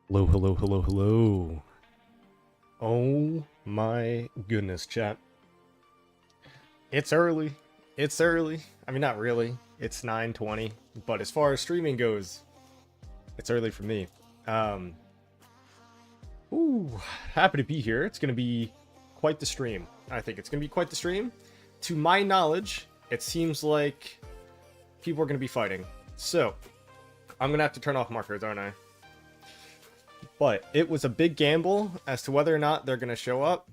Hello, hello, hello, hello. Oh my goodness, chat. It's early. It's early. I mean, not really. It's 9:20, but as far as streaming goes, it's early for me. Um, ooh, happy to be here. It's going to be quite the stream. I think it's going to be quite the stream. To my knowledge, it seems like people are going to be fighting. So, I'm going to have to turn off markers, aren't I? But it was a big gamble as to whether or not they're going to show up.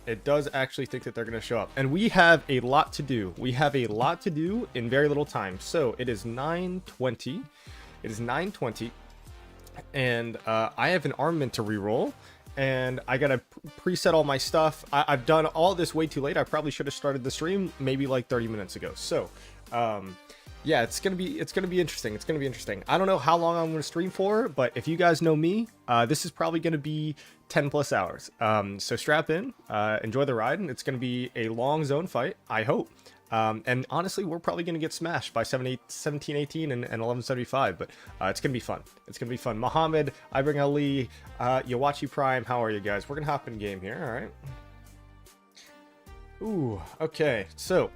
It does actually think that they're going to show up. And we have a lot to do. We have a lot to do in very little time. So it is 9:20. It is 9:20. And I have an armament to reroll. And I got to preset all my stuff. I've done all this way too late. I probably should have started the stream maybe like 30 minutes ago. So, yeah, it's gonna be interesting. It's gonna be interesting. I don't know how long I'm gonna stream for, but if you guys know me, this is probably gonna be 10 plus hours. So strap in, enjoy the ride, and it's gonna be a long zone fight. I hope. And honestly, we're probably gonna get smashed by 1718 and 1175, but it's gonna be fun. It's gonna be fun. Mohammed, I bring Ali, Yawachi Prime. How are you guys? We're gonna hop in game here. All right. Ooh. Okay. So.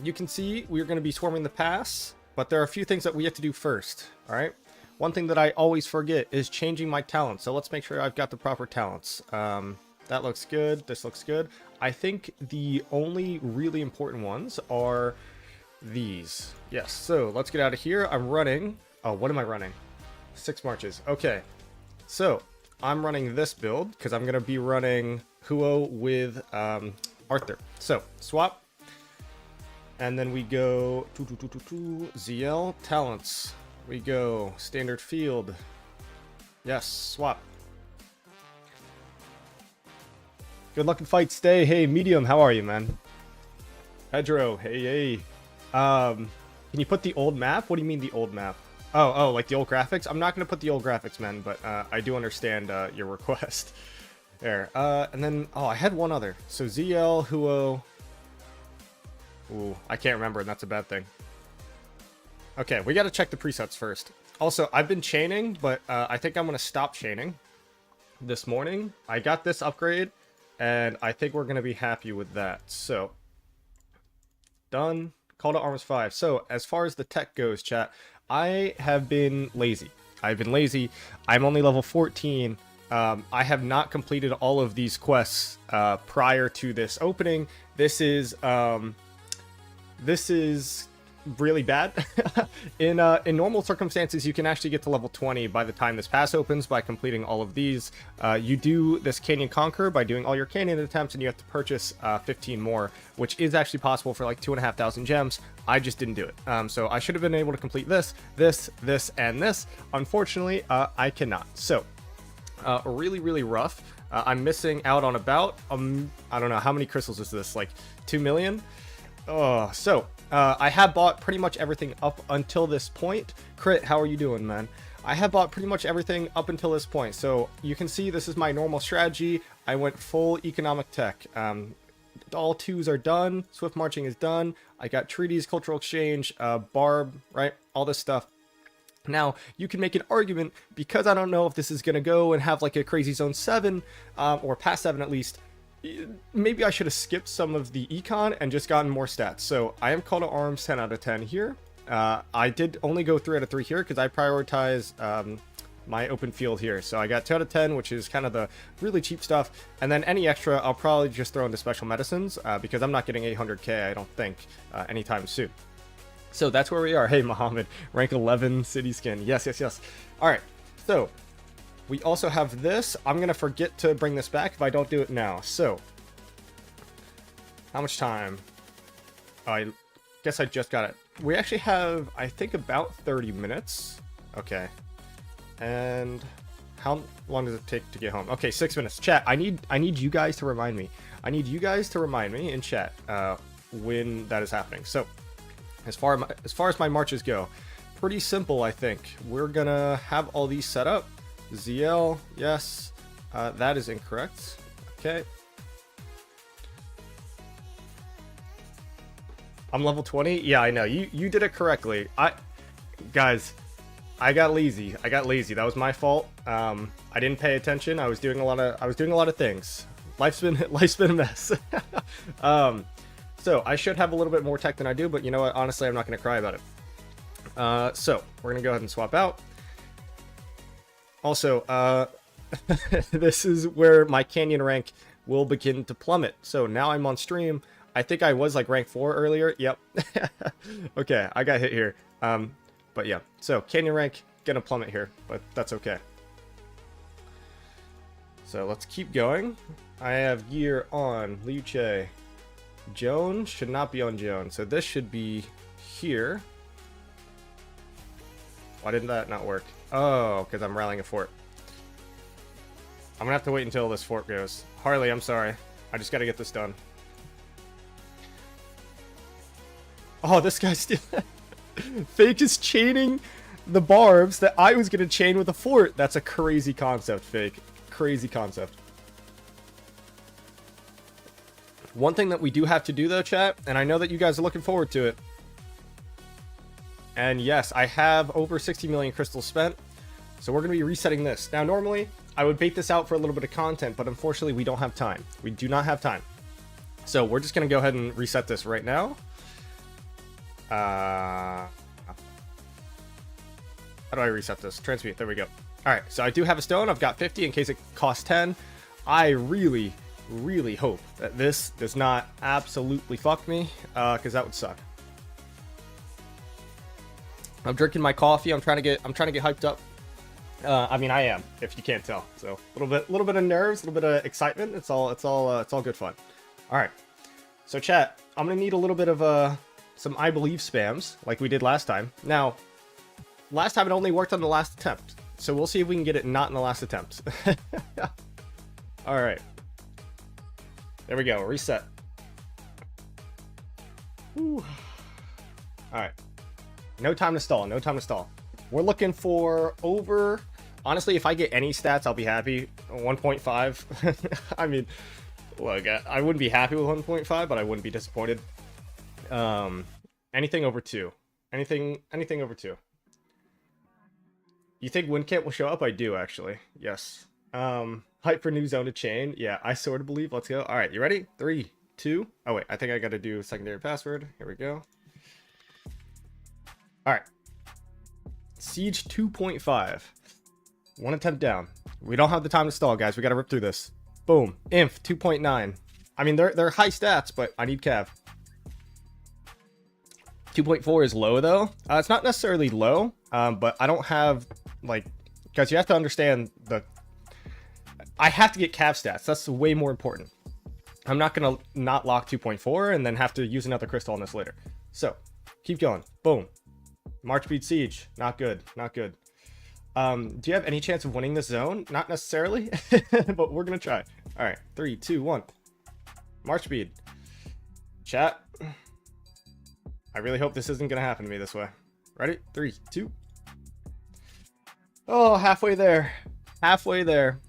You can see we're going to be swarming the pass, but there are a few things that we have to do first. All right. One thing that I always forget is changing my talents. So let's make sure I've got the proper talents. That looks good. This looks good. I think the only really important ones are these. Yes. So let's get out of here. I'm running. Oh, what am I running? 6 marches. Okay. So I'm running this build because I'm going to be running Huo with Arthur. So swap. And then we go ZL talents. We go standard field. Yes, swap. Good luck in fight. Stay. Hey, medium. How are you, man? Pedro. Hey. Can you put the old map? What do you mean the old map? Oh, like the old graphics? I'm not gonna put the old graphics, man, but I do understand your request. There. And then I had one other. So ZL Huo. Ooh, I can't remember, and that's a bad thing. Okay, we got to check the presets first. Also, I've been chaining, but I think I'm going to stop chaining this morning. I got this upgrade, and I think we're going to be happy with that. So, done. Call to Arms 5. So, as far as the tech goes, chat, I have been lazy. I've been lazy. I'm only level 14. I have not completed all of these quests prior to this opening. This is really bad. In normal circumstances, you can actually get to level 20 by the time this pass opens by completing all of these. You do this Canyon Conquer by doing all your Canyon attempts, and you have to purchase 15 more, which is actually possible for like 2,500 gems. I just didn't do it. So I should have been able to complete this, and this. Unfortunately, I cannot. So really rough. I'm missing out on about I don't know how many crystals is this, like 2 million. So I have bought pretty much everything up until this point. Crit, how are you doing, man? I have bought pretty much everything up until this point. So you can see this is my normal strategy. I went full economic tech. All 2s are done. Swift marching is done. I got treaties, cultural exchange, barb, right? All this stuff. Now, you can make an argument, because I don't know if this is going to go and have like a crazy zone 7, or past 7 at least. Maybe I should have skipped some of the econ and just gotten more stats. So I am call to arms 10 out of 10 here. I did only go 3 out of 3 here because I prioritize my open field here. So I got 2 out of 10, which is kind of the really cheap stuff. And then any extra, I'll probably just throw into special medicines because I'm not getting 800k, I don't think, anytime soon. So that's where we are. Hey, Mohammed, rank 11 city skin. Yes. All right, so we also have this. I'm going to forget to bring this back if I don't do it now. So, how much time? I guess I just got it. We actually have, I think, about 30 minutes. Okay. And how long does it take to get home? Okay, 6 minutes. Chat, I need you guys to remind me. I need you guys to remind me in chat when that is happening. So, as far as my marches go, pretty simple, I think. We're going to have all these set up. ZL, yes, that is incorrect. Okay. I'm level 20. Yeah, I know. You did it correctly. Guys, I got lazy. I got lazy. That was my fault. I didn't pay attention. I was doing a lot of things. Life's been a mess. So I should have a little bit more tech than I do, but you know what? Honestly, I'm not going to cry about it. So we're going to go ahead and swap out. Also, this is where my canyon rank will begin to plummet. So now I'm on stream. I think I was like rank 4 earlier. Yep. Okay, I got hit here. But yeah, so canyon rank gonna plummet here, but that's okay. So let's keep going. I have gear on Liu Che. Joan should not be on Joan, so this should be here. Why didn't that not work? Oh, because I'm rallying a fort. I'm gonna have to wait until this fort goes. Harley, I'm sorry. I just gotta get this done. Oh, this guy's still... Fake is chaining the barbs that I was gonna chain with a fort. That's a crazy concept, Fake. Crazy concept. One thing that we do have to do though, chat, and I know that you guys are looking forward to it. And yes, I have over 60 million crystals spent. So we're gonna be resetting this. Now normally, I would bait this out for a little bit of content, but unfortunately we don't have time. We do not have time. So we're just gonna go ahead and reset this right now. How do I reset this? Transmute, there we go. Alright, so I do have a stone. I've got 50 in case it costs 10. I really hope that this does not absolutely fuck me, because that would suck. I'm drinking my coffee. I'm trying to get hyped up. I mean, I am, if you can't tell. So a little bit of nerves, a little bit of excitement. It's all good fun. All right. So chat, I'm gonna need a little bit of some I believe spams like we did last time. Now, last time it only worked on the last attempt, so we'll see if we can get it not in the last attempt. All right. There we go. Reset. Whew. All right. No time to stall. No time to stall. We're looking for over... Honestly, if I get any stats, I'll be happy. 1.5. I mean, look, I wouldn't be happy with 1.5, but I wouldn't be disappointed. Anything over 2. Anything over 2. You think Windcamp will show up? I do, actually. Yes. Hype for new zone to chain. Yeah, I sort of believe. Let's go. All right, you ready? 3, 2. Oh, wait. I think I got to do secondary password. Here we go. All right. Siege 2.5. One attempt down. We don't have the time to stall, guys. We got to rip through this. Boom. Inf 2.9. I mean, they're high stats, but I need cav. 2.4 is low, though. It's not necessarily low, but I don't have, like... Guys, you have to understand the... I have to get cav stats. That's way more important. I'm not going to not lock 2.4 and then have to use another crystal on this later. So, keep going. Boom. March speed siege. Not good. Not good. Do you have any chance of winning this zone? Not necessarily, but we're going to try. All right. 3, 2, 1. March speed. Chat. I really hope this isn't going to happen to me this way. Ready? 3, 2. Oh, halfway there. Halfway there.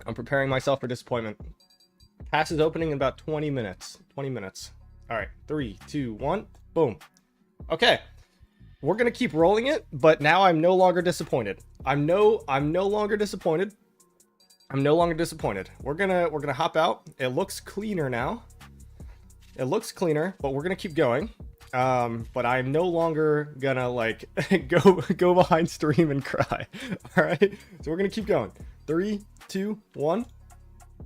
I'm preparing myself for disappointment. Pass is opening in about 20 minutes. 20 minutes. All right. 3, 2, 1. Boom. Okay. We're going to keep rolling it, but now I'm no longer disappointed. I'm no longer disappointed. I'm no longer disappointed. We're going to hop out. It looks cleaner now. It looks cleaner, but we're going to keep going. But I'm no longer going to like go behind stream and cry. All right. So we're going to keep going. 3, 2, 1.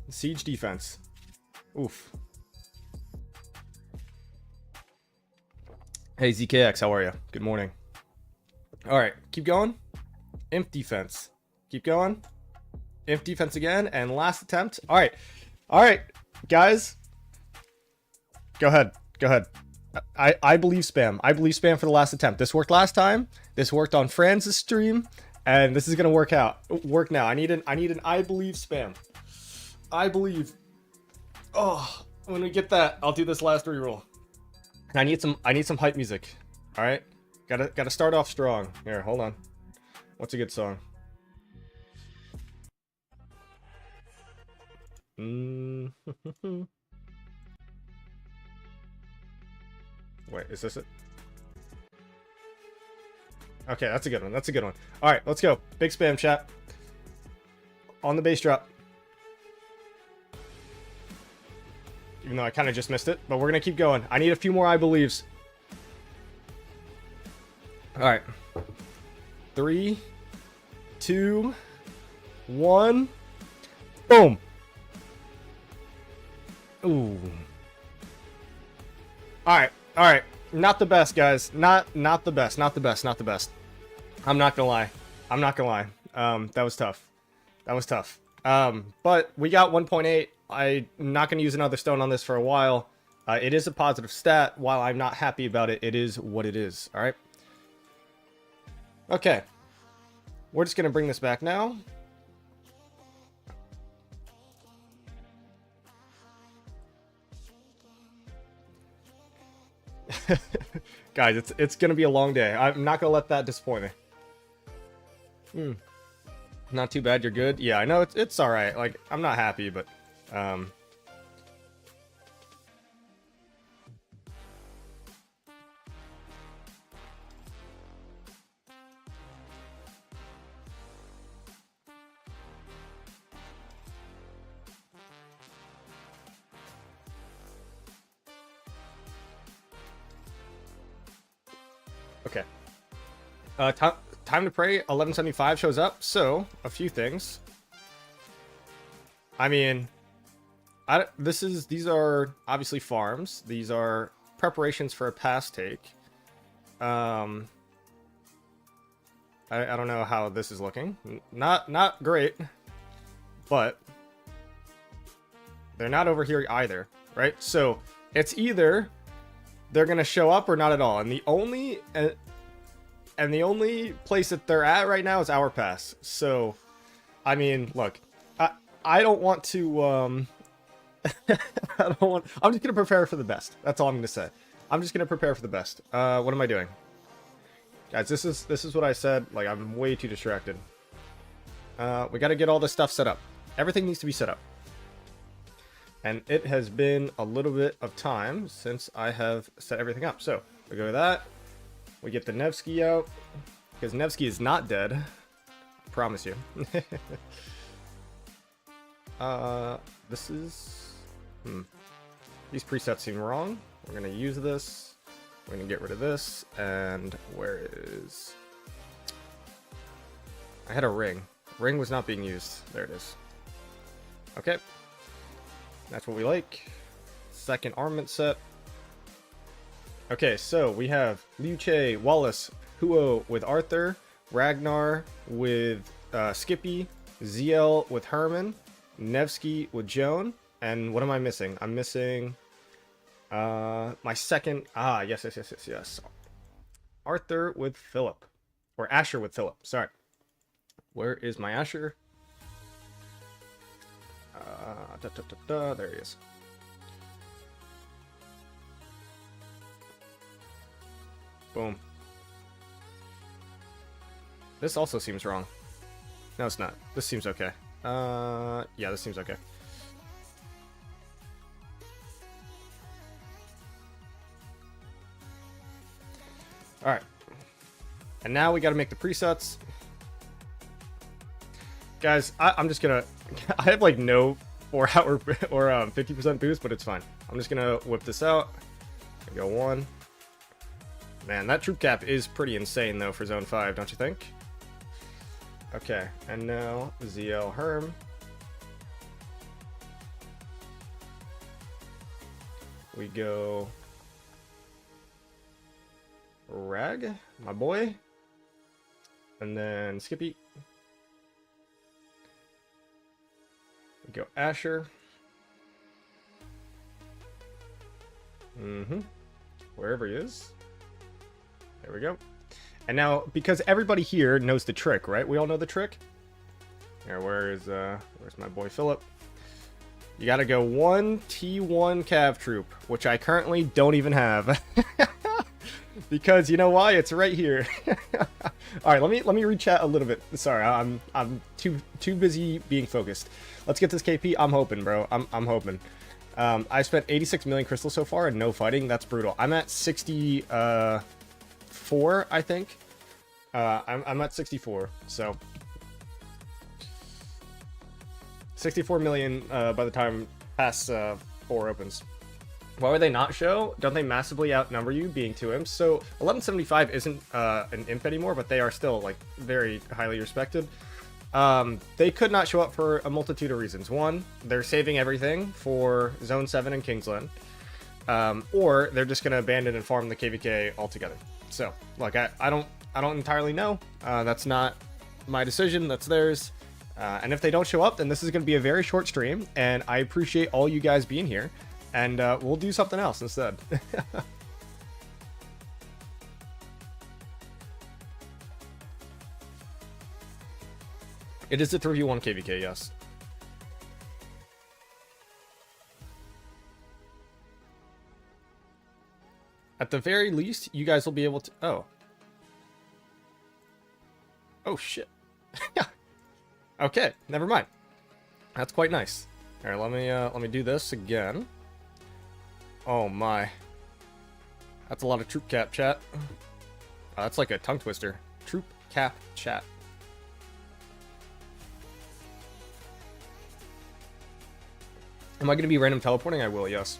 Siege defense. Oof. Hey ZKX, how are you? Good morning. All right, keep going. Imp defense. Keep going. Imp defense again, and last attempt. All right, guys. Go ahead. I believe spam. I believe spam for the last attempt. This worked last time. This worked on Franz's stream, and this is gonna work now. I need an I believe spam. I believe. Oh, when we get that, I'll do this last reroll. I need some hype music. All right, gotta start off strong. Here, hold on. What's a good song? Wait, is this it? Okay, that's a good one. That's a good one. All right, let's go. Big spam, chat. On the base drop. Even though I kind of just missed it, but we're going to keep going. I need a few more I believes. All right. 3, 2, 1. Boom. Ooh. All right. All right. Not the best, guys. Not the best. Not the best. Not the best. I'm not gonna lie. I'm not gonna lie. That was tough. That was tough. But we got 1.8. I'm not gonna use another stone on this for a while. It is a positive stat. While I'm not happy about it, it is what it is. All right. Okay. We're just gonna bring this back now. Guys, it's gonna be a long day. I'm not gonna let that disappoint me. Not too bad. You're good. Yeah, I know it's all right. Like, I'm not happy, but okay. Time to pray 1175 shows up. So a few things. I mean, these are obviously farms. These are preparations for a pass take. I don't know how this is looking. Not great, but they're not over here either, right? So it's either they're gonna show up or not at all, and the only place that they're at right now is our pass. So, I mean, look, I don't want to, I'm just gonna prepare for the best. That's all I'm gonna say. I'm just gonna prepare for the best. What am I doing? Guys, this is what I said. Like, I'm way too distracted. We gotta get all this stuff set up. Everything needs to be set up. And it has been a little bit of time since I have set everything up. So, we go with that. We get the Nevsky out, because Nevsky is not dead. I promise you. This is... These presets seem wrong. We're going to use this. We're going to get rid of this. And where is... I had a ring. Ring was not being used. There it is. Okay. That's what we like. Second armament set. Okay, so we have Liu Che, Wallace, Huo with Arthur, Ragnar with Skippy, ZL with Herman, Nevsky with Joan, and what am I missing? I'm missing my second... yes. Arthur with Philip. Or Asher with Philip, sorry. Where is my Asher? There he is. Boom. This also seems wrong. No, it's not. This seems okay. Yeah, this seems okay. Alright. And now we gotta make the presets. Guys, I'm just gonna... I have like no 4-hour or 50% boost, but it's fine. I'm just gonna whip this out. Go 1. Man, that troop cap is pretty insane, though, for Zone 5, don't you think? Okay, and now ZL Herm. We go... Rag, my boy. And then Skippy. We go Asher. Wherever he is. There we go. And now, because everybody here knows the trick, right? We all know the trick. Here, where's my boy Philip? You gotta go 1 T1 Cav troop, which I currently don't even have. Because you know why? It's right here. All right, let me rechat a little bit. Sorry, I'm too busy being focused. Let's get this KP. I'm hoping, bro. I'm hoping. I spent 86 million crystals so far and no fighting. That's brutal. I'm at 64, I think. I'm at 64, so 64 million by the time past 4 opens. Why would they not show? Don't they massively outnumber you, being 2 imps? So 1175 isn't an imp anymore, but they are still like very highly respected. They could not show up for a multitude of reasons. One, they're saving everything for Zone 7 and Kingsland. Or they're just going to abandon and farm the KVK altogether. So, like, I don't entirely know. That's not my decision. That's theirs. And if they don't show up, then this is going to be a very short stream. And I appreciate all you guys being here. And we'll do something else instead. It is a 3v1 KVK, yes. At the very least, you guys will be able to... Oh. Oh, shit. Okay, never mind. That's quite nice. All right, let me do this again. Oh, my. That's a lot of troop cap chat. That's like a tongue twister. Troop cap chat. Am I going to be random teleporting? I will, yes.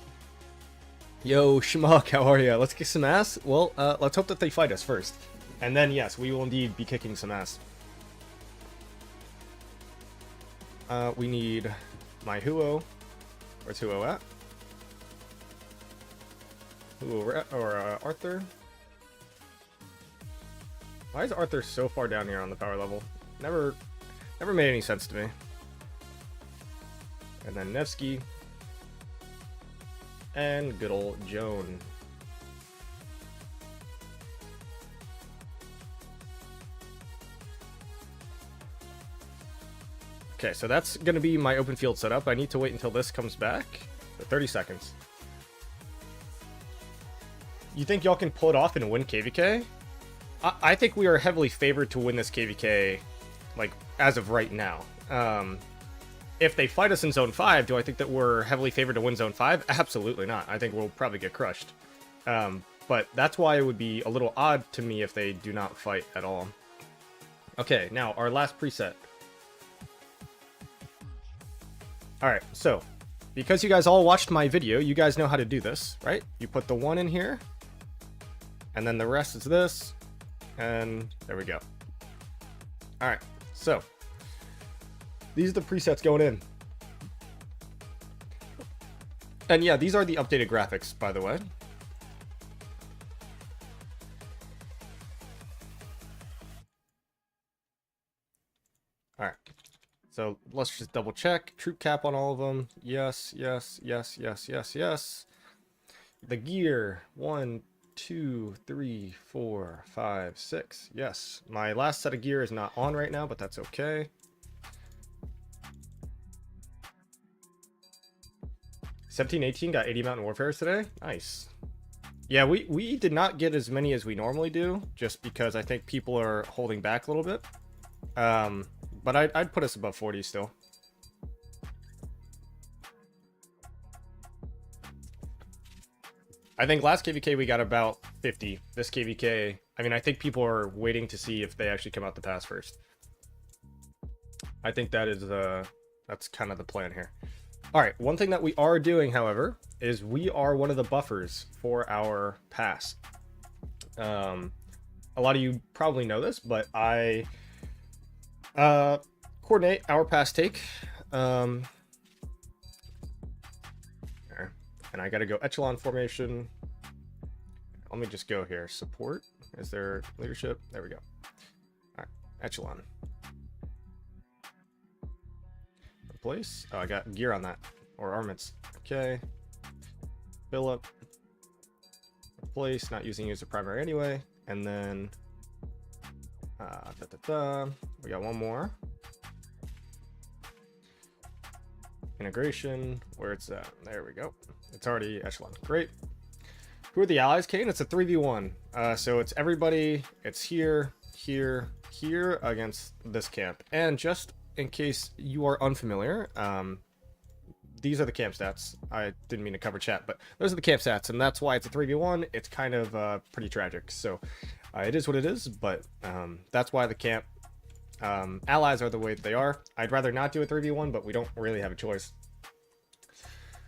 Yo, Schmuck, how are ya? Let's kick some ass? Well, let's hope that they fight us first. And then, yes, we will indeed be kicking some ass. We need my Huo. Where's Huo at? Huo or Arthur? Why is Arthur so far down here on the power level? Never made any sense to me. And then Nevsky. And good old Joan. Okay, so that's going to be my open field setup. I need to wait until this comes back. For 30 seconds. You think y'all can pull it off and win KVK? I think we are heavily favored to win this KVK, like, as of right now. If they fight us in Zone 5, do I think that we're heavily favored to win Zone 5? Absolutely not. I think we'll probably get crushed. But that's why it would be a little odd to me if they do not fight at all. Okay, now our last preset. Alright, so, because you guys all watched my video, you guys know how to do this, right? You put the 1 in here, and then the rest is this, and there we go. Alright, so, these are the presets going in. And yeah, these are the updated graphics, by the way. Alright. So let's just double check. Troop cap on all of them. Yes, yes, yes, yes, yes, yes. The gear. 1, 2, 3, 4, 5, 6. Yes. My last set of gear is not on right now, but that's okay. 1718 got 80 Mountain Warfares today. Nice. Yeah, we did not get as many as we normally do, just because I think people are holding back a little bit. But I'd put us above 40 still. I think last KVK we got about 50. This KVK, I mean, I think people are waiting to see if they actually come out the pass first. I think that is that's kind of the plan here. All right, one thing that we are doing, however, is we are one of the buffers for our pass. A lot of you probably know this, but I coordinate our pass take. And I got to go echelon formation. Let me just go here. Support. Is there leadership? There we go. All right, echelon. Replace. Oh, I got gear on that. Or armaments. Okay. Fill up. Replace. Not using user primary anyway. And then we got one more. Integration. Where it's at. There we go. It's already echelon. Great. Who are the allies, Kane? It's a 3v1. So it's everybody. It's here, here, here against this camp. And just in case you are unfamiliar, these are the camp stats. I didn't mean to cover chat, but those are the camp stats, and that's why it's a 3v1. It's kind of pretty tragic. So It is what it is, but that's why the camp allies are the way that they are. I'd rather not do a 3v1, but we don't really have a choice.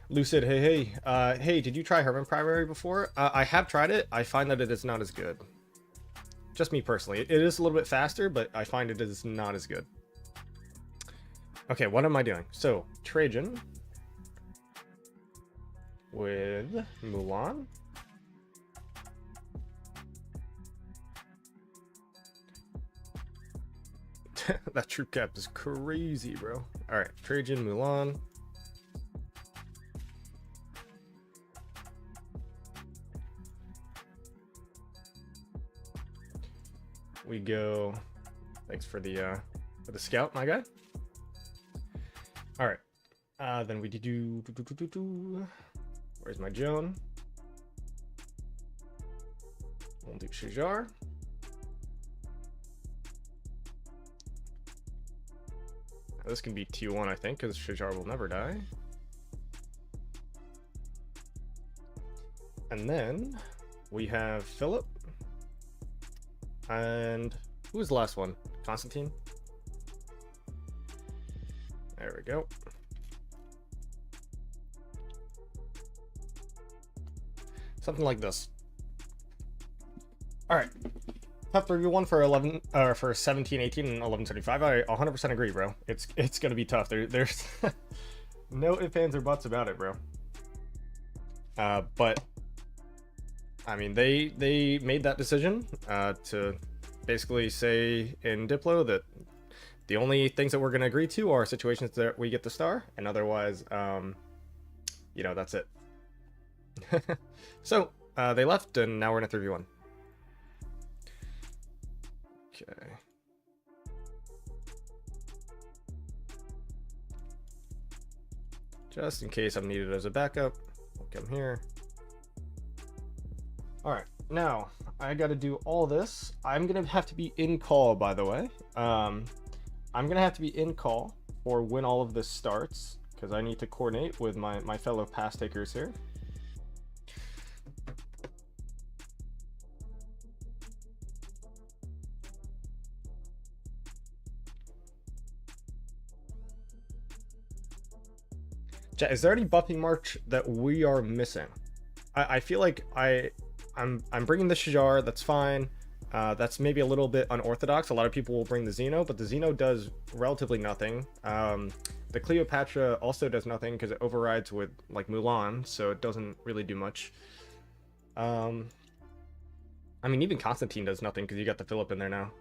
Lucid, hey, did you try Hermit Primary before? I have tried it. I find that it is not as good. Just me personally. It is a little bit faster, but I find it is not as good. Okay, what am I doing? So, Trajan with Mulan. That troop cap is crazy, bro. Alright, Trajan, Mulan. We go. Thanks for the scout, my guy. All right. Then we do. Where's my Joan? We'll do Shajar. Now, this can be T1, I think, because Shajar will never die. And then we have Philip. And who was the last one? Constantine? There we go. Something like this. All right. Top 3v1 for 11 for 17, 18, and 1175. I 100% agree, bro. It's gonna be tough. There's no ifs, ands, or buts about it, bro. But I mean, they made that decision to basically say in Diplo that the only things that we're going to agree to are situations that we get the star, and otherwise, you know, that's it. So they left, and now we're in a 3v1. Okay. Just in case I'm needed as a backup, I'll come here. All right, now I got to do all this. I'm gonna have to be in call, by the way. I'm gonna have to be in call for when all of this starts, because I need to coordinate with my fellow pass takers here. Is there any buffing march that we are missing? I feel like I'm bringing the Shajar. That's fine. That's maybe a little bit unorthodox. A lot of people will bring the Xeno, but the Xeno does relatively nothing. The Cleopatra also does nothing because it overrides with like Mulan, so it doesn't really do much. I mean, even Constantine does nothing because you got the Philip in there now.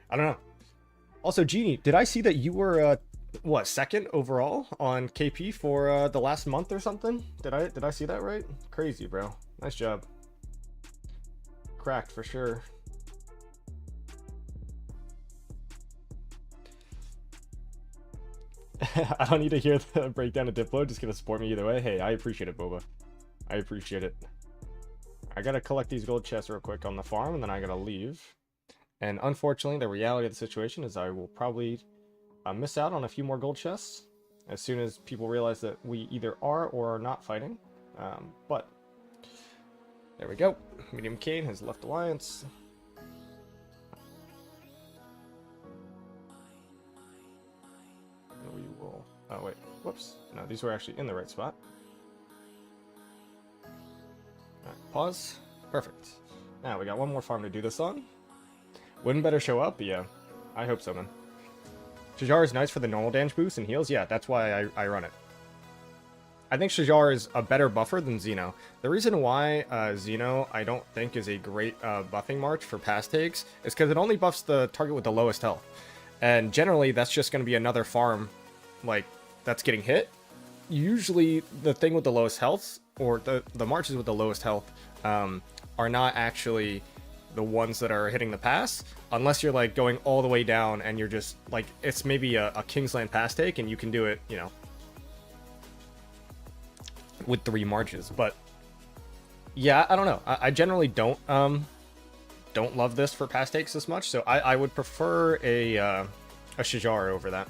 I don't know. Also, Genie, did I see that you were what, second overall on KP for the last month or something? Did I see that right? Crazy, bro. Nice job. Cracked for sure. I don't need to hear the breakdown of Diplo. Just gonna support me either way. Hey, I appreciate it, Boba. I appreciate it. I gotta collect these gold chests real quick on the farm, and then I gotta leave. And unfortunately, the reality of the situation is I will probably miss out on a few more gold chests as soon as people realize that we either are or are not fighting. But there we go. Medium Kane has left Alliance. And we will... Oh, wait. Whoops. No, these were actually in the right spot. Alright, pause. Perfect. Now, we got one more farm to do this on. Wouldn't better show up? Yeah. I hope so, man. Shajar is nice for the normal damage boost and heals. Yeah, that's why I run it. I think Shajar is a better buffer than Xeno. The reason why Xeno I don't think is a great buffing march for pass takes is because it only buffs the target with the lowest health. And generally, that's just going to be another farm like that's getting hit. Usually, the thing with the lowest health, or the marches with the lowest health, are not actually the ones that are hitting the pass, unless you're like going all the way down and you're just like, it's maybe a Kingsland pass take and you can do it, you know, with 3 marches. But yeah, I don't know. I generally don't love this for pass takes as much, so I would prefer a Shajar over that.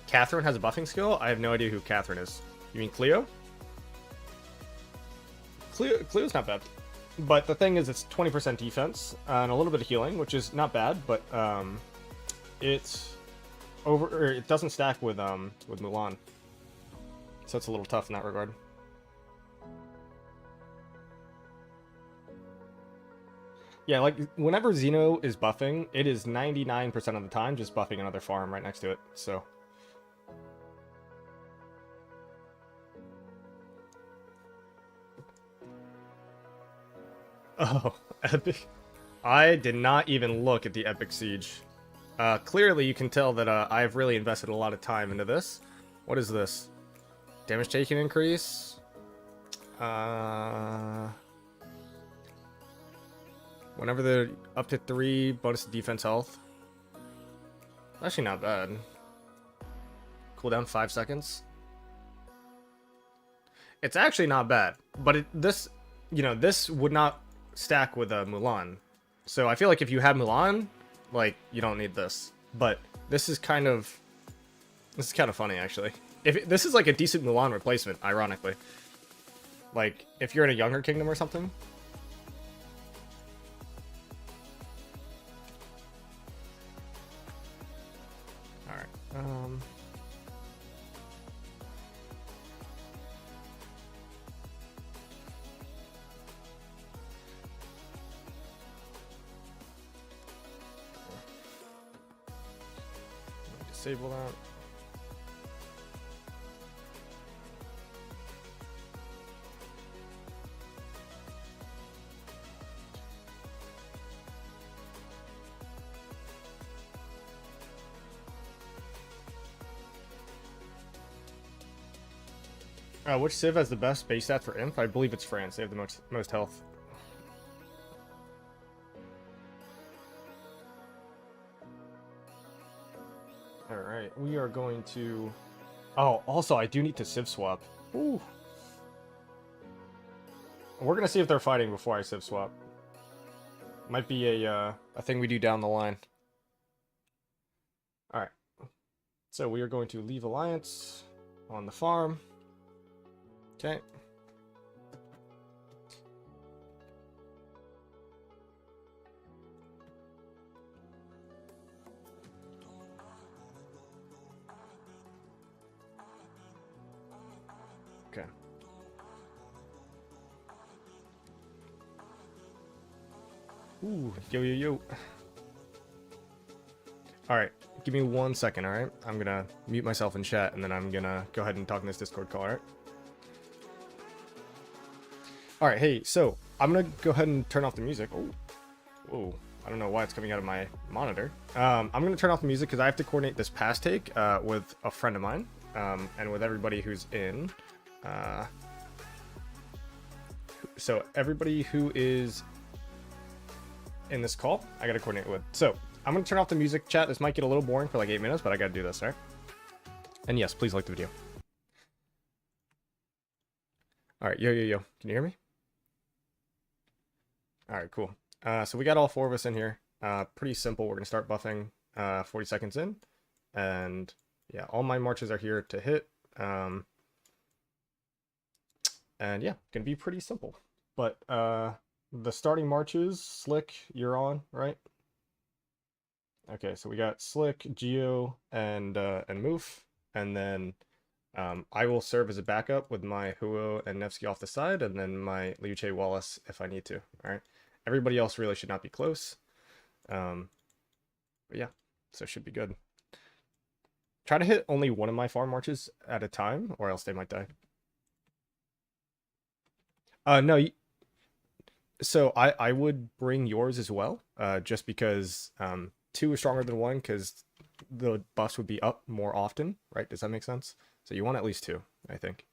Catherine has a buffing skill? I have no idea who Catherine is. You mean Cleo? Cleo's not bad. But the thing is, it's 20% defense and a little bit of healing, which is not bad, but it's it doesn't stack with Mulan, so it's a little tough in that regard. Yeah, like whenever Xeno is buffing, it is 99% of the time just buffing another farm right next to it. So. Oh, epic. I did not even look at the epic siege. Clearly you can tell that I've really invested a lot of time into this. What is this? Damage taken increase? Whenever they're up to 3, bonus to defense health. Actually not bad. Cooldown 5 seconds. It's actually not bad, but this would not stack with Mulan. So I feel like if you have Mulan, like, you don't need this. But this is kind of funny, actually. This is like a decent Mulan replacement, ironically. Like, if you're in a younger kingdom or something. Alright, disable that. Which Civ has the best base stats for Imp? I believe it's France. They have the most health. Alright, we are going to... Oh, also, I do need to Civ swap. Ooh. We're going to see if they're fighting before I Civ swap. Might be a thing we do down the line. Alright. So we are going to leave Alliance on the farm. Okay. Okay. Ooh, yo. Alright, give me 1 second, alright? I'm gonna mute myself in chat, and then I'm gonna go ahead and talk in this Discord call, alright? Alright, hey, so, I'm gonna go ahead and turn off the music. Oh, whoa, I don't know why it's coming out of my monitor. I'm gonna turn off the music because I have to coordinate this pass take with a friend of mine, and with everybody who's in. So, everybody who is in this call, I gotta coordinate with. So, I'm gonna turn off the music, chat. This might get a little boring for like 8 minutes, but I gotta do this, alright? And yes, please like the video. Alright, yo. Can you hear me? Alright, cool. So we got all 4 of us in here. Pretty simple. We're gonna start buffing 40 seconds in. And yeah, all my marches are here to hit. And yeah, gonna be pretty simple. But the starting marches, Slick, you're on, right? Okay, so we got Slick, Geo, and Moof, and then I will serve as a backup with my Huo and Nevsky off the side, and then my Liu Che Wallace if I need to. All right, everybody else really should not be close. But yeah, so it should be good. Try to hit only one of my farm marches at a time, or else they might die. No. So I would bring yours as well, just because 2 is stronger than 1, because the buffs would be up more often, right? Does that make sense? So you want at least 2, I think.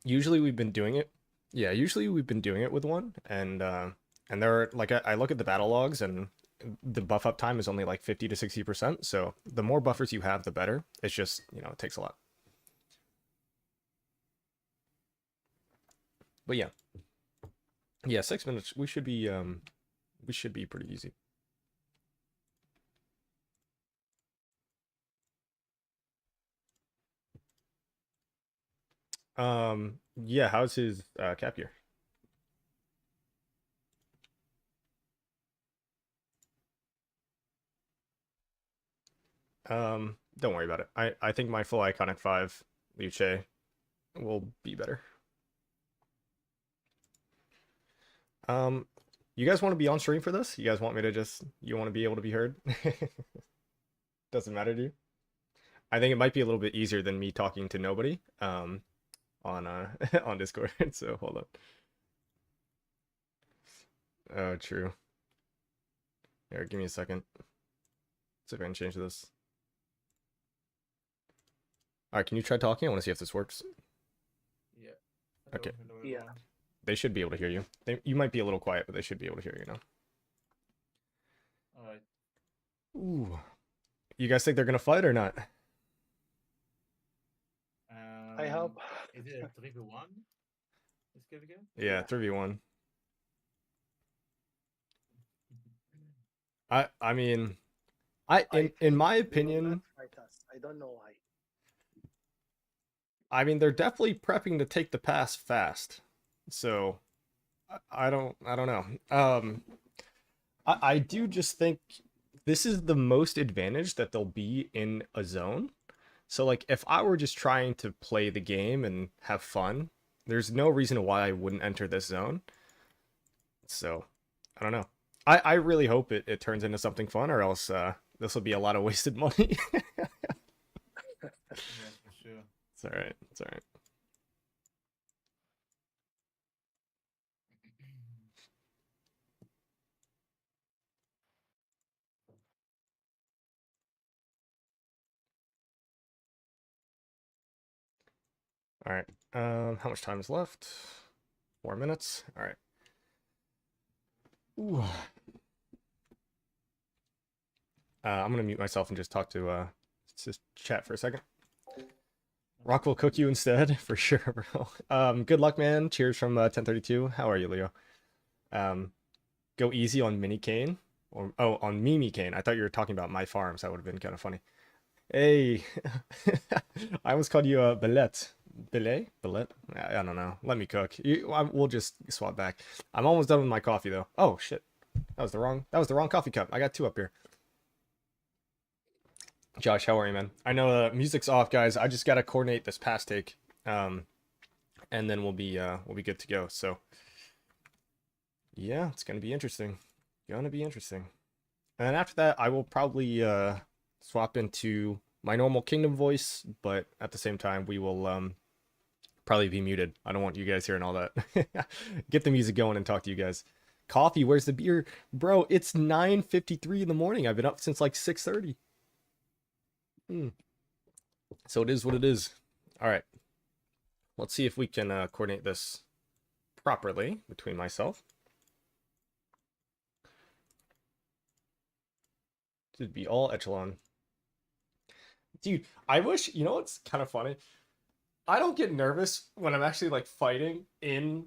Usually we've been doing it. Yeah, usually we've been doing it with 1, and there are, like, I look at the battle logs, and the buff up time is only like 50 to 60%. So the more buffers you have, the better. It's just, it takes a lot. But yeah, 6 minutes. We should be pretty easy. Yeah, how's his cap gear? Don't worry about it. I think my full iconic 5 Luce will be better. Um, you guys want to be on stream for this? You guys want me to just you want to be able to be heard? Doesn't matter to you. I think it might be a little bit easier than me talking to nobody on on Discord. So hold on. Oh, true. Here, give me a second. See if I can change this. All right, can you try talking? I want to see if this works. Yeah. Okay. Hello, Yeah. everyone. They should be able to hear you. You might be a little quiet, but they should be able to hear you now. All right. Ooh. You guys think they're gonna fight or not? I hope. Is it a 3v1? This game again? Yeah, Yeah. 3v1. I mean, I in think my they will opinion, not fight us. I don't know why. I mean they're definitely prepping to take the pass fast. So I don't know. I do just think this is the most advantage that they'll be in a zone. So like if I were just trying to play the game and have fun, there's no reason why I wouldn't enter this zone. So I don't know. I really hope it turns into something fun, or else this will be a lot of wasted money. Yeah, for sure. It's all right. It's all right. All right. How much time is left? 4 minutes. All right. Ooh. I'm gonna mute myself and just talk to just chat for a second. Rock will cook you instead, for sure, bro. Good luck, man. Cheers from 1032. How are you, Leo? Go easy on Mini Kane. Or oh, on Mimi Kane. I thought you were talking about my farms. That would have been kind of funny. Hey, I almost called you a Belette. Belette? I don't know. Let me cook. We'll just swap back. I'm almost done with my coffee though. Oh shit, that was the wrong coffee cup. I got two up here. Josh, how are you, man? I know music's off, guys. I just gotta coordinate this pass take, and then we'll be good to go. So yeah, it's gonna be interesting. Gonna be interesting. And then after that, I will probably swap into my normal Kingdom voice, but at the same time, we will probably be muted. I don't want you guys hearing all that. Get the music going and talk to you guys. Coffee, where's the beer? Bro, it's 9:53 in the morning. I've been up since like 6:30. So it is what it is. All right. Let's see if we can coordinate this properly between myself. To be all echelon. Dude, I wish, you know what's kind of funny? I don't get nervous when I'm actually like fighting in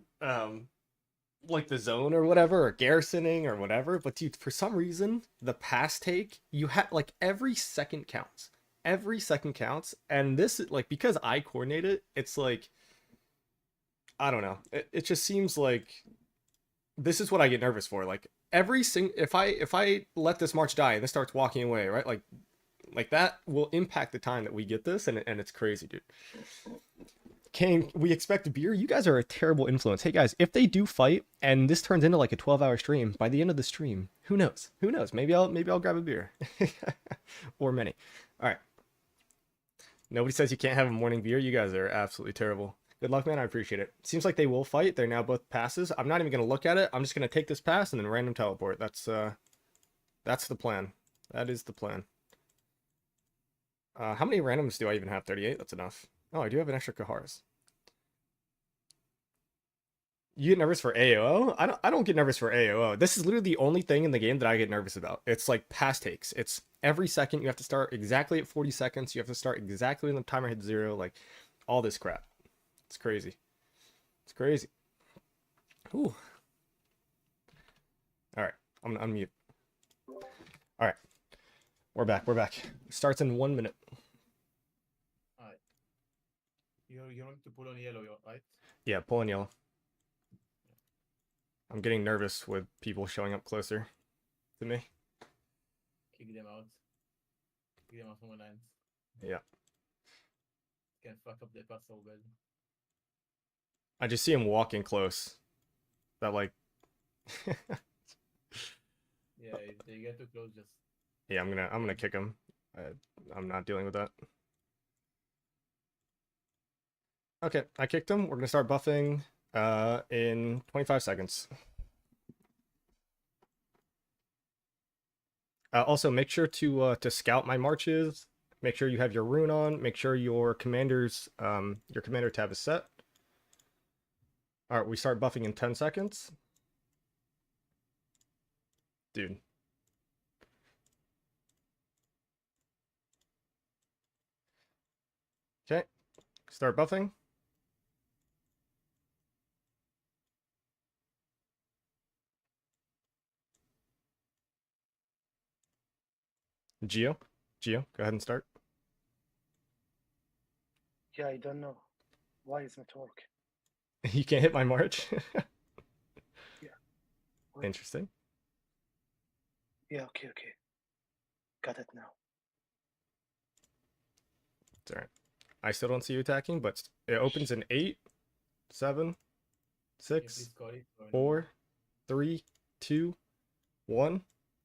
like the zone or whatever, or garrisoning or whatever, but dude, for some reason, the pass take, you have like every second counts. Every second counts, and this like because I coordinate it, it's like I don't know. It just seems like this is what I get nervous for. Like every if I let this march die and this starts walking away, right? Like that will impact the time that we get this, and it's crazy, dude. Can we expect a beer? You guys are a terrible influence. Hey guys, if they do fight and this turns into like a 12-hour stream, by the end of the stream, who knows? Who knows? Maybe I'll grab a beer. Or many. All right. Nobody says you can't have a morning beer. You guys are absolutely terrible. Good luck, man. I appreciate it. Seems like they will fight. They're now both passes. I'm not even gonna look at it. I'm just gonna take this pass and then random teleport. That's the plan. That is the plan. How many randoms do I even have? 38? That's enough. Oh, I do have an extra Kahars. You get nervous for AOO? I don't get nervous for AOO. This is literally the only thing in the game that I get nervous about. It's like pass takes. It's every second you have to start exactly at 40 seconds. You have to start exactly when the timer hits 0. Like all this crap. It's crazy. It's crazy. Ooh. All right. I'm gonna unmute. All right. We're back. Starts in 1 minute. All right. You want to pull on yellow, right? Yeah, pulling yellow. I'm getting nervous with people showing up closer to me. Kick them out. Kick them out from the lines. Yeah. Can fuck up the pass so bad. I just see him walking close. That like Yeah, if they get too close, just yeah, I'm gonna kick him. I'm not dealing with that. Okay, I kicked him. We're gonna start buffing in 25 seconds. Also, make sure to scout my marches. Make sure you have your rune on. Make sure your commander tab is set. All right, we start buffing in 10 seconds. Dude. Okay, start buffing. Geo, go ahead and start. Yeah, I don't know. Why is not work? You can't hit my march. Yeah. What? Interesting. Yeah, okay. Got it now. It's all right. I still don't see you attacking, but it opens in 8, 7, yeah, 6, please call it. 4, 3, 2, 1.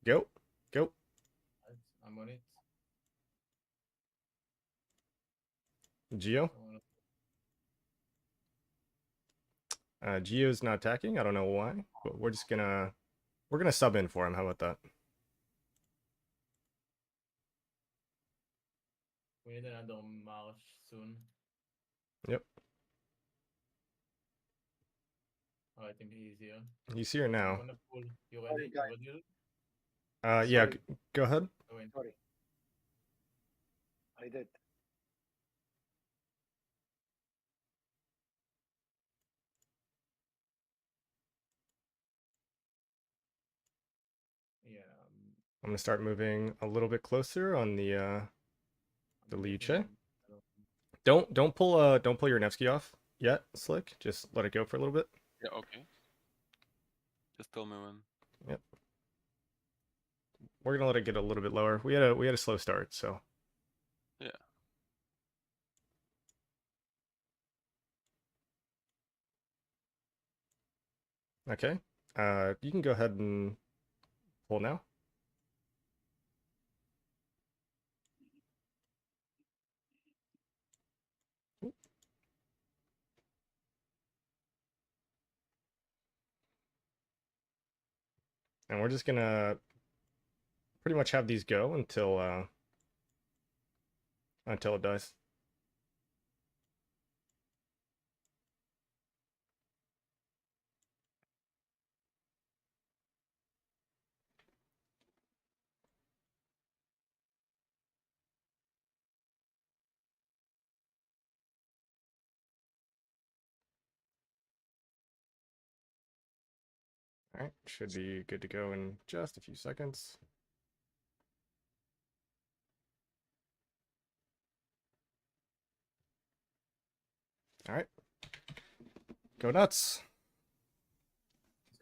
Go. Go. Right, I'm on it. Geo. Geo's not attacking. I don't know why, but we're gonna sub in for him. How about that? We need another march soon. Yep. Alright, I think he's here. He's here I'm now. gonna pull. You Sorry, ready? guys. You ready? Yeah. Sorry. Go ahead. Go in. Sorry. I did. Yeah. I'm gonna start moving a little bit closer on the Liuche. Don't pull your Nevsky off yet, Slick. Just let it go for a little bit. Yeah, okay. Just tell me when. Yep. We're gonna let it get a little bit lower. We had a slow start, so. Yeah. Okay. You can go ahead and pull now. And we're just gonna pretty much have these go until it dies. All right, should be good to go in just a few seconds. All right, go nuts.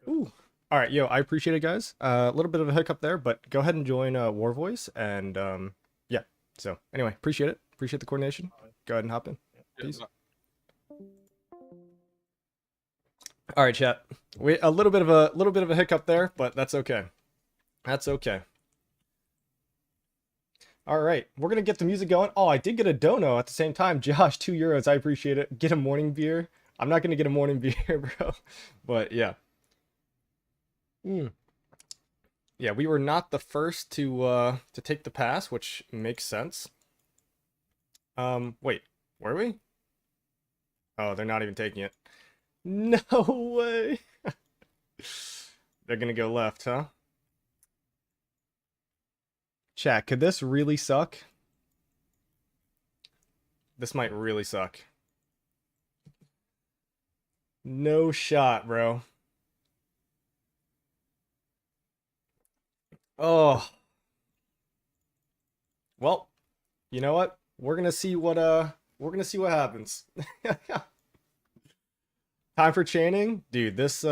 Ooh. All right, yo, I appreciate it, guys. A little bit of a hiccup there, but go ahead and join War Voice, and yeah. So anyway, appreciate it. Appreciate the coordination. Go ahead and hop in. Peace. All right, chat. A little bit of a hiccup there, but that's okay. That's okay. All right, we're gonna get the music going. Oh, I did get a dono at the same time. Josh, €2. I appreciate it. Get a morning beer. I'm not gonna get a morning beer, bro. But yeah. Yeah, we were not the first to take the pass, which makes sense. Wait, were we? Oh, they're not even taking it. No way. They're gonna go left, huh? Chat, could this really suck? This might really suck. No shot, bro. Oh. Well, you know what? We're gonna see what We're gonna see what happens. Time for chaining? Dude, this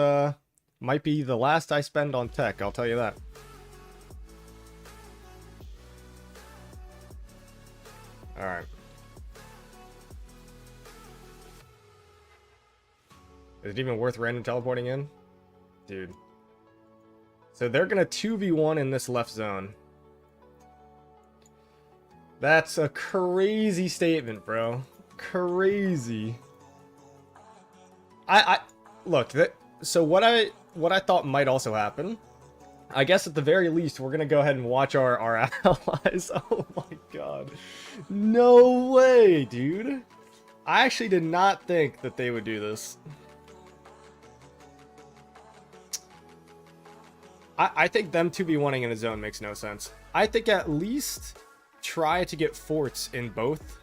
might be the last I spend on tech, I'll tell you that. Alright. Is it even worth random teleporting in? Dude. So they're gonna 2v1 in this left zone. That's a crazy statement, bro. Crazy. I look, so what I thought might also happen, I guess at the very least we're gonna go ahead and watch our allies. Oh my god. No way, dude. I actually did not think that they would do this. I think them 2v1ing in a zone makes no sense. I think at least try to get forts in both.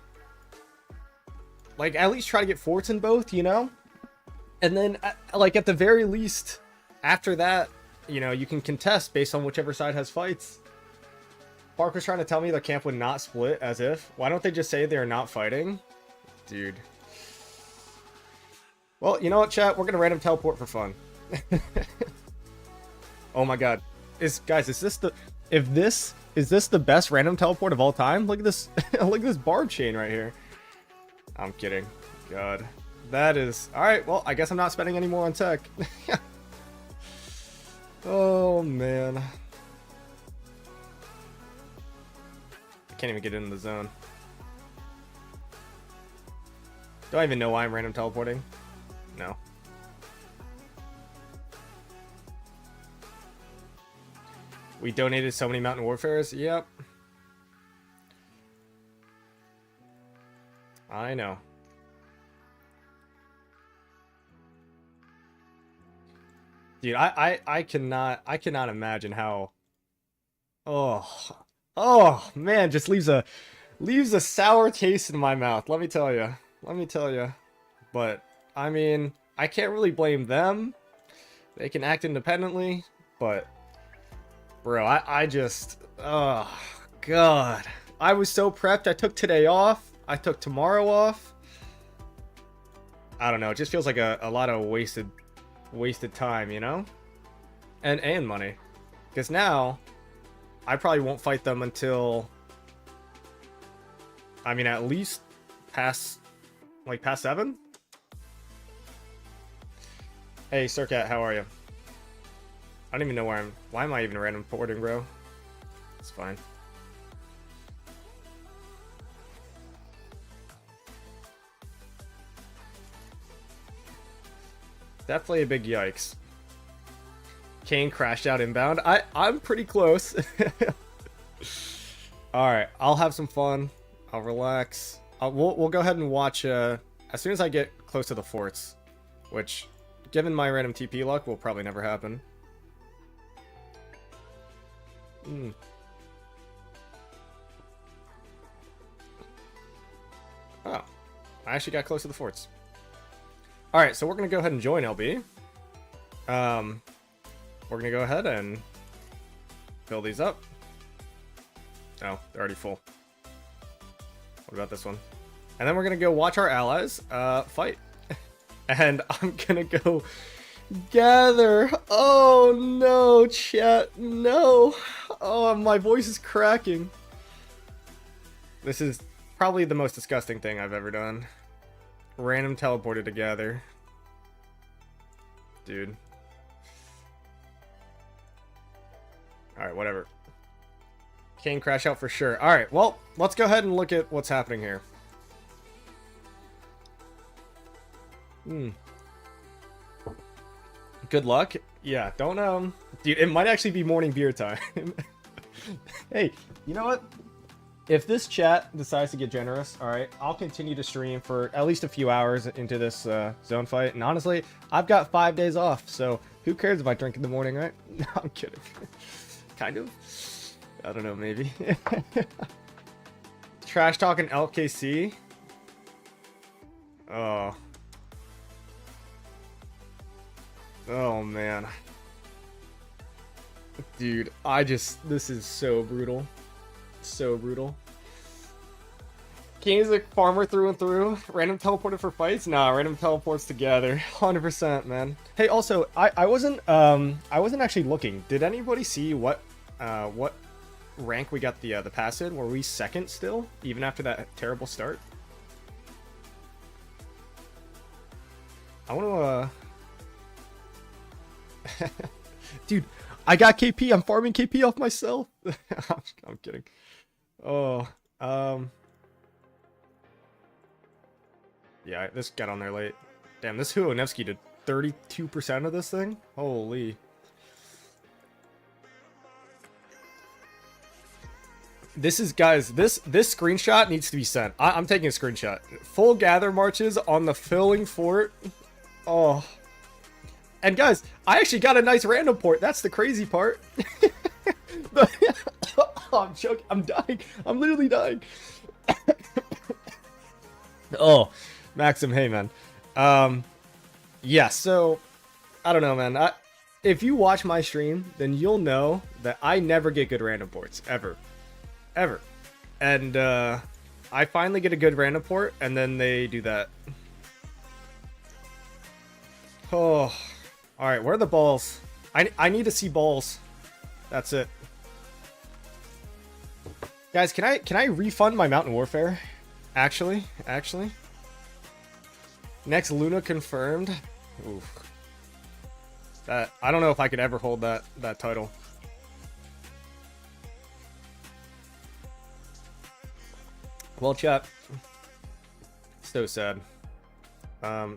Like, at least try to get forts in both, you know? And then, like, at the very least, after that, you know, you can contest based on whichever side has fights. Parker's trying to tell me the camp would not split, as if. Why don't they just say they're not fighting? Dude. Well, you know what, chat? We're gonna random teleport for fun. Oh my god. Guys, is this the... Is this the best random teleport of all time? Look at this. Look at this barb chain right here. I'm kidding. God. That is... Alright, well, I guess I'm not spending any more on tech. Oh, man. I can't even get into the zone. Do I even know why I'm random teleporting? No. We donated so many Mountain Warfares? Yep. I know. Dude, I cannot imagine how... Oh, man, just leaves a sour taste in my mouth, let me tell you. But, I mean, I can't really blame them. They can act independently, but... Bro, I just... Oh, God. I was so prepped. I took today off. I took tomorrow off. I don't know. It just feels like a lot of wasted time, you know? And money. Because now, I probably won't fight them until... I mean, at least past 7? Hey, Sircat, how are you? I don't even know where I'm... Why am I even random porting, bro? It's fine. Definitely a big yikes. Kane crashed out inbound. I'm pretty close. Alright, I'll have some fun. I'll relax. We'll go ahead and watch as soon as I get close to the forts. Which, given my random TP luck, will probably never happen. Oh, I actually got close to the forts. Alright, so we're going to go ahead and join LB. We're going to go ahead and fill these up. Oh, they're already full. What about this one? And then we're going to go watch our allies fight. And I'm going to go gather. Oh no, chat. No. Oh, my voice is cracking. This is probably the most disgusting thing I've ever done. Random teleported to gather. Dude. Alright, whatever. Kane crash out for sure. Alright, well, let's go ahead and look at what's happening here. Good luck. Yeah, don't, dude, it might actually be morning beer time. Hey, you know what? If this chat decides to get generous, alright, I'll continue to stream for at least a few hours into this zone fight. And honestly, I've got 5 days off, so who cares if I drink in the morning, right? No, I'm kidding. Kind of. I don't know, maybe. Trash talking LKC. Oh. Oh, man. Dude, this is so brutal. So brutal. Kane's a farmer through and through. Random teleported for fights? Nah, random teleports together. 100%, man. Hey, also, I wasn't actually looking. Did anybody see what rank we got the pass in? Were we second still, even after that terrible start? I want to dude, I got KP. I'm farming KP off myself. I'm kidding. Oh, yeah, this got on there late. Damn, this Huonevsky did 32% of this thing? Holy. This is, guys, this screenshot needs to be sent. I'm taking a screenshot. Full gather marches on the filling fort. Oh. And guys, I actually got a nice random port. That's the crazy part. Oh, I'm joking. I'm dying. I'm literally dying. Oh, Maxim, hey, man. Yeah, so, I don't know, man. If you watch my stream, then you'll know that I never get good random ports, ever. Ever. And, I finally get a good random port, and then they do that. Oh, alright, where are the balls? I need to see balls. That's it. Guys, can I refund my Mountain Warfare? Actually. Next Luna confirmed. Oof. That, I don't know if I could ever hold that title. Well, chat. So sad.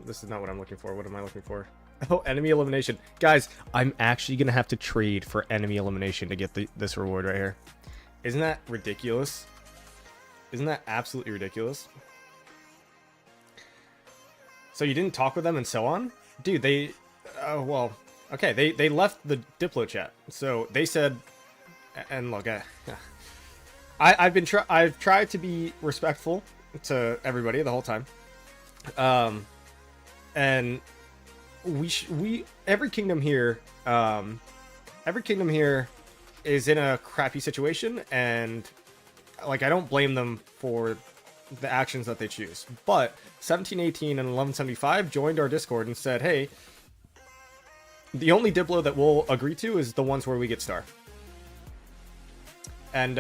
This is not what I'm looking for. What am I looking for? Oh, enemy elimination. Guys, I'm actually gonna have to trade for enemy elimination to get this reward right here. Isn't that ridiculous? Isn't that absolutely ridiculous? So you didn't talk with them and so on? Dude, they... well, okay, they left the Diplo chat. So they said... And look, I've tried to be respectful to everybody the whole time. And every kingdom here is in a crappy situation, and like I don't blame them for the actions that they choose. But 1718 and 1175 joined our Discord and said, hey, the only Diplo that we'll agree to is the ones where we get star. And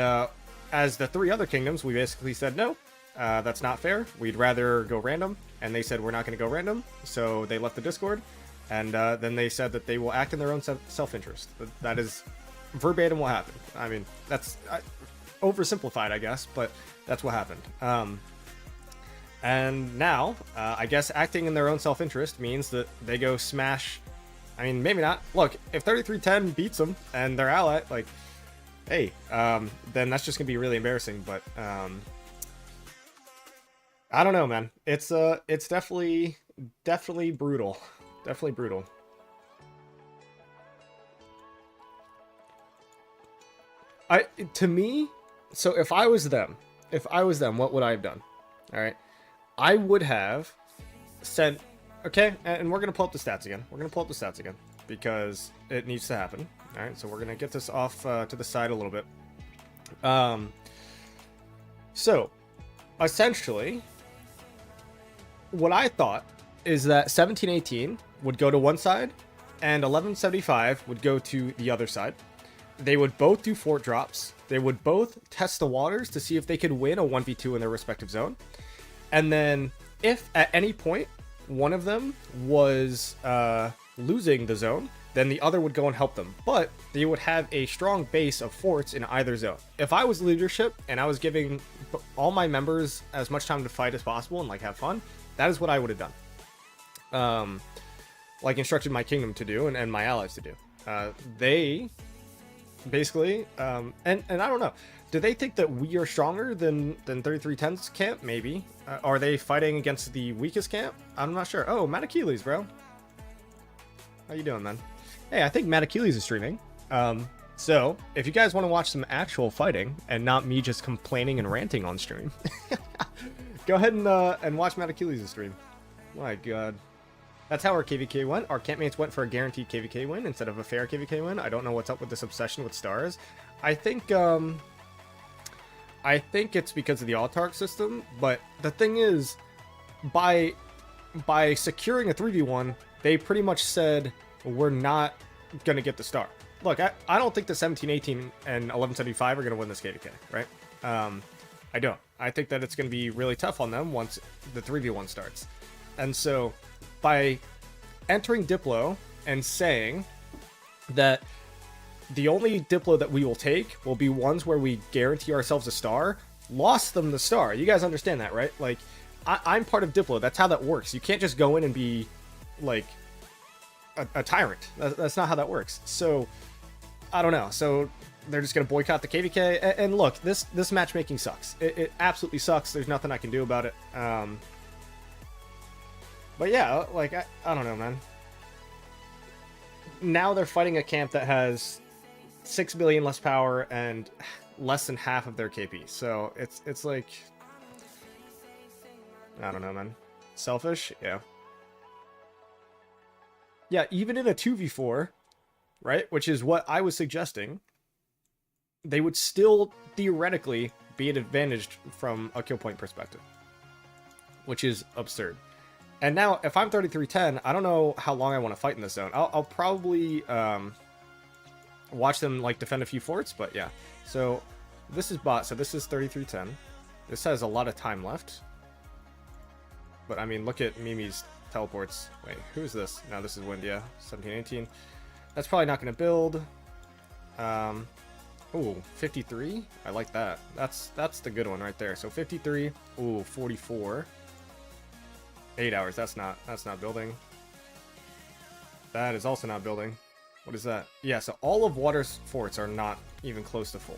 as the three other kingdoms, we basically said no, that's not fair. We'd rather go random. And they said we're not going to go random, so they left the Discord. And then they said that they will act in their own self-interest. That is verbatim what happened. I mean, that's oversimplified, I guess, but that's what happened. And now, I guess acting in their own self-interest means that they go smash... I mean, maybe not. Look, if 3310 beats them and their ally, like, hey, then that's just going to be really embarrassing, but... I don't know, man. It's definitely brutal. Definitely brutal. To me, so if I was them, what would I have done? All right, I would have sent. Okay, and we're gonna pull up the stats again. Because it needs to happen. All right, so we're gonna get this off to the side a little bit. So essentially, what I thought is that 1718 would go to one side and 1175 would go to the other side. They would both do fort drops. They would both test the waters to see if they could win a 1v2 in their respective zone. And then if at any point one of them was losing the zone, then the other would go and help them. But they would have a strong base of forts in either zone. If I was leadership and I was giving all my members as much time to fight as possible and like have fun, that is what I would have done. Like instructed my kingdom to do and my allies to do. They basically, and I don't know. Do they think that we are stronger than 3310's camp? Maybe. Are they fighting against the weakest camp? I'm not sure. Oh, Matakiles, bro. How you doing, man? Hey, I think Matakiles is streaming. So if you guys want to watch some actual fighting and not me just complaining and ranting on stream, go ahead and watch Matakiles' stream. My god. That's how our KVK went. Our campmates went for a guaranteed KVK win instead of a fair KVK win. I don't know what's up with this obsession with stars. I think I think it's because of the autarch system, but the thing is, by securing a 3v1, they pretty much said we're not gonna get the star. Look, I don't think the 1718 and 1175 are gonna win this KDK, right? I don't. I think that it's gonna be really tough on them once the 3v1 starts. And so, by entering Diplo and saying that the only Diplo that we will take will be ones where we guarantee ourselves a star, lost them the star. You guys understand that, right? Like, I'm part of Diplo. That's how that works. You can't just go in and be, like, a tyrant. That's not how that works. So, I don't know. So, they're just going to boycott the KVK. And look, this matchmaking sucks. It absolutely sucks. There's nothing I can do about it. But yeah, like, I don't know, man. Now they're fighting a camp that has 6 billion less power and less than half of their KP. So it's like, I don't know, man. Selfish? Yeah. Yeah, even in a 2v4, right, which is what I was suggesting, they would still theoretically be advantaged from a kill point perspective, which is absurd. And now, if I'm 3310, I don't know how long I want to fight in this zone. I'll probably watch them like defend a few forts, but yeah. So this is bot, so this is 3310. This has a lot of time left. But I mean, look at Mimi's teleports. Wait, who is this? No, this is Windia, 1718. That's probably not going to build. Ooh, 53. I like that. That's the good one right there. So 53. Ooh, 44. 8 hours. That's not building. That is also not building. What is that? Yeah, so all of Water's forts are not even close to full.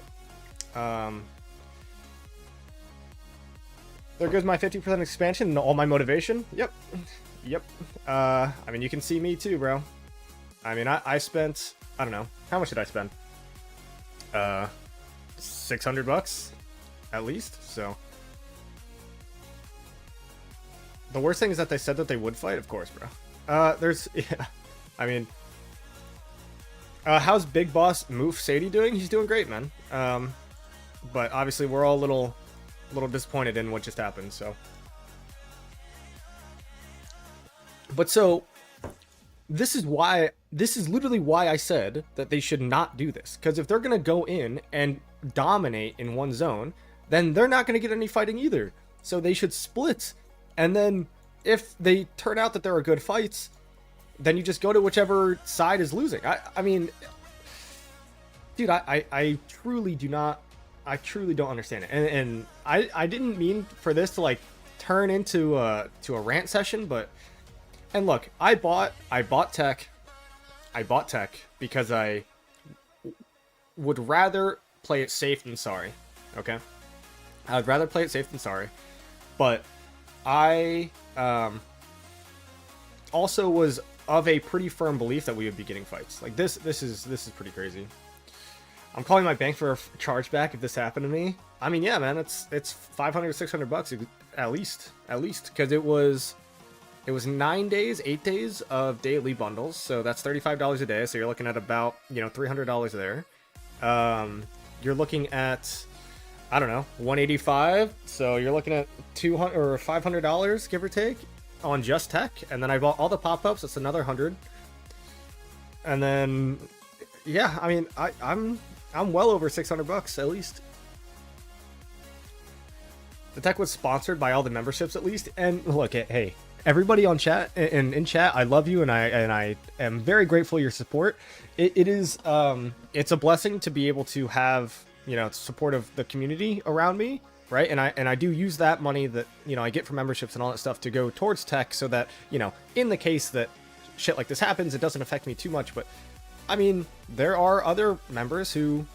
There goes my 50% expansion and all my motivation. Yep. Yep. I mean, you can see me too, bro. I mean, I spent, I don't know. How much did I spend? $600 at least, so. The worst thing is that they said that they would fight, of course, bro. Yeah. I mean, how's Big Boss Moof Sadie doing? He's doing great, man. But obviously we're all a little disappointed in what just happened, so. But so, this is literally why I said that they should not do this. Because if they're going to go in and dominate in one zone, then they're not going to get any fighting either. So they should split. And then if they turn out that there are good fights, then you just go to whichever side is losing. I mean, dude, I truly don't understand it. And I didn't mean for this to like turn into a rant session, but, and look, I bought tech because I would rather play it safe than sorry. Okay. I would rather play it safe than sorry, but I also was of a pretty firm belief that we would be getting fights. Like this is pretty crazy. I'm calling my bank for a chargeback if this happened to me. I mean, yeah, man, it's $500 $600 at least, because it was 8 days of daily bundles, so that's $35 a day. So you're looking at about $300 there. You're looking at, I don't know, 185. So you're looking at $200 or $500, give or take, on just tech. And then I bought all the pop-ups. That's another 100. And then, yeah, I mean, I'm well over $600 at least. The tech was sponsored by all the memberships at least. And look, hey, everybody on chat and in chat, I love you, and I am very grateful for your support. It's a blessing to be able to have support of the community around me, right? And I do use that money that I get from memberships and all that stuff to go towards tech, so that in the case that shit like this happens, it doesn't affect me too much. But I mean, there are other members who,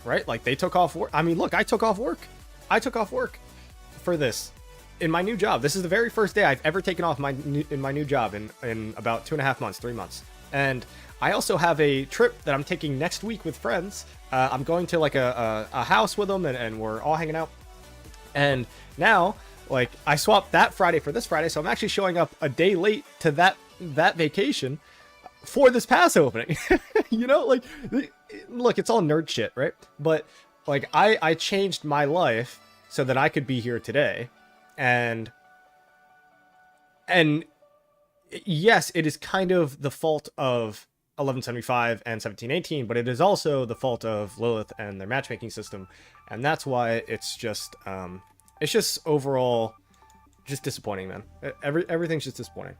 right, like they took off work. I mean, look, I took off work for this in my new job. This is the very first day I've ever taken off in my new job in about 2.5 months, 3 months. And I also have a trip that I'm taking next week with friends. I'm going to like a house with them, and we're all hanging out. And now, like, I swapped that Friday for this Friday, so I'm actually showing up a day late to that vacation for this pass opening. Like, look, it's all nerd shit, right? But Like, I changed my life so that I could be here today. And yes, it is kind of the fault of 1175 and 1718, but it is also the fault of Lilith and their matchmaking system. And that's why it's just overall just disappointing, man. Everything's just disappointing.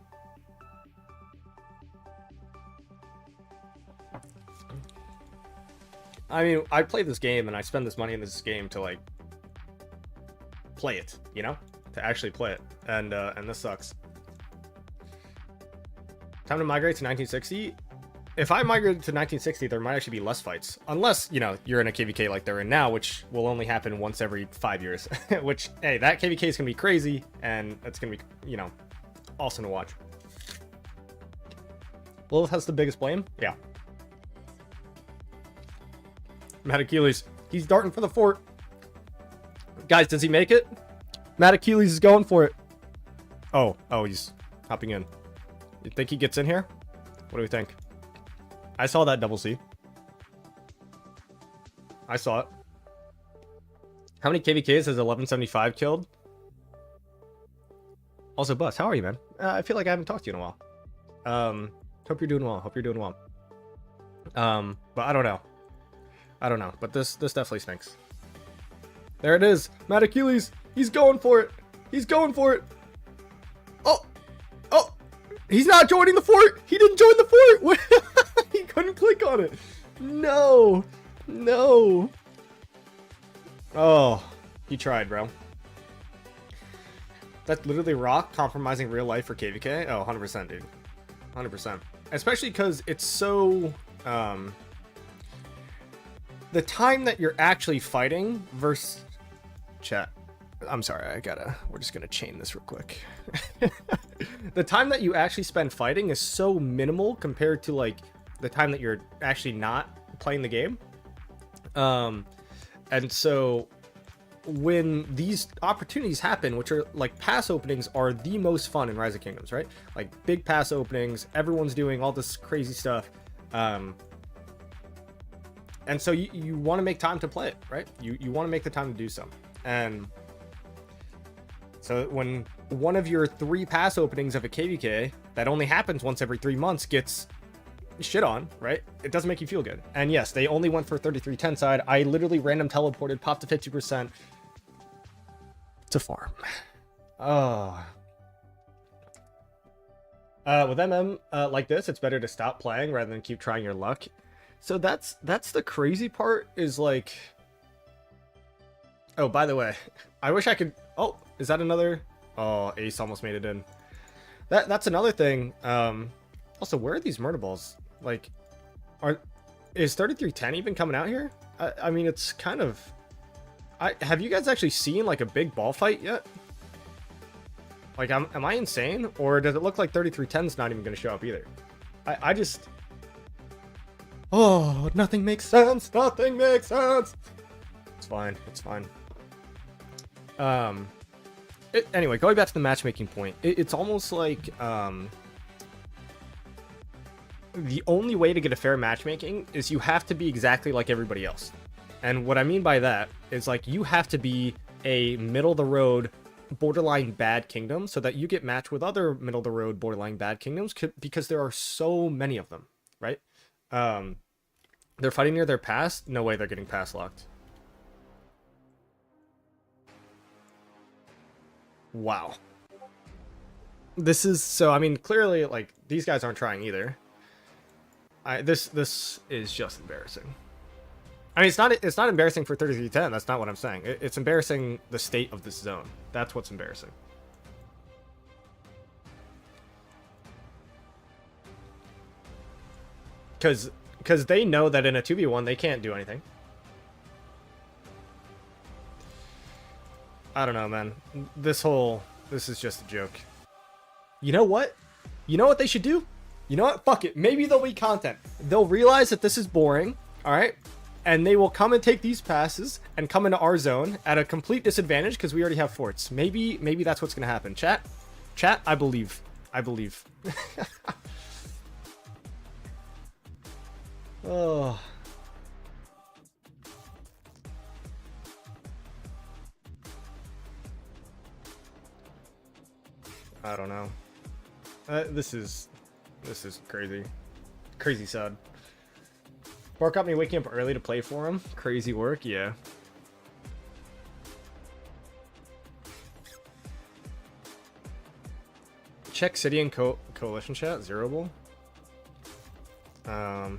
I mean, I play this game and I spend this money in this game to like play it, you know, to actually play it, and this sucks. Time to migrate to 1960. If I migrated to 1960, there might actually be less fights, unless, you know, you're in a KVK like they're in now, which will only happen once every 5 years. Which, hey, that KVK is gonna be crazy, and it's gonna be, you know, awesome to watch. Lilith has the biggest blame, yeah. Matt Achilles, he's darting for the fort. Guys, does he make it? Matt Achilles is going for it. Oh, he's hopping in. You think he gets in here? What do we think? I saw that double C. I saw it. How many KVKs has 1175 killed? Also, Bus, how are you, man? I feel like I haven't talked to you in a while. Hope you're doing well. But I don't know. But this definitely stinks. There it is. Matt Achilles. He's going for it. Oh, he's not joining the fort. He didn't join the fort. He couldn't click on it. No. Oh, he tried, bro. That's literally Rock compromising real life for KVK. Oh, 100%, dude. 100%. Especially because it's so... the time that you're actually fighting versus... Chat. I'm sorry, we're just gonna chain this real quick. The time that you actually spend fighting is so minimal compared to, like, the time that you're actually not playing the game. And so when these opportunities happen, which are like pass openings, are the most fun in Rise of Kingdoms, right? Like big pass openings, everyone's doing all this crazy stuff. And so you want to make time to play it, right? You want to make the time to do so. And so when one of your 3 pass openings of a KVK that only happens once every 3 months gets shit on, right? It doesn't make you feel good. And yes, they only went for 3310 side. I literally random teleported, popped to 50% to farm. Oh. With MM like this, it's better to stop playing rather than keep trying your luck. So that's the crazy part, is like... Oh, by the way, I wish I could... Oh, is that another... Oh, Ace almost made it in. That's another thing. Also, where are these murder balls? Like, is 3310 even coming out here? I mean, it's kind of... have you guys actually seen, like, a big ball fight yet? Like, am I insane? Or does it look like 3310's not even going to show up either? I just... Oh, nothing makes sense! Nothing makes sense! It's fine. Anyway, going back to the matchmaking point, it's almost like the only way to get a fair matchmaking is you have to be exactly like everybody else. And what I mean by that is, like, you have to be a middle-of-the-road, borderline bad kingdom so that you get matched with other middle-of-the-road, borderline bad kingdoms, because there are so many of them, right? They're fighting near their pass. No way they're getting pass locked. Wow. This is so, I mean, clearly, like, these guys aren't trying either. This is just embarrassing. I mean, it's not embarrassing for 3310. That's not what I'm saying. It's embarrassing the state of this zone. That's what's embarrassing. Because they know that in a 2v1 they can't do anything. I don't know, man. This is just a joke. You know what? You know what they should do? You know what? Fuck it. Maybe there'll be content. They'll realize that this is boring, alright? And they will come and take these passes and come into our zone at a complete disadvantage because we already have forts. Maybe that's what's going to happen. Chat, I believe. Oh. I don't know. This is crazy. Crazy sad. Bark got me waking up early to play for him. Crazy work, yeah. Check City and Coalition chat, Zeroable. Yeah,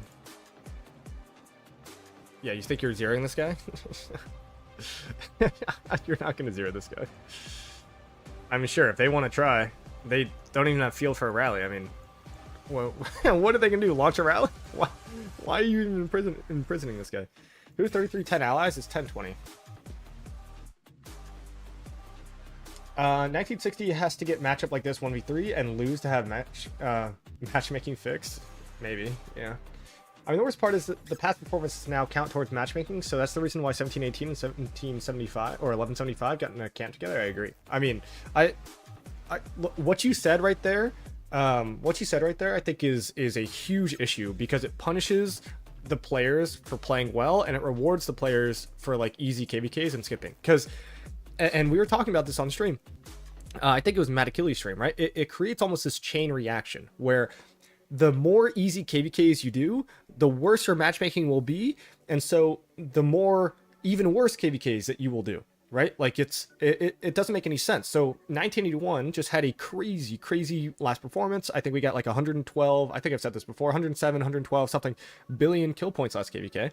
you think you're zeroing this guy? You're not gonna zero this guy. I mean, sure, if they want to try, they don't even have field for a rally. I mean, well, what are they gonna do? Launch a rally? Why are you even imprisoning this guy? Who's 3310 allies? It's 1020. 1960 has to get matchup like this 1v3 and lose to have matchmaking fixed. Maybe, yeah. I mean, the worst part is that the past performances now count towards matchmaking, so that's the reason why 1718 and 1775 or 1175 got in a camp together. I agree. I mean, what you said right there, I think is a huge issue because it punishes the players for playing well and it rewards the players for like easy KVKs and skipping. Because, and we were talking about this on stream. I think it was Matt Achilles' stream, right? It creates almost this chain reaction where the more easy KVKs you do, the worse your matchmaking will be, and so the more even worse KVKs that you will do, right? Like it doesn't make any sense. So 1981 just had a crazy last performance. I think we got like 112. I think I've said this before. 107, 112 something billion kill points last KVK,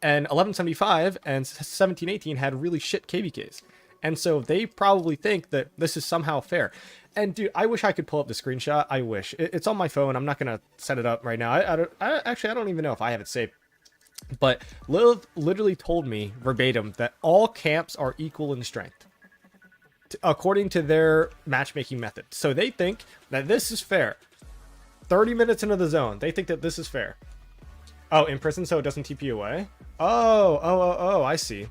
and 1175 and 1718 had really shit KVKs. And so they probably think that this is somehow fair. And dude, I wish I could pull up the screenshot. I wish. It's on my phone. I'm not going to set it up right now. I don't even know if I have it saved. But Lilith literally told me verbatim that all camps are equal in strength, according to their matchmaking method. So they think that this is fair. 30 minutes into the zone, they think that this is fair. Oh, in prison so it doesn't TP away? Oh, I see.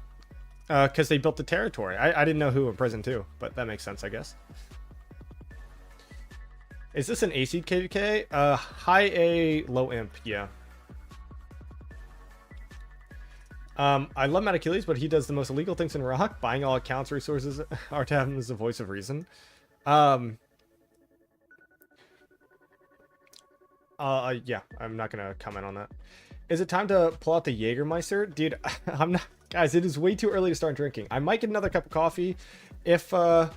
Because they built the territory. I didn't know who in prison too, but that makes sense, I guess. Is this an AC KVK? High A, low imp, yeah. I love Matt Achilles, but he does the most illegal things in Rock. Buying all accounts resources are to have him as the voice of reason. Yeah, I'm not gonna comment on that. Is it time to pull out the Jägermeister? Dude, I'm not... Guys, it is way too early to start drinking. I might get another cup of coffee if... How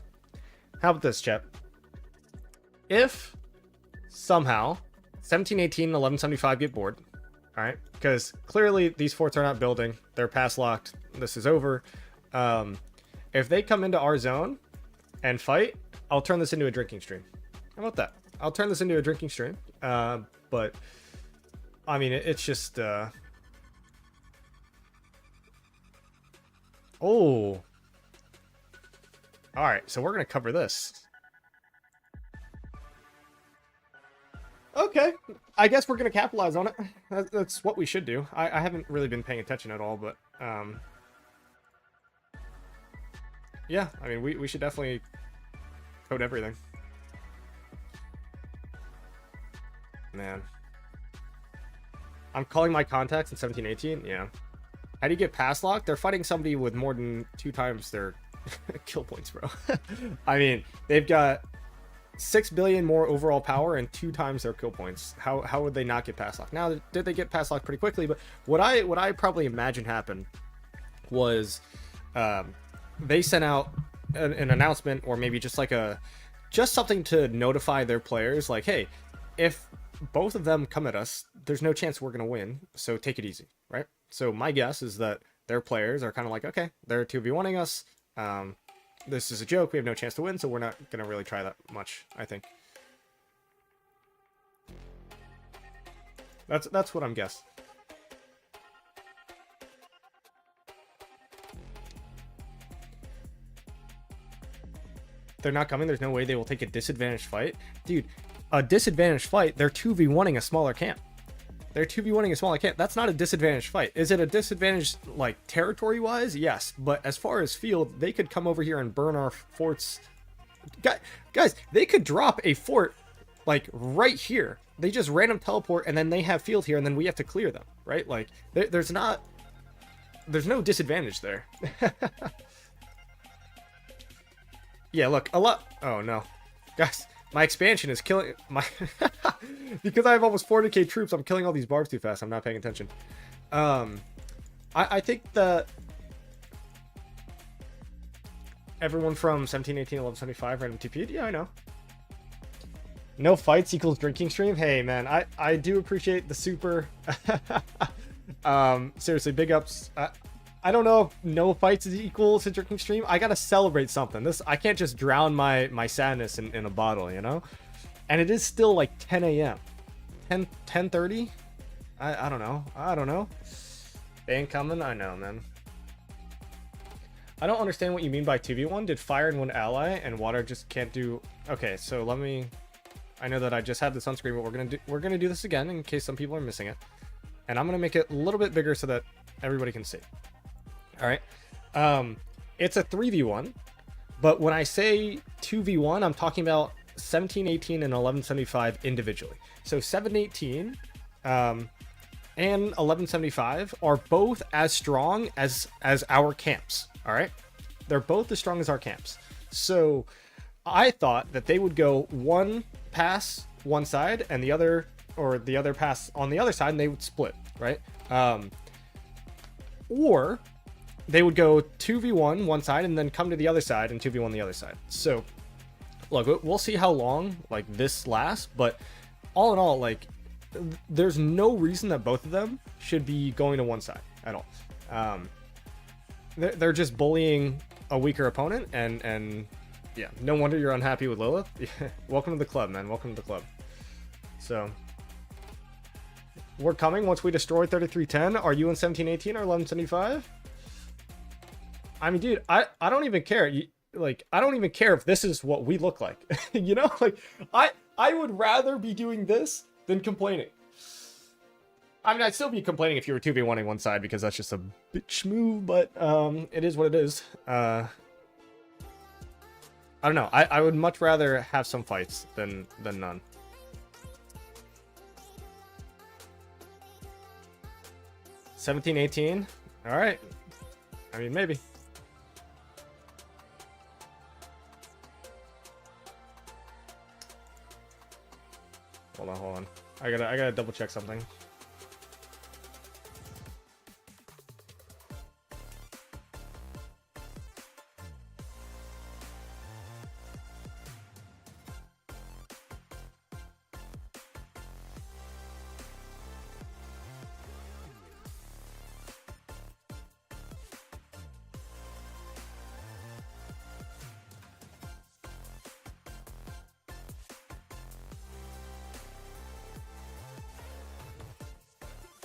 about this, chat? If somehow 1718 and 1175 get bored, all right? Because clearly these forts are not building. They're pass locked. This is over. If they come into our zone and fight, I'll turn this into a drinking stream. How about that? I'll turn this into a drinking stream. But... I mean, it's just, Oh. Alright, so we're going to cover this. Okay. I guess we're going to capitalize on it. That's what we should do. I haven't really been paying attention at all, but, yeah, I mean, we should definitely code everything. Man. I'm calling my contacts in 1718. Yeah. How do you get pass locked? They're fighting somebody with more than 2 times their kill points, bro. I mean, they've got 6 billion more overall power and 2 times their kill points. How would they not get pass locked? Now, did they get pass locked pretty quickly? But what I probably imagine happened was they sent out an announcement, or maybe just like just something to notify their players, like, hey, if both of them come at us, there's no chance we're going to win, so take it easy, right? So my guess is that their players are kind of like, okay, they're 2v1ing us, this is a joke, we have no chance to win, so we're not going to really try that much, I think. That's what I'm guessing. They're not coming, there's no way they will take a disadvantaged fight. Dude, a disadvantaged fight, they're 2v1ing a smaller camp. They're 2v1ing a smaller camp. That's not a disadvantaged fight. Is it a disadvantage, like, territory-wise? Yes. But as far as field, they could come over here and burn our forts. Guys, they could drop a fort, like, right here. They just random teleport, and then they have field here, and then we have to clear them, right? Like, there's no disadvantage there. Yeah, look, a lot... Oh, no. Guys... My expansion is killing my because I have almost 400k troops. I'm killing all these barbs too fast. I'm not paying attention. I think that everyone from 17, 18, 11, 75 random TP'd. Yeah, I know. No fights equals drinking stream. Hey man, I do appreciate the super. Seriously, big ups. I don't know if no fights is equal to drinking stream. I gotta celebrate something. I can't just drown my sadness in a bottle, you know? And it is still like 10 a.m. 10:30? I don't know. I don't know. They ain't coming? I know, man. I don't understand what you mean by 2v1. Did fire in one ally and water just can't do... Okay, so let me... I know that I just had this on screen, but we're gonna do this again in case some people are missing it. And I'm gonna make it a little bit bigger so that everybody can see. All right, it's a 3v1, but when I say 2v1, I'm talking about 1718 and 1175 individually. So 718 and 1175 are both as strong as our camps. All right, they're both as strong as our camps. So I thought that they would go one pass one side and the other pass on the other side, and they would split, right? Or they would go 2v1 one side and then come to the other side and 2v1 the other side. So look, we'll see how long like this lasts, but all in all, like there's no reason that both of them should be going to one side at all. They're just bullying a weaker opponent, and yeah, no wonder you're unhappy with Lilith. Welcome to the club, man. Welcome to the club. So we're coming once we destroy 3310. Are you in 1718 or 1175? I mean, dude, I don't even care. I don't even care if this is what we look like. You know, like I would rather be doing this than complaining. I mean, I'd still be complaining if you were 2v1ing one side because that's just a bitch move, but it is what it is. I don't know. I would much rather have some fights than none. $17, $18. All right. I mean, maybe. Hold on. I gotta double check something.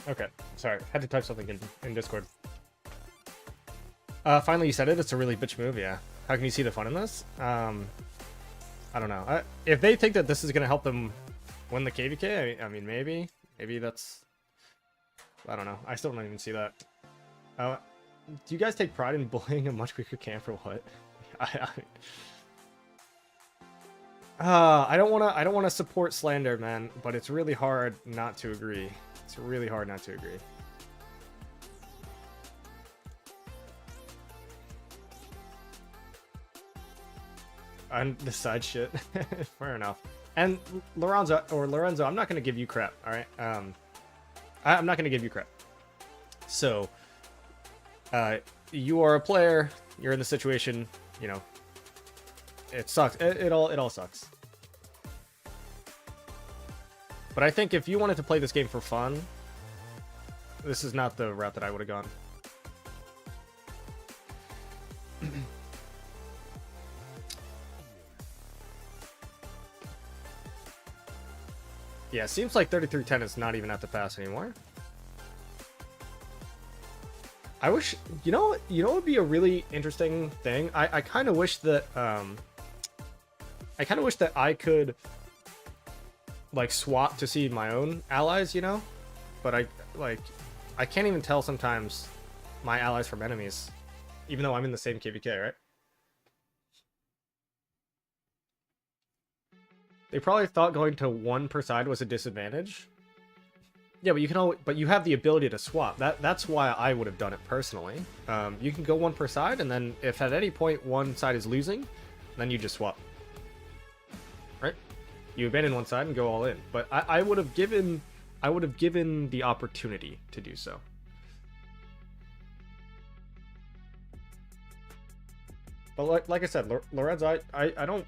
Okay, sorry. Had to type something in Discord. Finally, you said it. It's a really bitch move, yeah. How can you see the fun in this? I don't know. If they think that this is going to help them win the KVK, I mean, maybe. Maybe that's... I don't know. I still don't even see that. Do you guys take pride in bullying a much weaker camp or what? I don't want to support slander, man, but it's really hard not to agree. It's really hard not to agree. And the side shit. Fair enough. And Lorenzo, I'm not going to give you crap, all right? I'm not going to give you crap. So, you are a player. You're in the situation, you know. It sucks. It all sucks. But I think if you wanted to play this game for fun, this is not the route that I would have gone. Yeah, seems like 3310 is not even at the pass anymore. I wish, you know what would be a really interesting thing? I kind of wish that I could like swap to see my own allies, you know? But I can't even tell sometimes my allies from enemies, even though I'm in the same KVK, right? They probably thought going to one per side was a disadvantage. Yeah, but you can but you have the ability to swap. That's why I would have done it personally. You can go one per side, and then if at any point one side is losing, then you just swap. Right? You abandon one side and go all in. But I would have given the opportunity to do so. But like I said, Lorenz, I don't,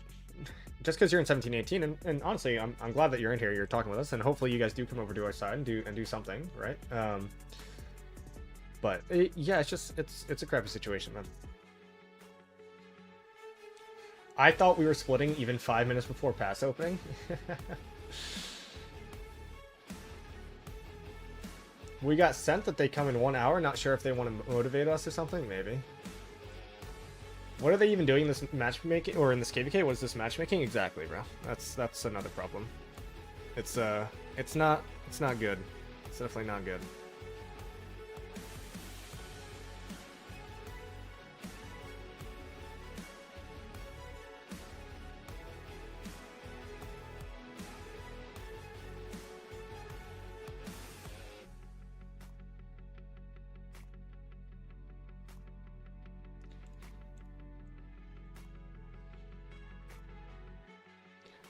just because you're in 1718, and honestly, I'm glad that you're in here, you're talking with us, and hopefully you guys do come over to our side and do something, right? But yeah, it's a crappy situation, man. I thought we were splitting even 5 minutes before pass opening. We got sent that they come in 1 hour. Not sure if they want to motivate us or something. Maybe. What are they even doing in this matchmaking or in this KVK? What is this matchmaking exactly, bro? That's another problem. It's not good. It's definitely not good.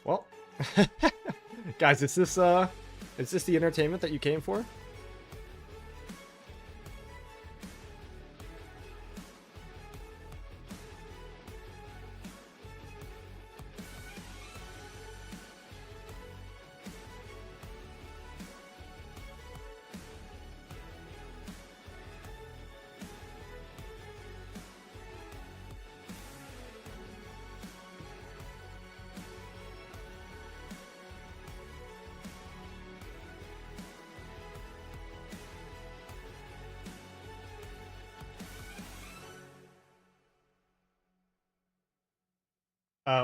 Well, guys, is this the entertainment that you came for?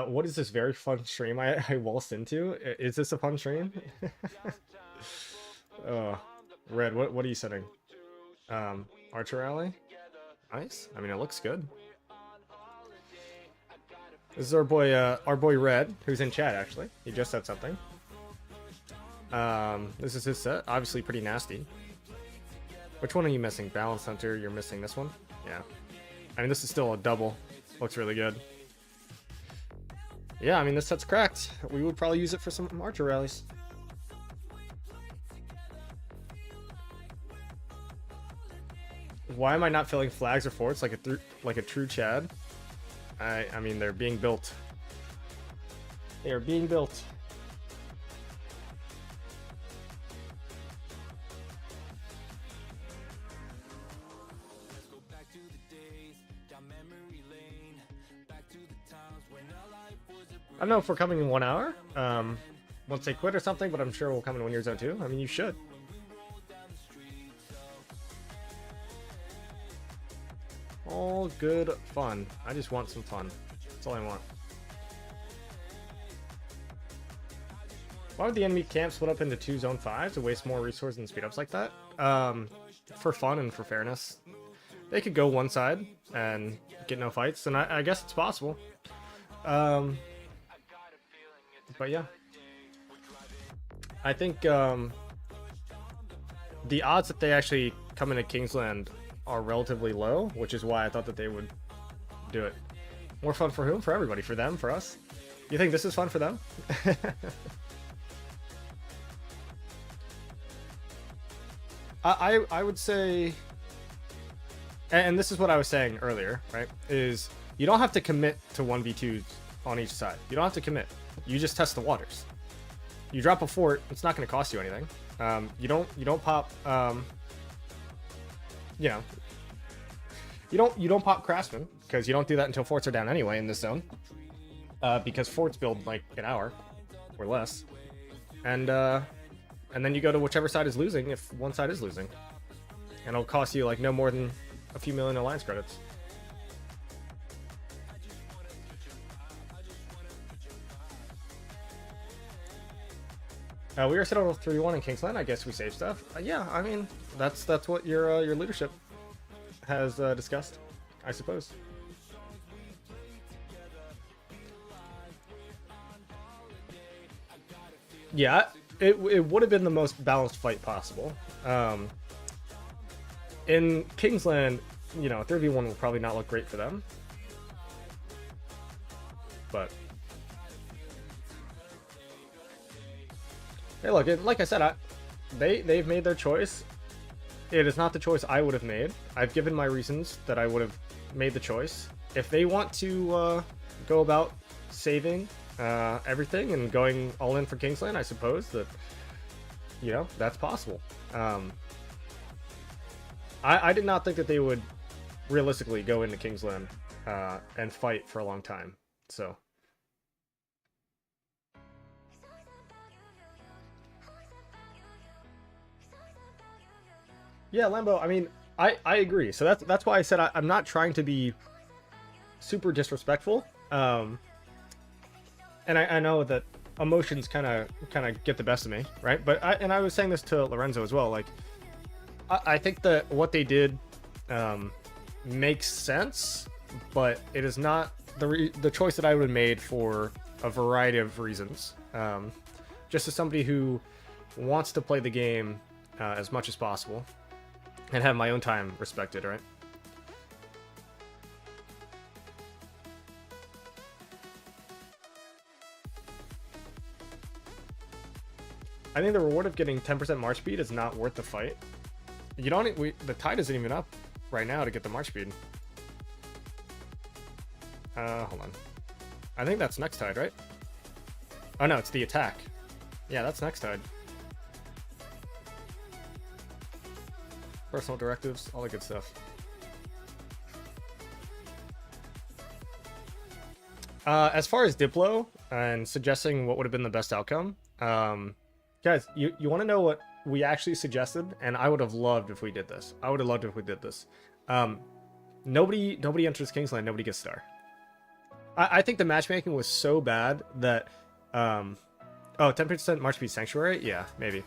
What is this very fun stream I waltzed into? Is this a fun stream? Oh, Red, what are you setting? Archer Rally? Nice. I mean, it looks good. This is our boy Red, who's in chat, actually. He just said something. This is his set. Obviously pretty nasty. Which one are you missing? Balance Hunter, you're missing this one? Yeah. I mean, this is still a double. Looks really good. Yeah, I mean, this set's cracked. We would probably use it for some Archer rallies. Why am I not filling flags or forts like a true Chad? I mean, they're being built. They are being built. I don't know if we're coming in 1 hour. Once they quit or something, but I'm sure we'll come in 1 year zone too. I mean, you should. All good fun. I just want some fun. That's all I want. Why would the enemy camp split up into 2 zone 5s to waste more resources and speed ups like that? For fun and for fairness. They could go one side and get no fights, and I guess it's possible. But yeah, I think the odds that they actually come into Kingsland are relatively low, which is why I thought that they would do it. More fun for whom? For everybody. For them? For us? You think this is fun for them? I would say, and this is what I was saying earlier, right, is you don't have to commit to 1v2s on each side. You don't have to commit. You just test the waters. You drop a fort, it's not going to cost you anything. You don't pop, you know, you don't pop craftsman, because you don't do that until forts are down anyway in this zone. Because forts build like an hour or less, and then you go to whichever side is losing if one side is losing, and it'll cost you like no more than a few million alliance credits. We are settled with 3-1 in Kingsland. I guess we save stuff. Yeah, I mean that's what your leadership has discussed, I suppose. Yeah, it would have been the most balanced fight possible. In Kingsland, you know, 3v1 will probably not look great for them, but Hey, look, like I said, they've made their choice. It is not the choice I would have made. I've given my reasons that I would have made the choice. If they want to go about saving everything and going all in for Kingsland, I suppose that, you know, that's possible. I did not think that they would realistically go into Kingsland and fight for a long time. So. Yeah, Lambo, I mean, I agree. So that's why I said I'm not trying to be super disrespectful. And I know that emotions kind of get the best of me, right? But I was saying this to Lorenzo as well. Like, I think that what they did makes sense, but it is not the choice that I would have made for a variety of reasons. Just as somebody who wants to play the game as much as possible and have my own time respected, right? I think the reward of getting 10% March speed is not worth the fight. You don't. The tide isn't even up right now to get the March speed. Hold on. I think that's next tide, right? Oh no, it's the attack. Yeah, that's next tide. Personal directives, all the good stuff. As far as Diplo and suggesting what would have been the best outcome, guys, you want to know what we actually suggested? And I would have loved if we did this. I would have loved if we did this. Nobody enters Kingsland, nobody gets star. I think the matchmaking was so bad that, oh, 10% March speed Sanctuary? Yeah, maybe.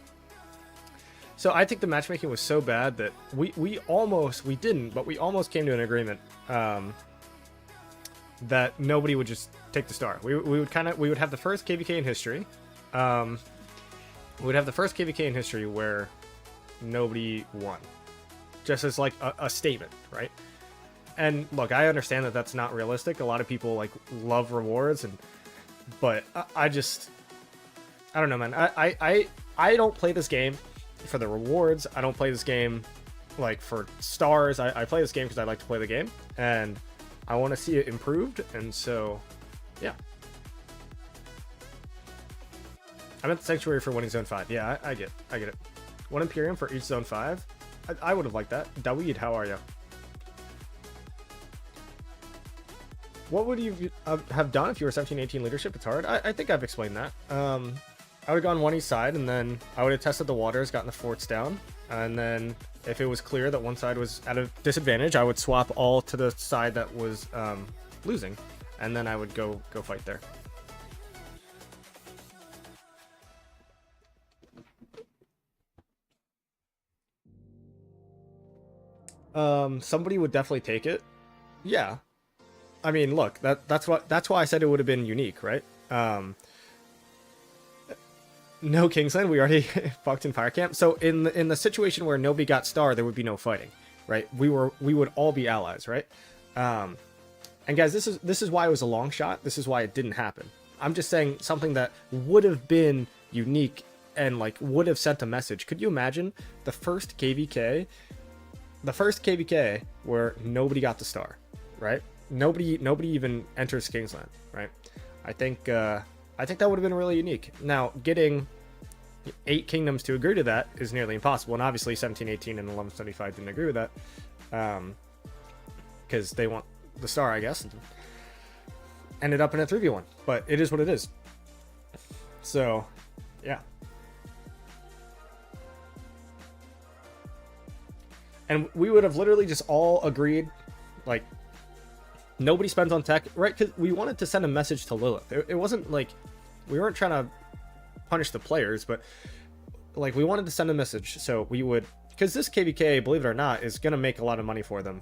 So I think the matchmaking was so bad that we almost came to an agreement that nobody would just take the star. We would have the first KVK in history. We'd have the first KVK in history where nobody won, just as like a statement, right? And look, I understand that that's not realistic. A lot of people like love rewards, but I don't know, man. I don't play this game for the rewards. I don't play this game like for stars. I play this game because I like to play the game and I want to see it improved. And so, yeah. I'm at the Sanctuary for winning Zone 5. Yeah, I get it. One Imperium for each Zone 5. I would have liked that. Daweed, how are you? What would you have done if you were 17-18 leadership? It's hard. I think I've explained that. I would have gone one east side, and then I would have tested the waters, gotten the forts down, and then if it was clear that one side was at a disadvantage, I would swap all to the side that was losing, and then I would go fight there. Somebody would definitely take it. Yeah. I mean, look, that's why I said it would have been unique, right? No Kingsland, we already fucked in Fire Camp. So in the situation where nobody got star, there would be no fighting, right? We would all be allies, right? And guys, this is why it was a long shot. This is why it didn't happen. I'm just saying something that would have been unique and like would have sent a message. Could you imagine the first KVK where nobody got the star, right? Nobody even enters Kingsland, right? I think that would have been really unique. Now, getting 8 kingdoms to agree to that is nearly impossible, and obviously 1718 and 1175 didn't agree with that, because they want the star, I guess. Ended up in a 3v1, but it is what it is. So, yeah. And we would have literally just all agreed, like, nobody spends on tech, right? Because we wanted to send a message to Lilith. It wasn't like we weren't trying to punish the players, but like we wanted to send a message. So we would, because this KVK, believe it or not, is going to make a lot of money for them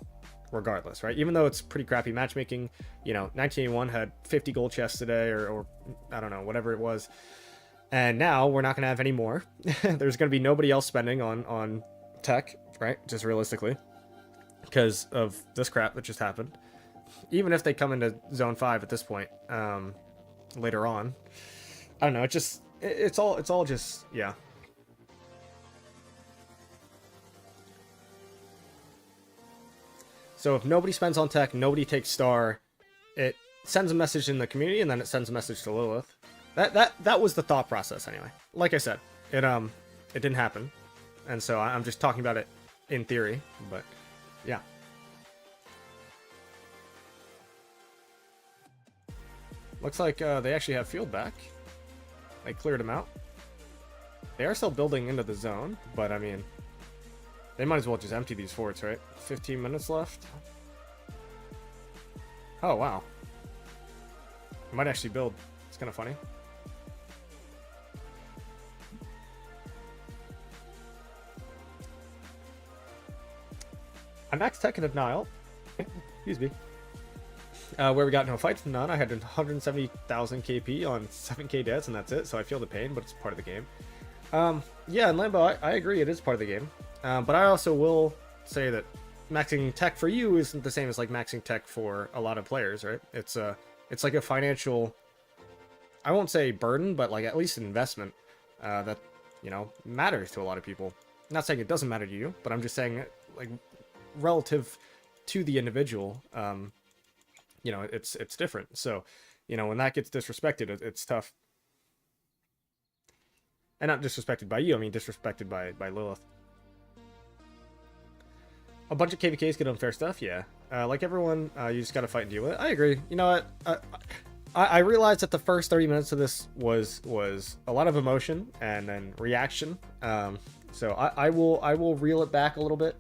regardless, right? Even though it's pretty crappy matchmaking, you know, 1981 had 50 gold chests today, or I don't know, whatever it was. And now we're not going to have any more. There's going to be nobody else spending on tech, right? Just realistically, because of this crap that just happened. Even if they come into Zone 5 at this point, later on, I don't know. It's all just, yeah. So if nobody spends on tech, nobody takes star, it sends a message in the community, and then it sends a message to Lilith. That was the thought process anyway. Like I said, it didn't happen, and so I'm just talking about it in theory. But yeah. Looks like they actually have field back. They cleared them out. They are still building into the zone, but I mean, they might as well just empty these forts, right? 15 minutes left. Oh, wow. Might actually build. It's kind of funny. I maxed tech in a denial. Excuse me. Where we got no fights, none. I had 170,000 KP on 7k deaths, and that's it. So I feel the pain, but it's part of the game. Yeah, and Lambo, I agree, it is part of the game. But I also will say that maxing tech for you isn't the same as like maxing tech for a lot of players, right? It's like a financial, I won't say burden, but like at least an investment that, you know, matters to a lot of people. I'm not saying it doesn't matter to you, but I'm just saying like relative to the individual, you know, it's different. So, you know, when that gets disrespected, it's tough. And not disrespected by you, I mean disrespected by Lilith. A bunch of KVKs get unfair stuff, yeah. Like everyone, you just gotta fight and deal with it. I agree. You know what? I realized that the first 30 minutes of this was a lot of emotion and then reaction. So I will reel it back a little bit.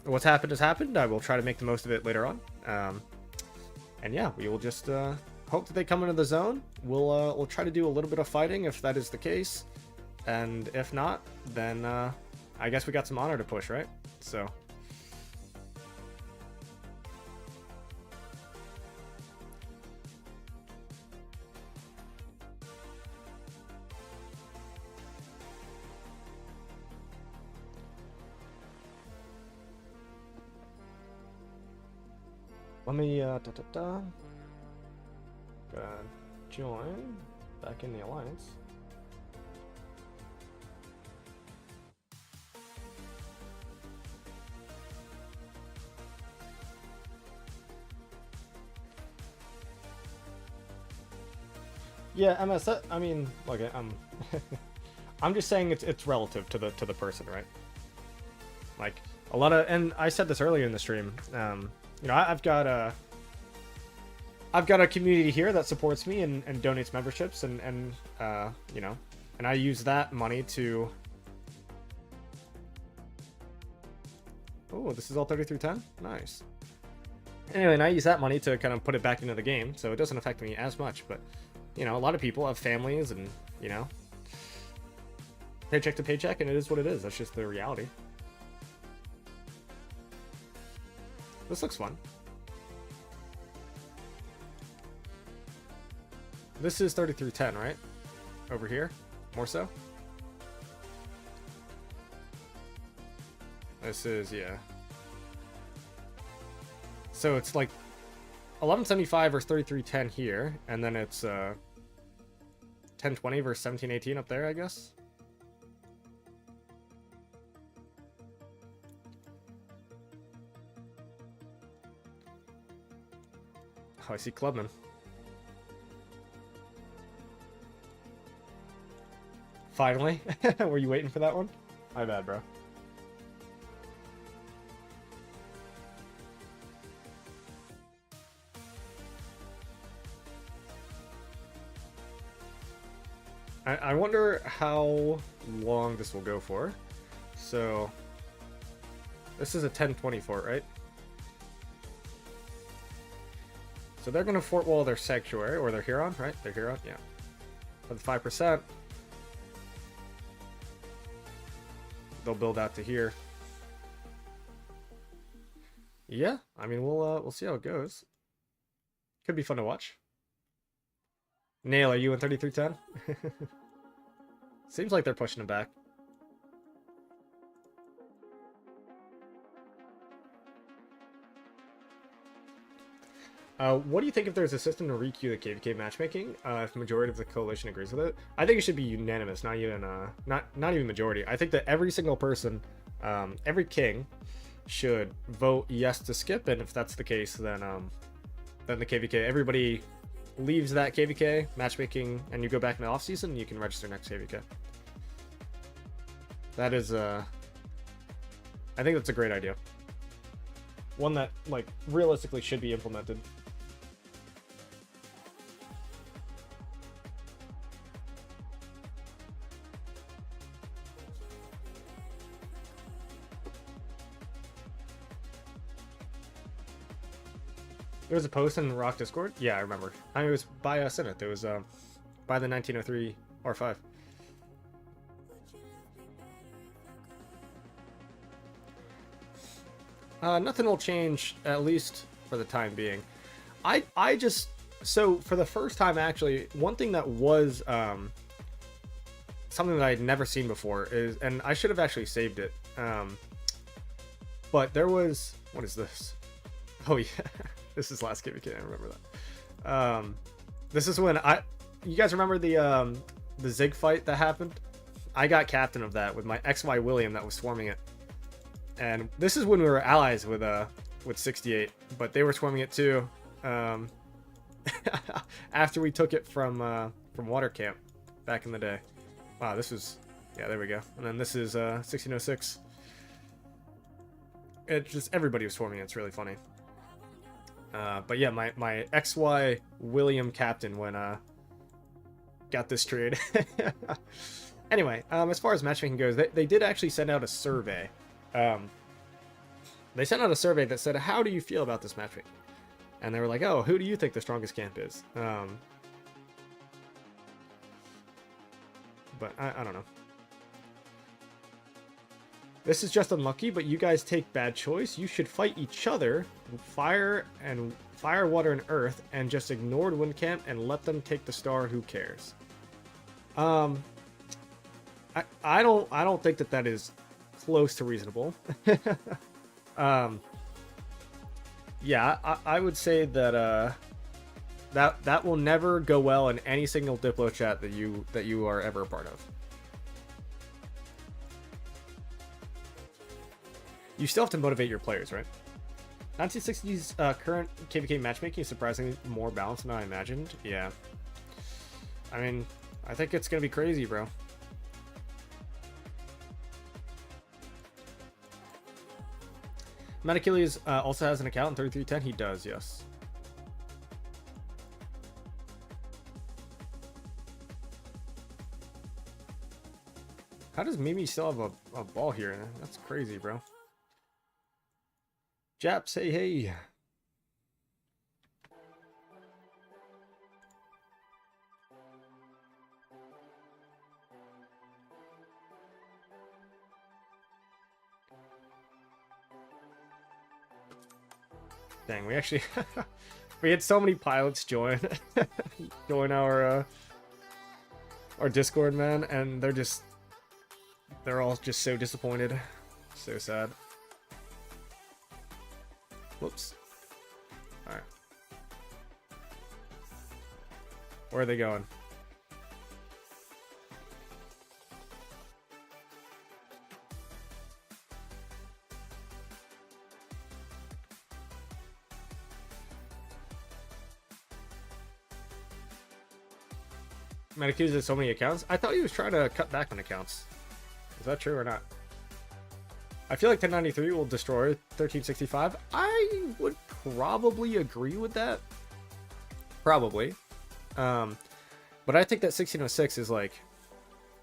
What's happened has happened. I will try to make the most of it later on. And yeah, we will just hope that they come into the zone. We'll try to do a little bit of fighting if that is the case. And if not, then I guess we got some honor to push, right? So let me join back in the alliance. Yeah, MS. I mean, look, I'm just saying it's relative to the person, right? Like a lot of, and I said this earlier in the stream. You know, I've got a community here that supports me and donates memberships and you know, and I use that money to. Oh, this is all 3310. Nice. Anyway, and I use that money to kind of put it back into the game, so it doesn't affect me as much, but. You know, a lot of people have families and, you know, paycheck to paycheck, and it is what it is. That's just the reality. This looks fun. This is 3310, right? Over here? More so? This is, yeah. So it's like 1175 versus 3310 here, and then it's 1020 versus 1718 up there, I guess. Oh, I see Clubman. Finally. Were you waiting for that one? My bad, bro. I wonder how long this will go for. So, this is a 1020 fort, right? So they're going to fort wall their sanctuary, or their Huron, right? Their Huron, yeah. For the 5%, they'll build out to here. Yeah, I mean, we'll see how it goes. Could be fun to watch. Nail, are you in 3310? Seems like they're pushing it back. What do you think if there's a system to requeue the KVK matchmaking? If the majority of the coalition agrees with it, I think it should be unanimous, not even not even majority. I think that every single person, every king, should vote yes to skip, and if that's the case, then the KVK, everybody leaves that KVK matchmaking, and you go back in the off season, you can register next KVK. That is I think that's a great idea. One that like realistically should be implemented. There was a post in the Rock Discord. Yeah, I remember. I mean, it was by us in it. There was by the 1903 R5. Nothing will change, at least for the time being. I just, so for the first time, actually, one thing that was something that I'd never seen before is, and I should have actually saved it, but there was, what is this? Oh yeah, this is last KVK, I remember that. This is when you guys remember the Zig fight that happened? I got captain of that with my XY William that was swarming it. And this is when we were allies with 68, but they were swarming it too. After we took it from water camp back in the day. Wow, this was, yeah, there we go. And then this is 1606. It just, everybody was swarming it. It's really funny. But yeah, my XY William captain when got this trade. Anyway, as far as matchmaking goes, they did actually send out a survey. They sent out a survey that said, how do you feel about this matchmaking? And they were like, oh, who do you think the strongest camp is? But I don't know. This is just unlucky, but you guys take bad choice. You should fight each other, fire, water, and earth, and just ignore the wind camp and let them take the star. Who cares? I don't think that is close to reasonable. Yeah, I would say that that will never go well in any single Diplo chat that you are ever a part of. You still have to motivate your players, right? 1960's current KVK matchmaking is surprisingly more balanced than I imagined. Yeah. I mean, I think it's gonna be crazy, bro. Matt Achilles also has an account in 3310. He does, yes. How does Mimi still have a ball here? That's crazy, bro. Japs, hey, hey. Dang, we actually we had so many pilots join our Discord, man, and they're all just so disappointed. So sad. Whoops. Alright. Where are they going? Medicuse has so many accounts. I thought he was trying to cut back on accounts. Is that true or not? I feel like 1093 will destroy 1365. I would probably agree with that. Probably. But I think that 1606 is like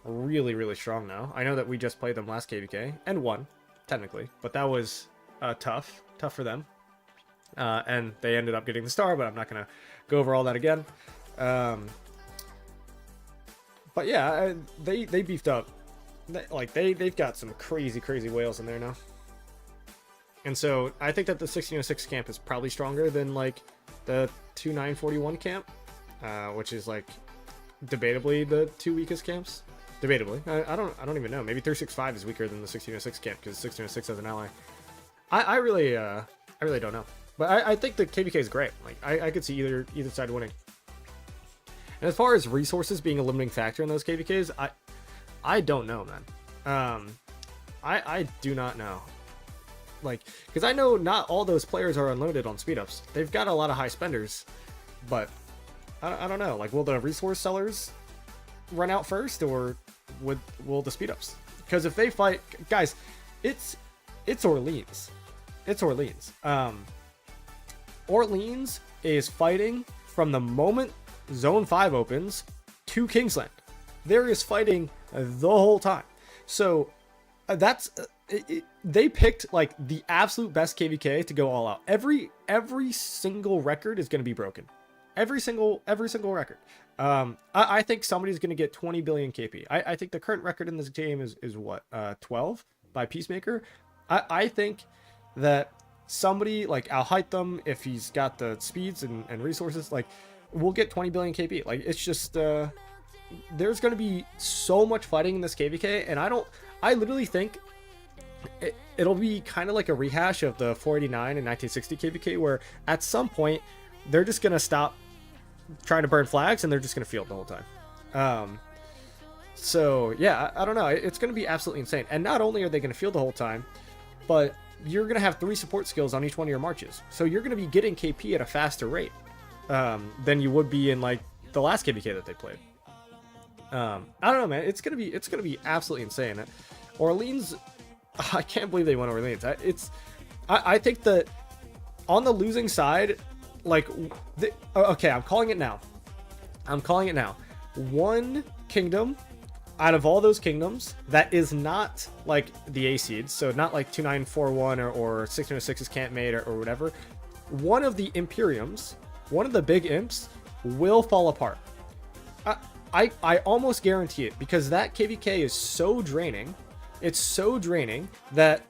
really, really strong now. I know that we just played them last KVK and won, technically, but that was tough for them. And they ended up getting the star, but I'm not gonna go over all that again. But yeah, they beefed up. They've got some crazy whales in there now. And so I think that the 1606 camp is probably stronger than like the 2941 camp, which is like debatably the two weakest camps. Debatably, I don't even know. Maybe 365 is weaker than the 1606 camp because 1606 has an ally. I really don't know. But I think the KVK is great. Like I could see either side winning. And as far as resources being a limiting factor in those KVKs, I don't know, man. I do not know. Like, because I know not all those players are unlimited on speed ups. They've got a lot of high spenders, but I don't know. Like, will the resource sellers run out first, or will the speed ups? Because if they fight, guys, it's Orleans. It's Orleans. Orleans is fighting from the moment Zone 5 opens to Kingsland. There is fighting the whole time. So that's they picked like the absolute best KVK to go all out. Every single record is going to be broken. Every single record. I think somebody's going to get 20 billion KP. I think the current record in this game is what, 12 by Peacemaker. I think that somebody like Al Haytham, if he's got the speeds and resources, like, will get 20 billion KP. Like, it's just there's going to be so much fighting in this KVK, and I literally think it'll be kind of like a rehash of the 489 and 1960 KVK, where at some point they're just going to stop trying to burn flags and they're just going to field the whole time. So yeah, I don't know. It's going to be absolutely insane. And not only are they going to field the whole time, but you're going to have 3 support skills on each one of your marches. So you're going to be getting KP at a faster rate than you would be in like the last KVK that they played. I don't know, man. It's gonna be absolutely insane. Orleans, I can't believe they won Orleans. I think that on the losing side, like, okay, I'm calling it now. One kingdom out of all those kingdoms that is not like the A seeds, so not like 2941 or 1606's Camp Mate or whatever. One of the Imperiums, one of the big imps, will fall apart. I almost guarantee it, because that KVK is so draining. It's so draining that,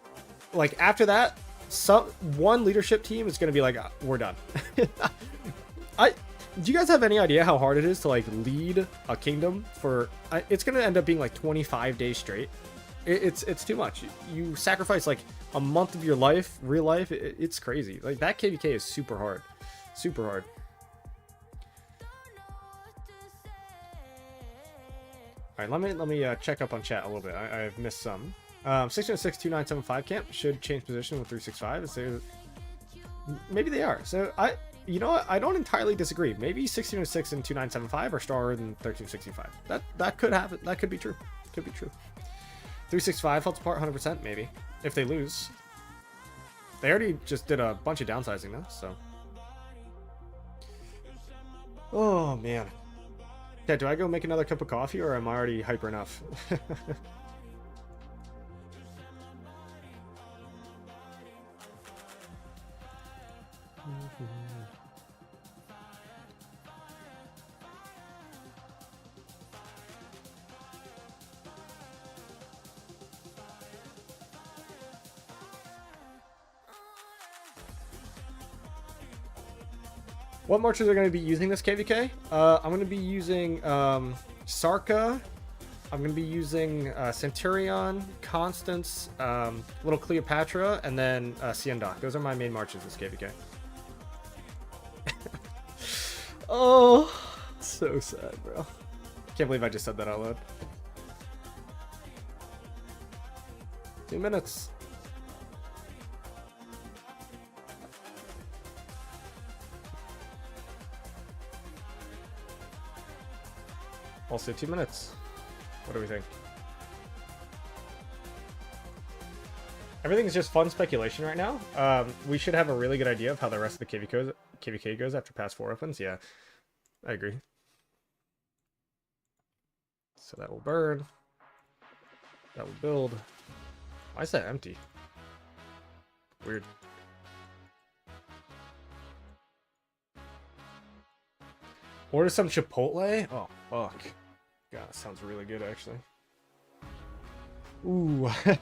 like, after that, one leadership team is going to be like, we're done. Do you guys have any idea how hard it is to like lead a kingdom for? It's going to end up being like 25 days straight. It's too much. You sacrifice like a month of your life, real life. It's crazy. Like, that KVK is super hard, super hard. All right, let me check up on chat a little bit. I've missed some. 606 2975 camp should change position with 365. So maybe they are. So you know what? I don't entirely disagree. Maybe 1606 and 2975 are stronger than 1365. That could happen. That could be true. Could be true. 365 holds apart 100%. Maybe if they lose. They already just did a bunch of downsizing though. So. Oh man. Yeah, do I go make another cup of coffee, or am I already hyper enough? What marches are going to be using this KVK? I'm going to be using Sarka. I'm going to be using Centurion, Constance, Little Cleopatra, and then Siendoc. Those are my main marches this KVK. Oh, so sad, bro. Can't believe I just said that out loud. 2 minutes. Also 2 minutes. What do we think? Everything's just fun speculation right now. We should have a really good idea of how the rest of the KVK goes after Pass 4 opens. Yeah, I agree. So that will burn. That will build. Why is that empty? Weird. Order some Chipotle? Oh, fuck. God, that sounds really good, actually. Ooh. I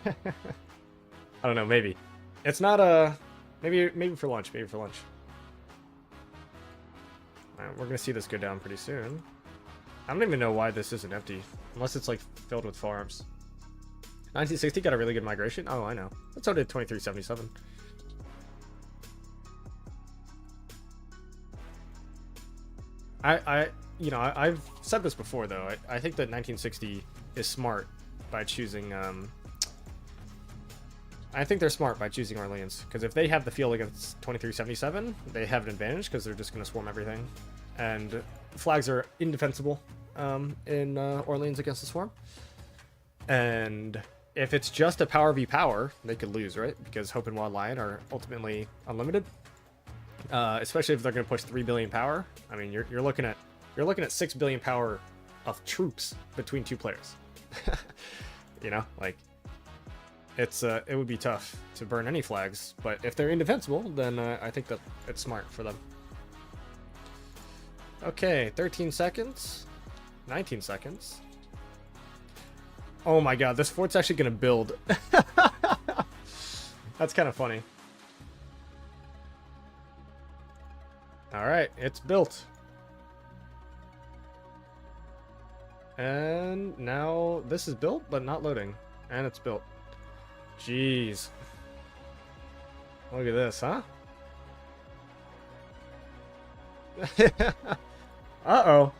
don't know, maybe. It's not a... Maybe for lunch, maybe for lunch. Alright, we're gonna see this go down pretty soon. I don't even know why this isn't empty. Unless it's, like, filled with farms. 1960 got a really good migration? Oh, I know. That's how did 2377. I've said this before though. I think that 1960 is smart by choosing. I think they're smart by choosing Orleans because if they have the field against 2377, they have an advantage because they're just going to swarm everything, and flags are indefensible in Orleans against the swarm. And if it's just a power v power, they could lose, right? Because Hope and Wild Lion are ultimately unlimited, especially if they're going to push 3 billion power. I mean, you're looking at 6 billion power of troops between two players. You know, like it would be tough to burn any flags, but if they're indefensible, then I think that it's smart for them. Okay, 13 seconds, 19 seconds. Oh my god, this fort's actually gonna build. That's kind of funny. Alright, it's built. And now this is built, but not loading. And it's built. Jeez. Look at this, huh? Uh-oh.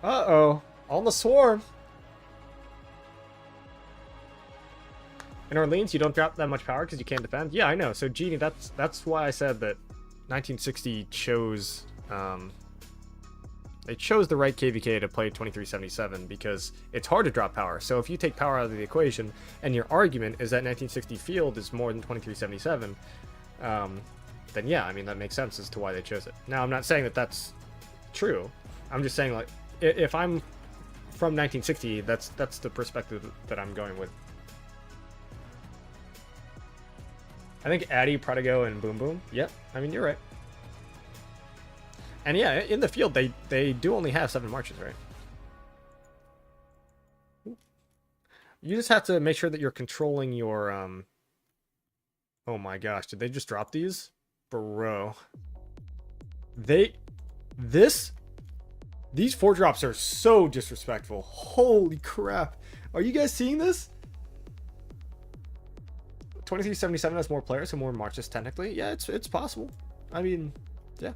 Uh-oh. On the swarm. In Orleans, you don't drop that much power because you can't defend. Yeah, I know. So, Genie, that's why I said that 1960 chose... they chose the right KVK to play 2377 because it's hard to drop power. So if you take power out of the equation and your argument is that 1960 field is more than 2377, then yeah, I mean, that makes sense as to why they chose it. Now, I'm not saying that that's true. I'm just saying, like, if I'm from 1960, that's the perspective that I'm going with. I think Addy, Prodigo, and Boom Boom. Yep, I mean, you're right. And yeah, in the field, they do only have 7 marches, right? You just have to make sure that you're controlling your... Oh my gosh, did they just drop these? Bro. These 4 drops are so disrespectful. Holy crap. Are you guys seeing this? 2377 has more players and more marches, technically. Yeah, it's possible. I mean, yeah.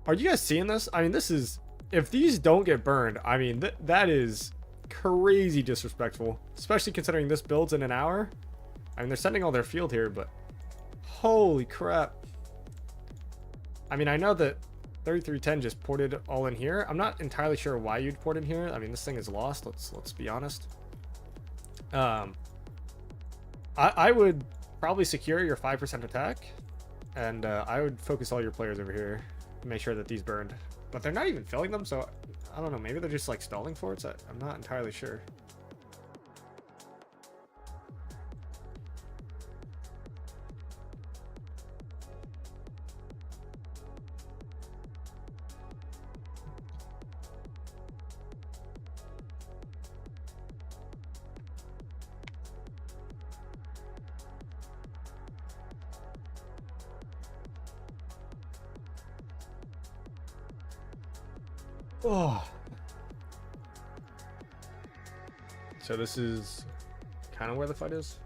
Are you guys seeing this? I mean, this is... If these don't get burned, I mean, that is crazy disrespectful. Especially considering this builds in an hour. I mean, they're sending all their field here, but... Holy crap. I mean, I know that 3310 just ported all in here. I'm not entirely sure why you'd port in here. I mean, this thing is lost. Let's be honest. I would probably secure your 5% attack. And I would focus all your players over here. Make sure that these burned, but they're not even filling them, so I don't know, maybe they're just like stalling forts. I'm not entirely sure. Oh. So this is kind of where the fight is.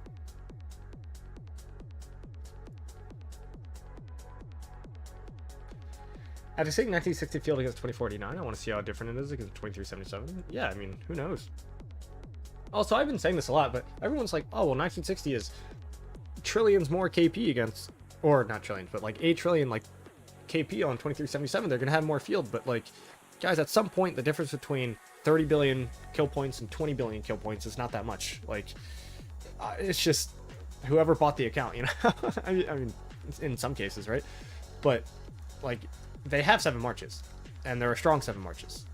After seeing 1960 field against 2049, I want to see how different it is against 2377. Yeah, I mean, who knows? Also, I've been saying this a lot, but everyone's like, oh, well, 1960 is trillions more KP against, or not trillions, but like 8 trillion like KP on 2377. They're going to have more field, but like, guys, at some point, the difference between 30 billion kill points and 20 billion kill points is not that much. Like, it's just whoever bought the account, you know? I mean, in some cases, right? But, like, they have 7 marches, and they're a strong 7 marches.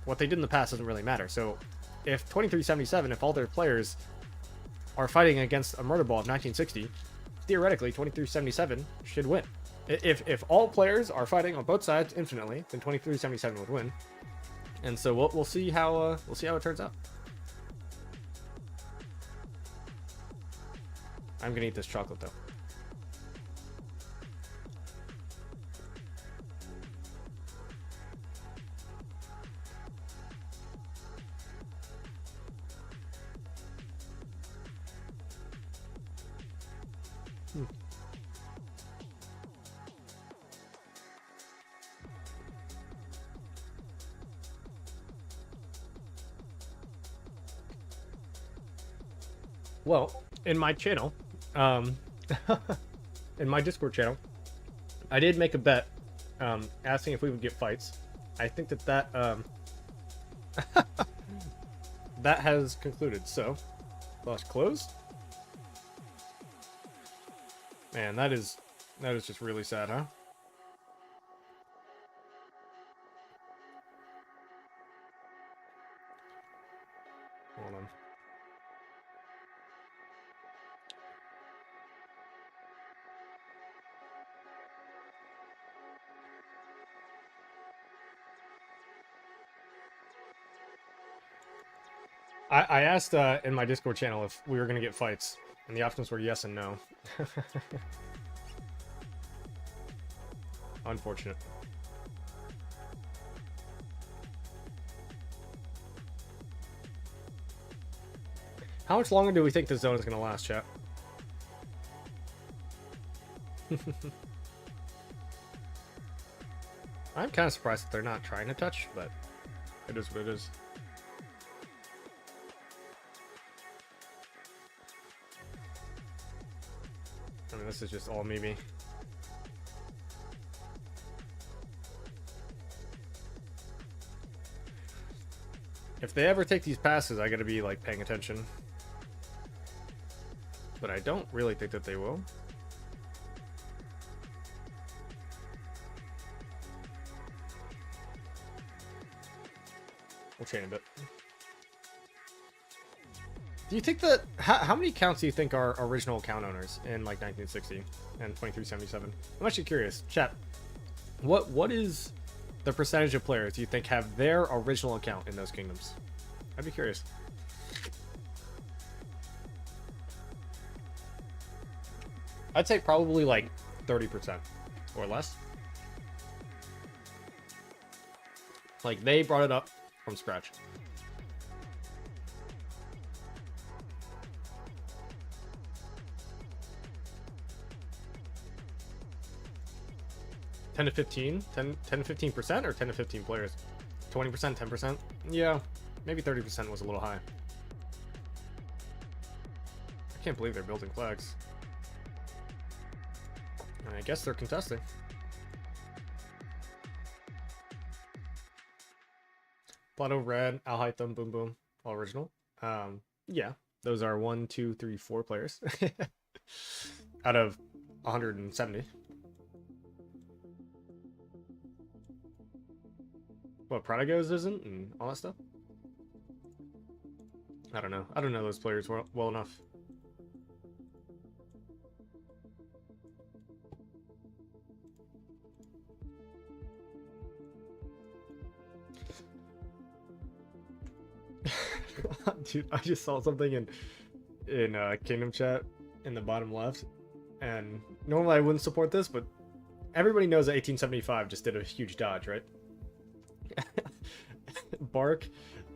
What they did in the past doesn't really matter. So, if 2377, if all their players are fighting against a murder ball of 1960, theoretically, 2377 should win. If all players are fighting on both sides infinitely, then 2377 would win. And so we'll see how it turns out. I'm gonna eat this chocolate though. Well, in my channel, in my Discord channel, I did make a bet, asking if we would get fights. I think that that has concluded. So, lost closed. Man, that is just really sad, huh? Hold on. I asked in my Discord channel if we were gonna get fights, and the options were yes and no. Unfortunate. How much longer do we think this zone is gonna last, chat? I'm kind of surprised that they're not trying to touch, but it is what it is. I mean, this is just all Mimi. If they ever take these passes, I gotta be, like, paying attention. But I don't really think that they will. We'll chain a bit. Do you think that... How many accounts do you think are original account owners in, like, 1960 and 2377? I'm actually curious. Chat, what is the percentage of players you think have their original account in those kingdoms? I'd be curious. I'd say probably, like, 30% or less. Like, they brought it up from scratch. $10 to 15? 10 to 15% or 10 to 15 players? 20%, 10%? Yeah, maybe 30% was a little high. I can't believe they're building flags. And I guess they're contesting. Plato Red, Al Haytham, Boom Boom, all original. Yeah, those are 1, 2, 3, 4 players out of 170. What, Prodigos isn't and all that stuff? I don't know. I don't know those players well enough. Dude, I just saw something in Kingdom chat in the bottom left, and normally I wouldn't support this, but everybody knows that 1875 just did a huge dodge, right? Bark,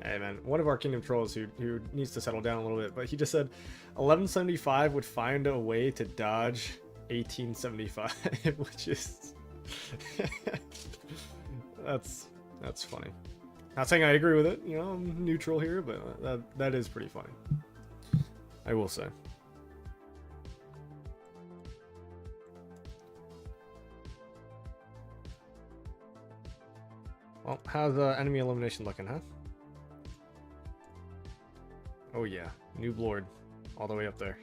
hey man, one of our Kingdom trolls who needs to settle down a little bit, but he just said 1175 would find a way to dodge 1875, which is that's funny. Not saying I agree with it, you know, I'm neutral here, but that is pretty funny. I will say. Well, how's enemy elimination looking, huh? Oh yeah, Noob Lord, all the way up there.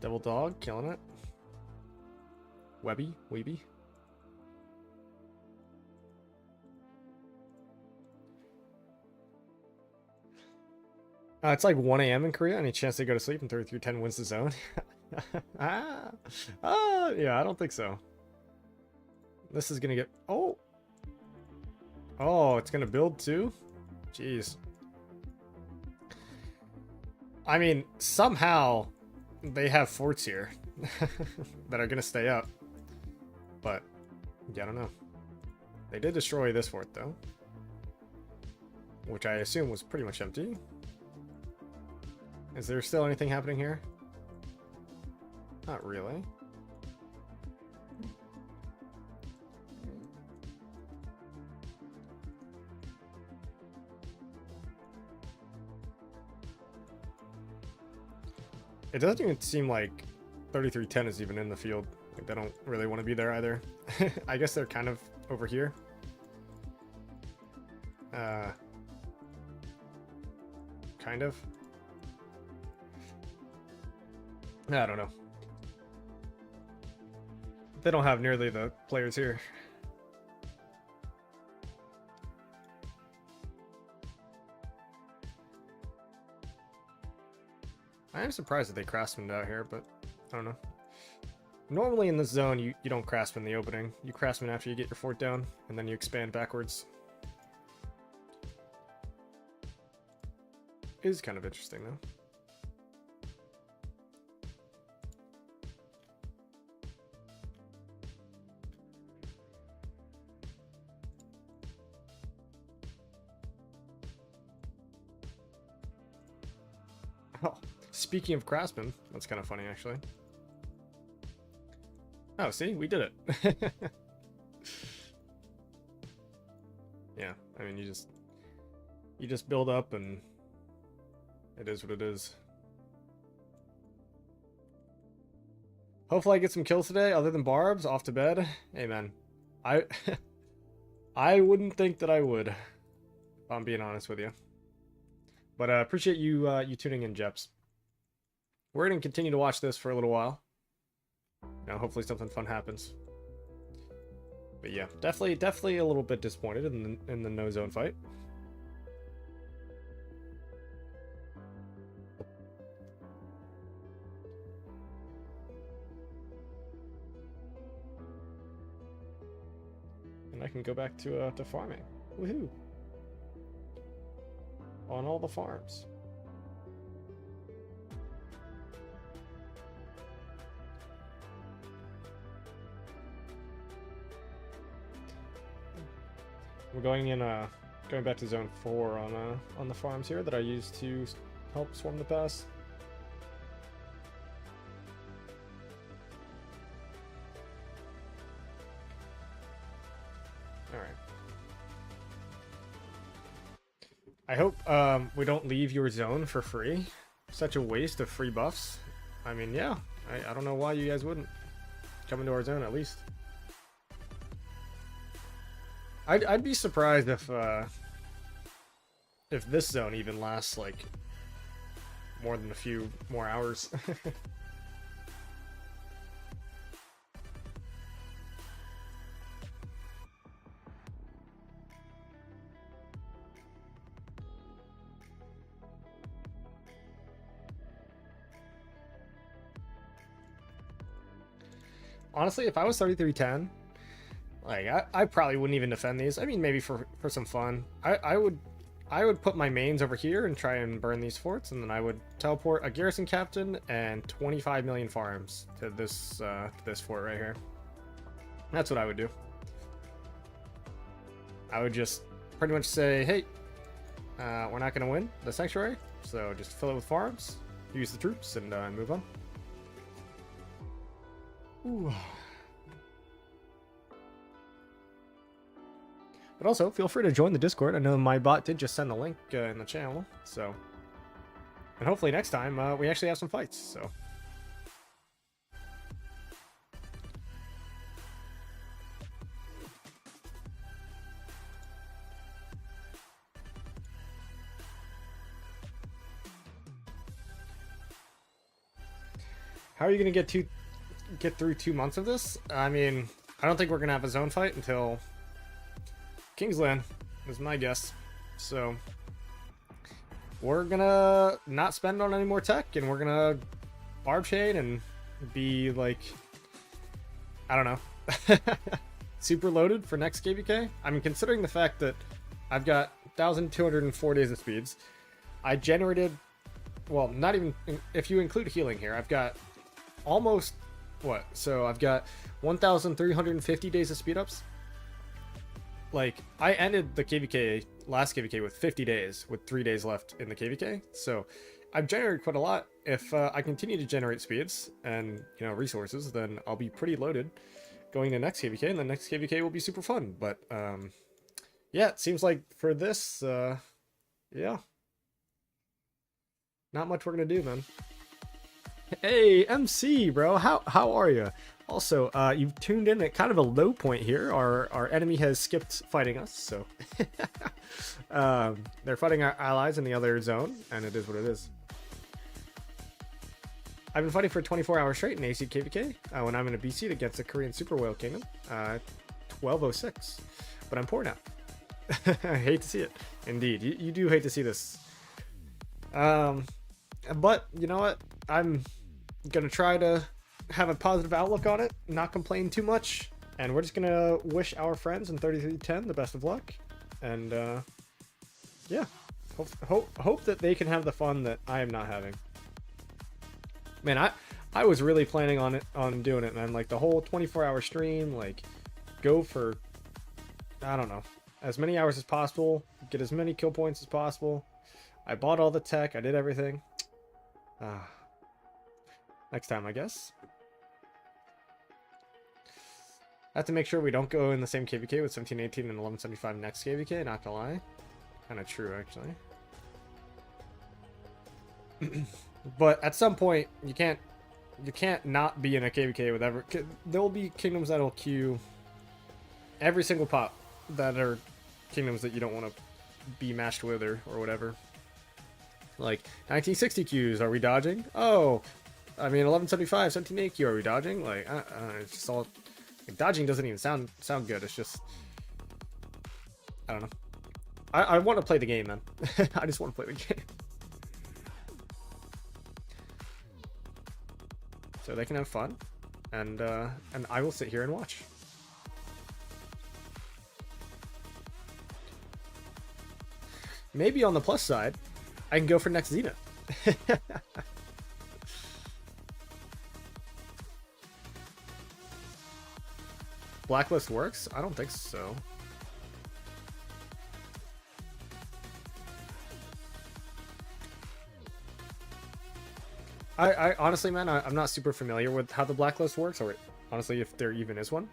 Devil Dog, killing it. Weeby. It's like 1 a.m. in Korea. Any chance they go to sleep and 3310 wins the zone? Yeah, I don't think so. This is gonna get... Oh, it's gonna build too? Jeez. I mean, somehow they have forts here that are gonna stay up. But, yeah, I don't know. They did destroy this fort, though. Which I assume was pretty much empty. Is there still anything happening here? Not really. It doesn't even seem like 3310 is even in the field. Like, they don't really want to be there either. I guess they're kind of over here. Kind of. I don't know. They don't have nearly the players here. I am surprised that they craftsmaned out here, but I don't know. Normally in this zone, you don't craftsman the opening. You craftsman after you get your fort down, and then you expand backwards. It is kind of interesting, though. Oh, speaking of craftsman, that's kind of funny, actually. Oh, see? We did it. Yeah, I mean, you just build up and it is what it is. Hopefully I get some kills today other than Barbs off to bed. Hey, man. I wouldn't think that I would, if I'm being honest with you. But appreciate you you tuning in, Jeps. We're going to continue to watch this for a little while. You know, hopefully something fun happens. But yeah, definitely a little bit disappointed in the no zone fight. And I can go back to farming. Woohoo! On all the farms. We're going back to zone 4 on the farms here that I used to help swarm the pass. All right. I hope we don't leave your zone for free. Such a waste of free buffs. I mean, yeah, I don't know why you guys wouldn't come into our zone at least. I'd be surprised if this zone even lasts like more than a few more hours. Honestly, if I was 3310, like I probably wouldn't even defend these. I mean, maybe for some fun. I would put my mains over here and try and burn these forts, and then I would teleport a garrison captain and 25 million farms to this fort right here. That's what I would do. I would just pretty much say, hey, we're not going to win the sanctuary, so just fill it with farms, use the troops, and move on. Ooh. But also, feel free to join the Discord. I know my bot did just send the link in the channel, so... And hopefully next time, we actually have some fights, so... How are you going to get through 2 months of this? I mean, I don't think we're going to have a zone fight until... Kingsland is my guess. So we're gonna not spend on any more tech, and we're gonna barb chain and be like, I don't know, super loaded for next KVK. I mean, considering the fact that I've got 1,204 days of speeds, I generated, well, not even if you include healing here, I've got almost what? So I've got 1,350 days of speed ups. Like, I ended the KVK, last KVK, with 50 days, with 3 days left in the KVK. So, I've generated quite a lot. If I continue to generate speeds and, you know, resources, then I'll be pretty loaded going to next KVK, and the next KVK will be super fun. But, yeah, it seems like for this, yeah. Not much we're going to do, man. Hey, MC, bro, how are you? Also, you've tuned in at kind of a low point here. Our enemy has skipped fighting us, so they're fighting our allies in the other zone, and it is what it is. I've been fighting for 24 hours straight in AC KVK when I'm in a B seed against the Korean Super Whale Kingdom, 1206. But I'm poor now. I hate to see it. Indeed, you do hate to see this. But you know what? I'm gonna try to have a positive outlook on it, not complain too much, and we're just gonna wish our friends in 3310 the best of luck, and yeah, hope that they can have the fun that I am not having. Man, I was really planning on doing it, man. Like the whole 24-hour stream, like go for, I don't know, as many hours as possible, get as many kill points as possible. I bought all the tech, I did everything. Next time, I guess. I have to make sure we don't go in the same KVK with 1718 and 1175 next KVK, not gonna lie. Kind of true, actually. But at some point, you can't not be in a KVK with ever. There will be kingdoms that'll queue every single pop that are kingdoms that you don't want to be matched with or whatever. Like 1960 queues, are we dodging? Oh, I mean 1175, 1780 queue, are we dodging? Like, it's just all like, dodging doesn't even sound good. It's just, I don't know. I want to play the game, man. I just want to play the game. So they can have fun, and I will sit here and watch. Maybe on the plus side, I can go for next Zenith. Blacklist works? I don't think so. I honestly, man, I'm not super familiar with how the blacklist works, or honestly, if there even is one.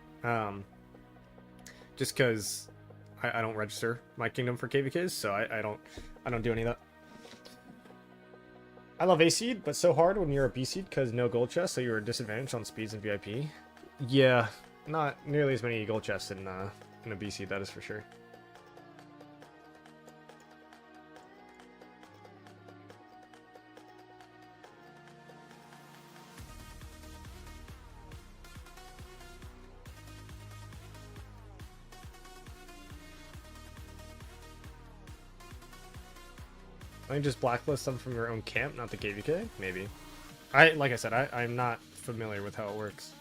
Just because I don't register my kingdom for KVKs, so I don't do any of that. I love A seed, but so hard when you're a B seed because no gold chest, so you're disadvantaged on speeds and VIP. Yeah, not nearly as many gold chests in a B seed, that is for sure. I can just blacklist them from your own camp, not the KVK? Maybe. Like I said, I'm not familiar with how it works.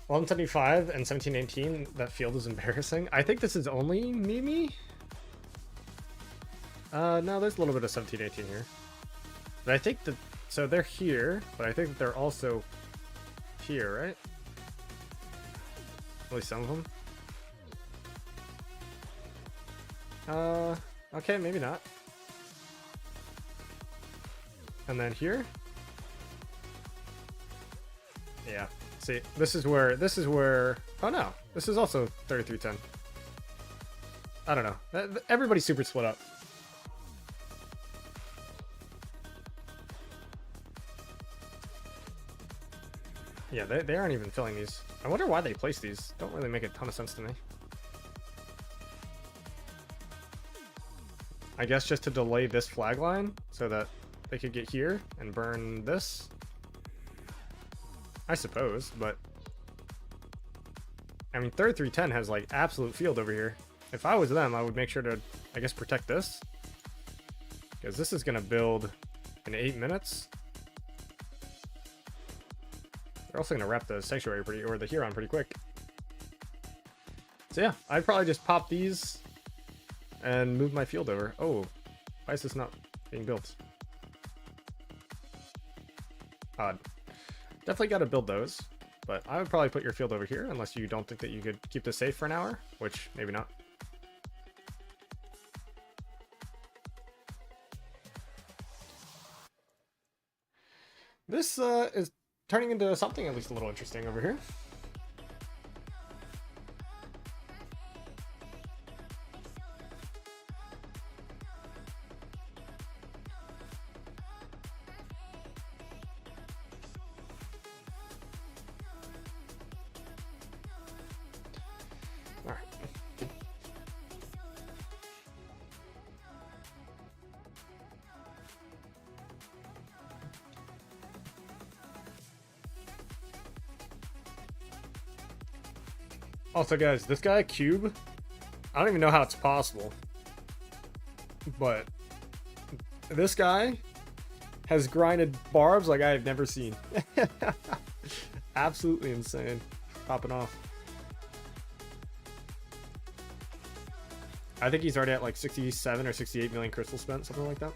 $1175 and 1718, that field is embarrassing. I think this is only Mimi? No, there's a little bit of 1718 here. But I think that, so they're here, but I think that they're also here, right? At least some of them. Okay, maybe not. And then here? Yeah. See, this is where, oh no, this is also 3310. I don't know. Everybody's super split up. Yeah, they aren't even filling these. I wonder why they place these. Don't really make a ton of sense to me. I guess just to delay this flag line so that they could get here and burn this. I suppose, but I mean 3310 has like absolute field over here. If I was them, I would make sure to, I guess, protect this, because this is gonna build in 8 minutes. They're also gonna wrap the sanctuary or the Huron pretty quick. So yeah, I'd probably just pop these and move my field over. Oh, why is this not being built? Odd. Definitely got to build those, but I would probably put your field over here unless you don't think that you could keep this safe for an hour, which maybe not. This is turning into something at least a little interesting over here. All right. Also, guys, this guy Cube, I don't even know how it's possible, but this guy has grinded barbs like I have never seen. Absolutely insane. Popping off. I think he's already at like 67 or 68 million crystals spent, something like that.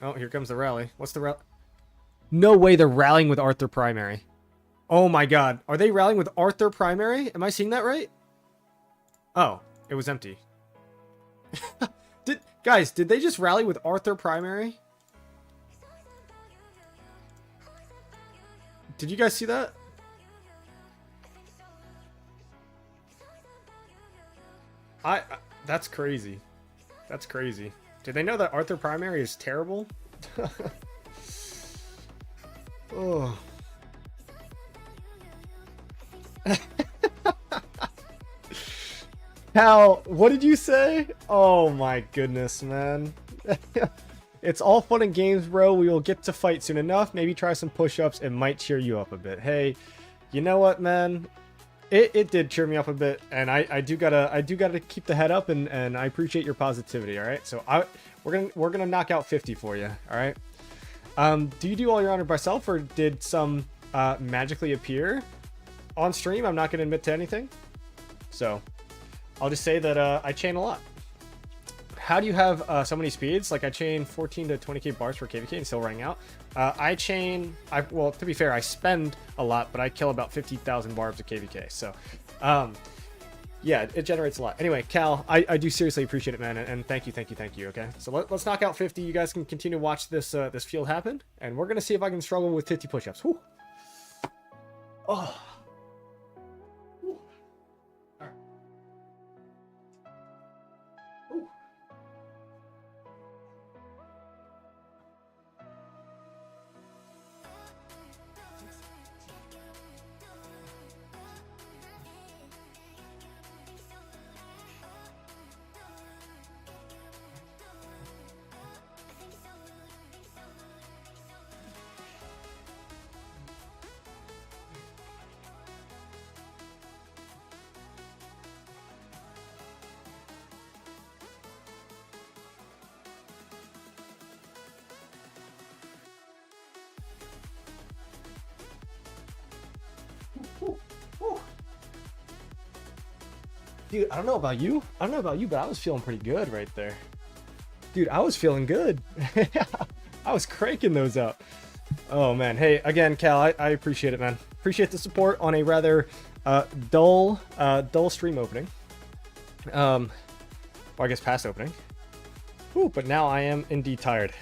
Oh, here comes the rally. What's the rally? No way they're rallying with Arthur Primary. Oh my god. Are they rallying with Arthur Primary? Am I seeing that right? Oh, it was empty. Guys, did they just rally with Arthur Primary? Did you guys see that? That's crazy. That's crazy. Did they know that Arthur Primary is terrible? Oh. Hal, what did you say? Oh my goodness, man. It's all fun and games, bro. We will get to fight soon enough. Maybe try some push-ups. It might cheer you up a bit. Hey, you know what, man? It did cheer me up a bit, and I do gotta keep the head up, and I appreciate your positivity. All right, so we're gonna knock out 50 for you. All right. Do you do all your honor by self, or did some magically appear on stream? I'm not gonna admit to anything, so I'll just say that I chain a lot. How do you have so many speeds? Like I chain 14 to 20k bars for KVK and still running out. Well, to be fair, I spend a lot, but I kill about 50,000 barbs of KVK. So, yeah, it generates a lot. Anyway, Cal, I do seriously appreciate it, man, and thank you. Okay, so let's knock out 50. You guys can continue to watch this this field happen, and we're gonna see if I can struggle with 50 push-ups. Whew. Oh. Dude, I don't know about you, but I was feeling pretty good right there. Dude, I was feeling good. I was cranking those out. Oh man, hey, again, Cal, I appreciate it, man. Appreciate the support on a rather dull stream opening. Well, I guess past opening. Whew, but now I am indeed tired.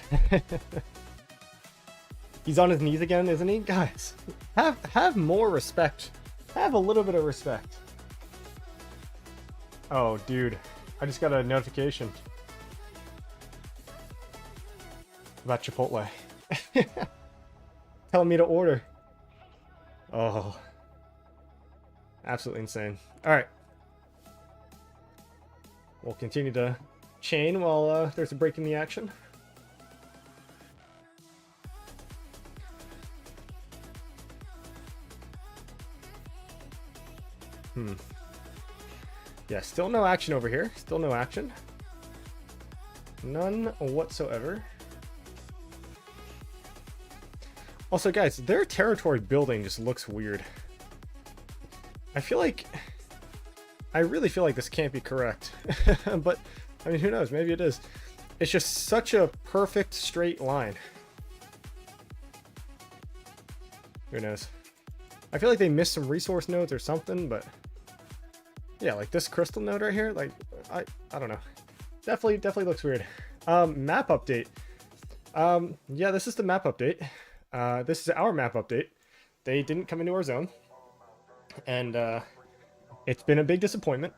He's on his knees again, isn't he? Guys, have more respect. Have a little bit of respect. Oh, dude, I just got a notification about Chipotle. Telling me to order. Oh, absolutely insane. All right, we'll continue to chain while there's a break in the action. Yeah, still no action over here. Still no action. None whatsoever. Also, guys, their territory building just looks weird. I really feel like this can't be correct. But, I mean, who knows? Maybe it is. It's just such a perfect straight line. Who knows? I feel like they missed some resource nodes or something, but yeah, like this crystal node right here, like I don't know. Definitely looks weird. Map update. Yeah, this is the map update. This is our map update. They didn't come into our zone, and it's been a big disappointment.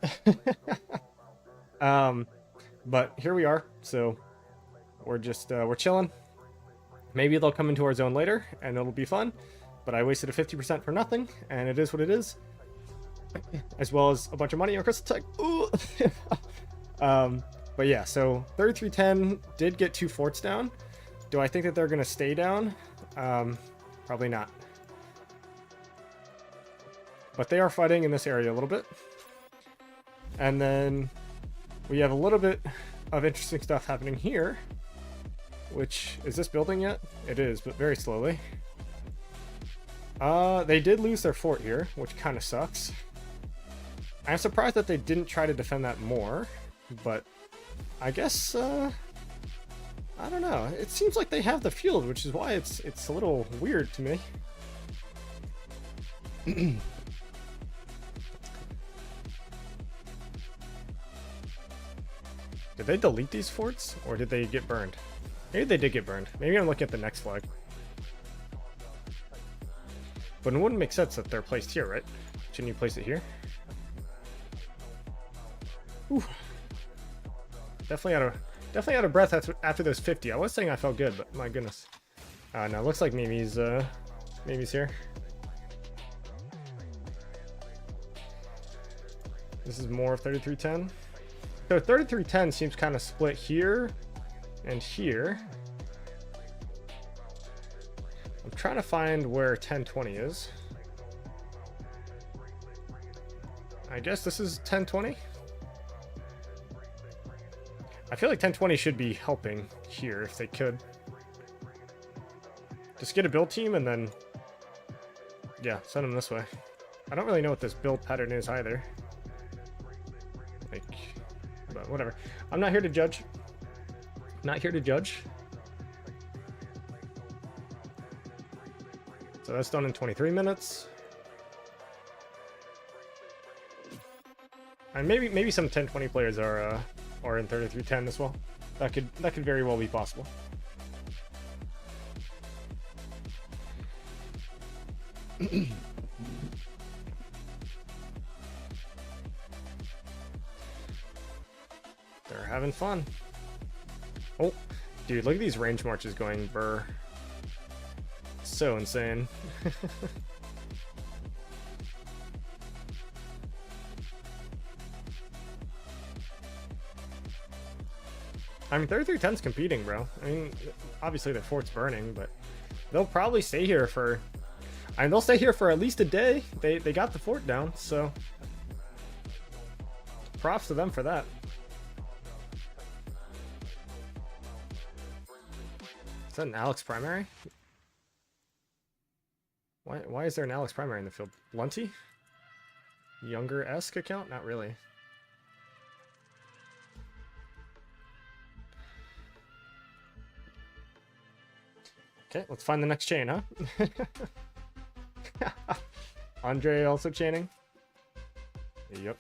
But here we are. So we're just we're chilling. Maybe they'll come into our zone later, and it'll be fun. But I wasted a 50% for nothing, and it is what it is. As well as a bunch of money on Crystal Tech. Ooh. But yeah, so 3310 did get 2 forts down. Do I think that they're going to stay down? Probably not. But they are fighting in this area a little bit. And then we have a little bit of interesting stuff happening here. Which, is this building yet? It is, but very slowly. They did lose their fort here, which kind of sucks. I'm surprised that they didn't try to defend that more, but I guess, I don't know. It seems like they have the field, which is why it's a little weird to me. Did they delete these forts, or did they get burned? Maybe they did get burned. Maybe I'm looking at the next flag. But it wouldn't make sense that they're placed here, right? Shouldn't you place it here? Ooh. Definitely out of breath after those 50. I was saying I felt good, but my goodness. No, looks like Mimi's here. This is more 3310. So 3310 seems kind of split here and here. I'm trying to find where 1020 is. I guess this is 1020. I feel like 1020 should be helping here if they could. Just get a build team and then, yeah, send them this way. I don't really know what this build pattern is either. Like, but whatever. I'm not here to judge. Not here to judge. So that's done in 23 minutes. And maybe some 1020 players are in 3310 as well. That could very well be possible. They're having fun. Oh, dude, look at these range marches going burr. So insane. I mean, 3310's competing, bro. I mean, obviously the fort's burning, but they'll probably stay here for... I mean, they'll stay here for at least a day. They got the fort down, so... Props to them for that. Is that an Alex primary? Why is there an Alex primary in the field? Lunty? Younger-esque account? Not really. Okay, let's find the next chain, huh? Andre also chaining? Yep.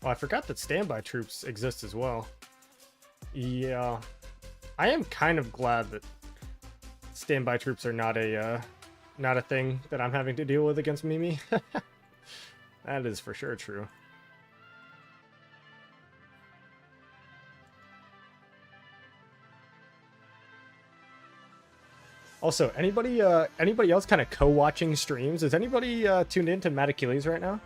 Oh, I forgot that standby troops exist as well. Yeah. I am kind of glad that standby troops are not a thing that I'm having to deal with against Mimi. That is for sure true. Also, anybody else kind of co-watching streams? Is anybody tuned into Matt Achilles right now?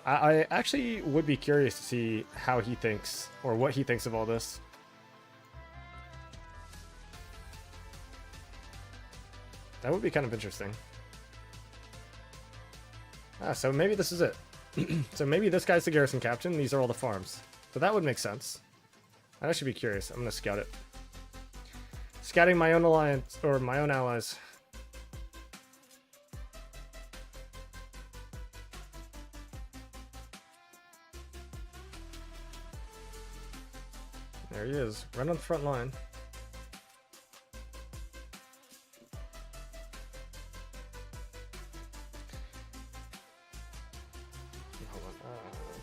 I actually would be curious to see how he thinks, or what he thinks of all this. That would be kind of interesting. Ah, so maybe this is it. So maybe this guy's the garrison captain, these are all the farms. So that would make sense. I'd actually be curious. I'm gonna scout it. Scouting my own alliance, or my own allies. There he is, right on the front line.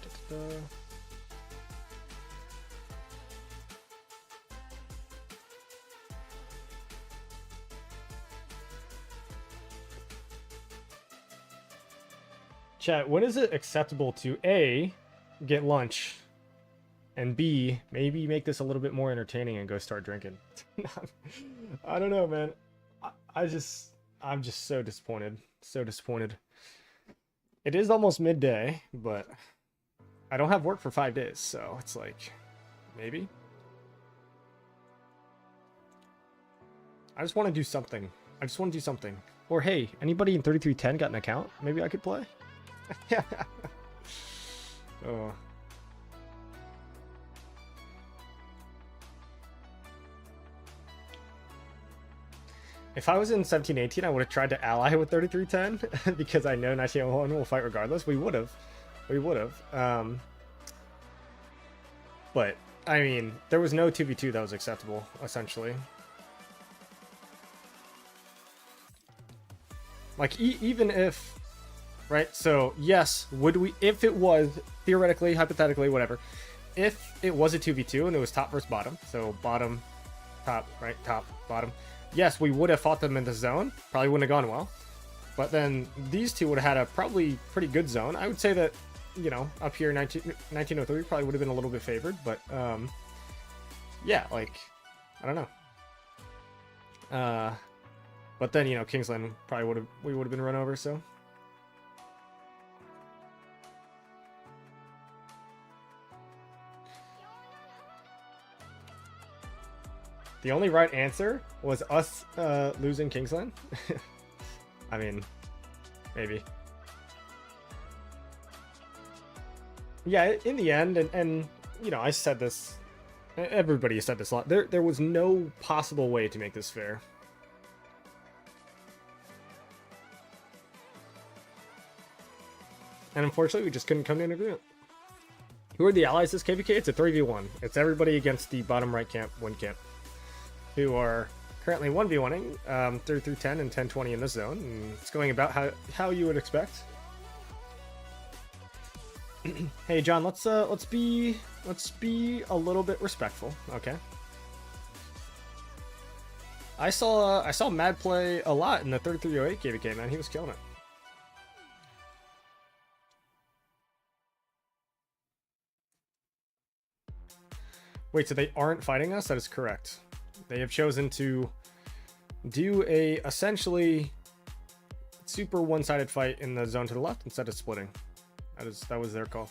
Da-da-da. Chat, when is it acceptable to A, get lunch, and B, maybe make this a little bit more entertaining and go start drinking? I don't know, man. I'm just so disappointed. So disappointed. It is almost midday, but I don't have work for 5 days, so it's like, maybe? I just want to do something. I just want to do something. Or hey, anybody in 3310 got an account? Maybe I could play? Oh. If I was in 1718, I would have tried to ally with 3310 because I know 1901 will fight regardless. We would have. We would have. But, I mean, there was no 2v2 that was acceptable, essentially. Like, even if... Right? So, yes, would we... If it was, theoretically, hypothetically, whatever. If it was a 2v2 and it was top versus bottom, so bottom, top, right, top, bottom... Yes, we would have fought them in the zone. Probably wouldn't have gone well. But then these two would have had a probably pretty good zone. I would say that, you know, up here, 1903 probably would have been a little bit favored. But, yeah, like, I don't know. But then, you know, Kingsland probably we would have been run over, so. The only right answer was us losing Kingsland. I mean, maybe. Yeah, in the end, and you know, I said this, everybody said this a lot, there was no possible way to make this fair. And unfortunately, we just couldn't come to an agreement. Who are the allies this KVK? It's a 3v1. It's everybody against the bottom right camp, win camp, who are currently 1v1ing 3310 and 1020 in this zone. And it's going about how you would expect. Hey John, let's be a little bit respectful, okay? I saw Mad play a lot in the 3308 KVK, man. He was killing it. Wait, so they aren't fighting us? That is correct. They have chosen to do a essentially super one-sided fight in the zone to the left instead of splitting. That was their call.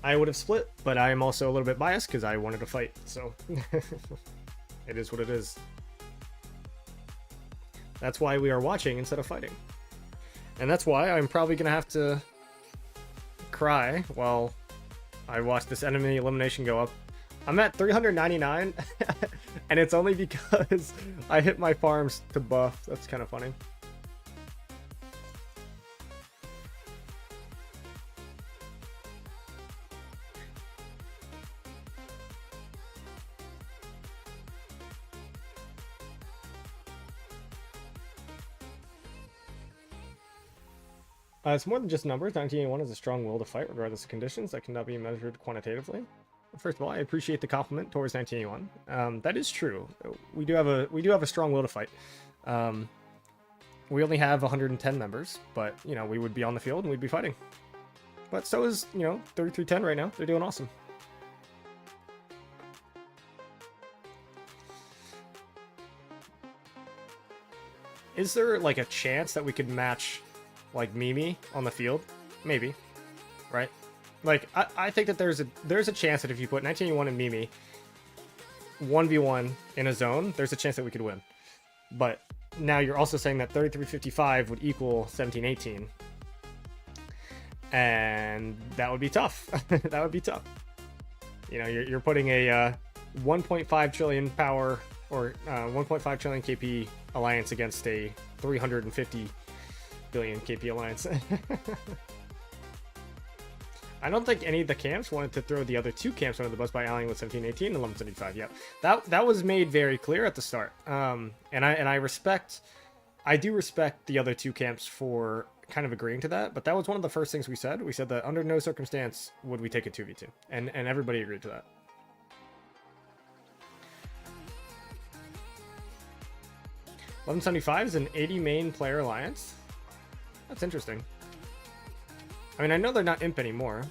I would have split, but I am also a little bit biased because I wanted to fight, so it is what it is. That's why we are watching instead of fighting. And that's why I'm probably gonna have to cry while I watch this enemy elimination go up. I'm at 399, and it's only because I hit my farms to buff. That's kind of funny. It's more than just numbers. 1981 is a strong will to fight regardless of conditions that cannot be measured quantitatively. First of all, I appreciate the compliment towards 1981. That is true. We do have a strong will to fight. We only have 110 members, but you know, we would be on the field and we'd be fighting. But so is, you know, 3310 right now. They're doing awesome. Is there like a chance that we could match like Mimi on the field? Maybe, right? Like I think that there's a chance that if you put 1981 and Mimi 1v1 in a zone, there's a chance that we could win. But now you're also saying that 3355 would equal 1718, and that would be tough. That would be tough. You know, you're putting a 1.5 trillion power or 1.5 trillion KP alliance against a 350 billion KP alliance. I don't think any of the camps wanted to throw the other two camps under the bus by allying with 1718 and 1175. Yep, that was made very clear at the start. And I respect I do respect the other two camps for kind of agreeing to that, but that was one of the first things we said. We said that under no circumstance would we take a 2v2, and everybody agreed to that. $11.75 is an 80 main player alliance. That's interesting. I mean, I know they're not imp anymore,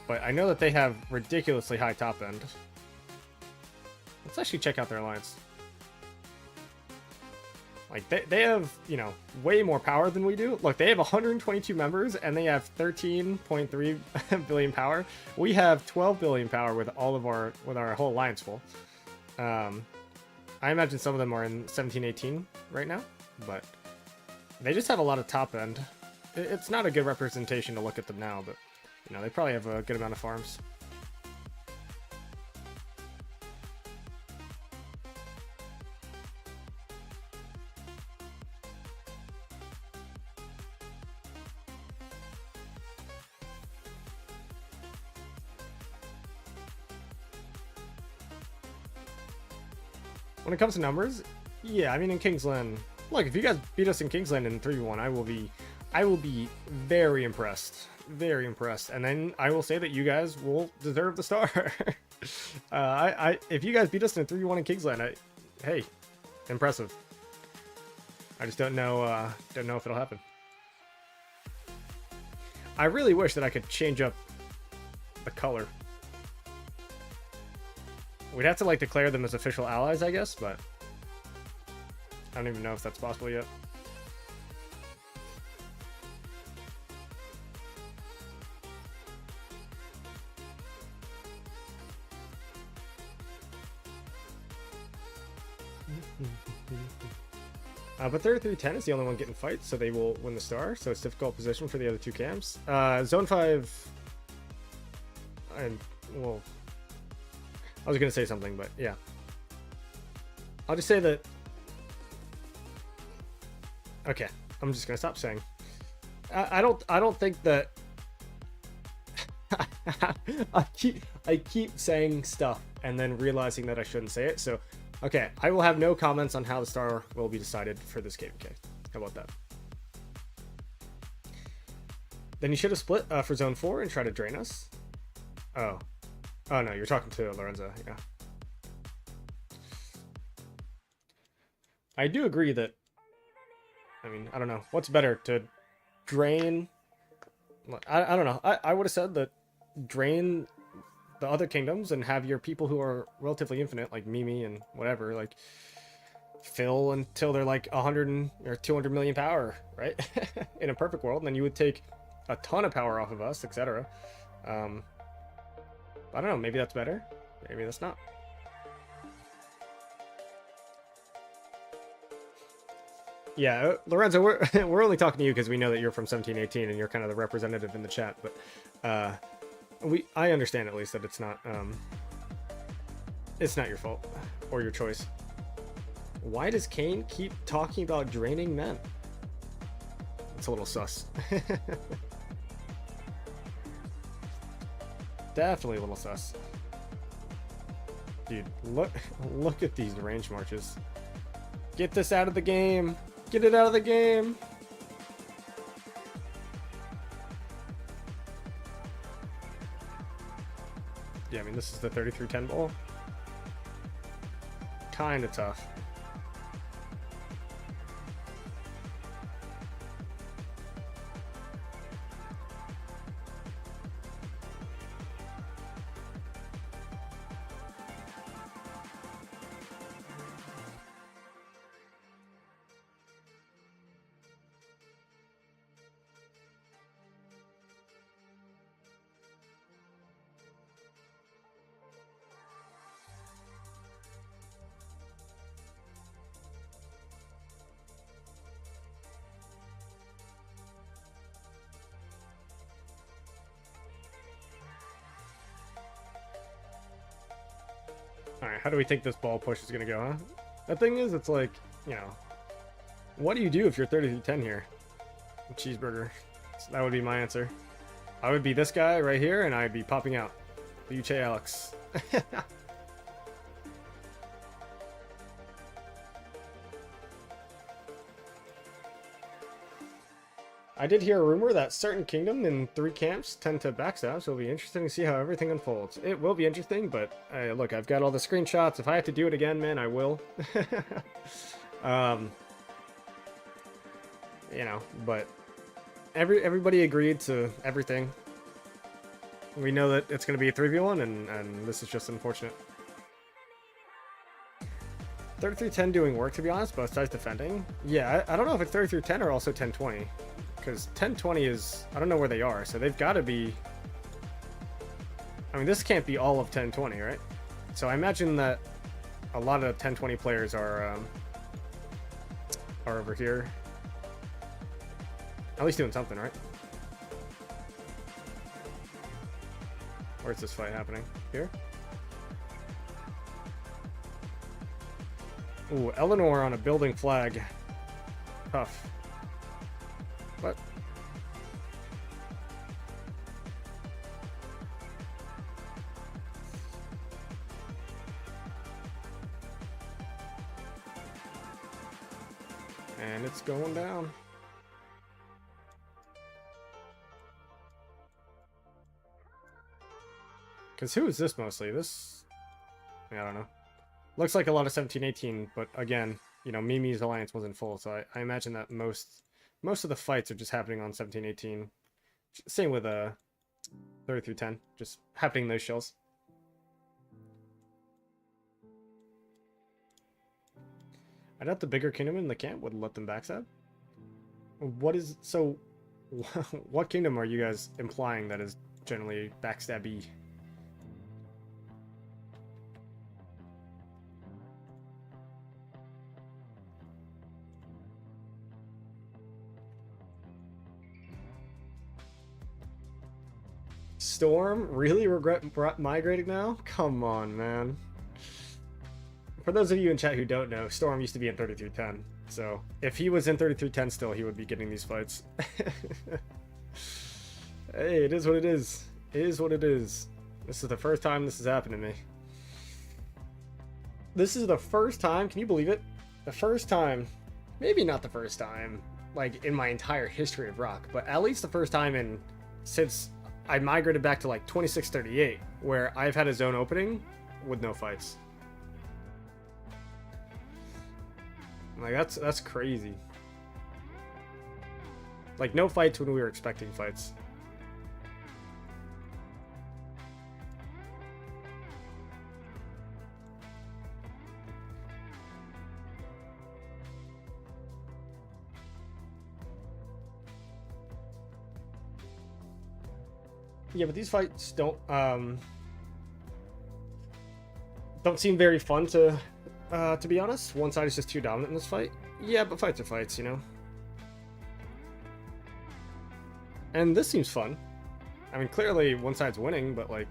but I know that they have ridiculously high top end. Let's actually check out their alliance. Like, they have, you know, way more power than we do. Look, they have 122 members, and they have 13.3 billion power. We have 12 billion power with all of our whole alliance full. I imagine some of them are in 17, 18 right now, but they just have a lot of top end. It's not a good representation to look at them now, but, you know, they probably have a good amount of farms. When it comes to numbers, yeah, I mean, in Kingsland, look, if you guys beat us in Kingsland in 3v1, I will be very impressed. Very impressed. And then I will say that you guys will deserve the star. If you guys beat us in 3v1 in Kingsland, hey, impressive. I just don't know if it'll happen. I really wish that I could change up the color. We'd have to, like, declare them as official allies, I guess, but I don't even know if that's possible yet. But 3310 is the only one getting fights, so they will win the star, so it's difficult position for the other two camps. Zone 5... well... I was gonna say something, but yeah. I'll just say that... Okay, I'm just gonna stop saying. I don't think that... I keep saying stuff and then realizing that I shouldn't say it, so... Okay, I will have no comments on how the star will be decided for this KVK. How about that? Then you should have split for Zone 4 and try to drain us. Oh. Oh no, you're talking to Lorenzo, yeah. I do agree that... I mean, I don't know. What's better, to drain... I don't know. I would have said that drain the other kingdoms and have your people who are relatively infinite, like Mimi and whatever, like, fill until they're like 100 or 200 million power, right? In a perfect world, and then you would take a ton of power off of us, etc. I don't know, maybe that's better. Maybe that's not. Yeah, Lorenzo, we're only talking to you because we know that you're from 1718 and you're kind of the representative in the chat, but I understand at least that it's not your fault or your choice. Why does Kane keep talking about draining men? It's a little sus. Definitely a little sus. Dude, look at these range marches. Get this out of the game. Get it out of the game. Yeah, I mean, this is the 3310 ball. Kind of tough. Alright, how do we think this ball push is gonna go, huh? The thing is, it's like, you know, what do you do if you're 30-10 here? Cheeseburger. So that would be my answer. I would be this guy right here, and I'd be popping out. Luce Alex. I did hear a rumor that certain kingdom in 3 camps tend to backstab, so it'll be interesting to see how everything unfolds. It will be interesting, but look, I've got all the screenshots. If I have to do it again, man, I will. You know, but everybody agreed to everything. We know that it's going to be a 3v1, and this is just unfortunate. 3310 doing work, to be honest, both sides defending. Yeah, I don't know if it's 3310 or also 1020. Because 1020 is... I don't know where they are, so they've got to be... I mean, this can't be all of 1020, right? So I imagine that a lot of 1020 players are over here. At least doing something, right? Where's this fight happening? Here? Ooh, Eleanor on a building flag. Tough. What? And it's going down. Because who is this mostly? This... I don't know. Looks like a lot of 17-18, but again, you know, Mimi's alliance wasn't full, so I imagine that most of the fights are just happening on 17-18. Same with 30-10, just happening in those shells. I doubt the bigger kingdom in the camp would let them backstab. What is... So, what kingdom are you guys implying that is generally backstabby? Storm? Really regret migrating now? Come on, man. For those of you in chat who don't know, Storm used to be in 3310. So, if he was in 3310 still, he would be getting these fights. Hey, it is what it is. It is what it is. This is the first time this has happened to me. This is the first time, can you believe it? The first time, maybe not the first time, like in my entire history of Rock, but at least the first time since I migrated back to like 2638, where I've had a zone opening with no fights. Like that's crazy. Like no fights when we were expecting fights. Yeah, but these fights don't seem very fun to be honest. One side is just too dominant in this fight. Yeah, but fights are fights, you know. And this seems fun. I mean, clearly one side's winning, but like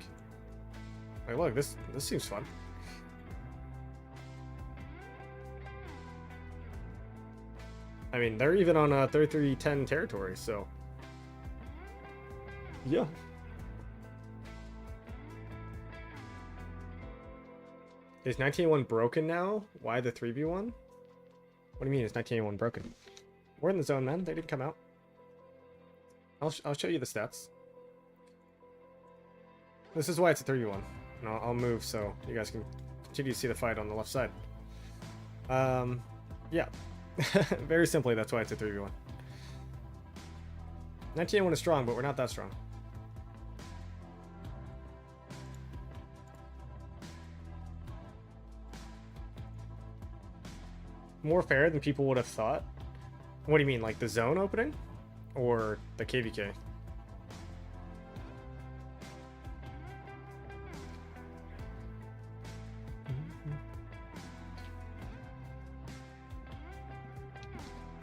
look, this seems fun. I mean, they're even on 3310 territory, so yeah. Is 1981 broken now? Why the 3v1? What do you mean is 1981 broken? We're in the zone, man. They didn't come out. I'll show you the stats. This is why it's a 3v1. And I'll move so you guys can continue to see the fight on the left side. Yeah. Very simply, that's why it's a 3v1. 1981 is strong, but we're not that strong. More fair than people would have thought? What do you mean, like the zone opening? Or the KVK?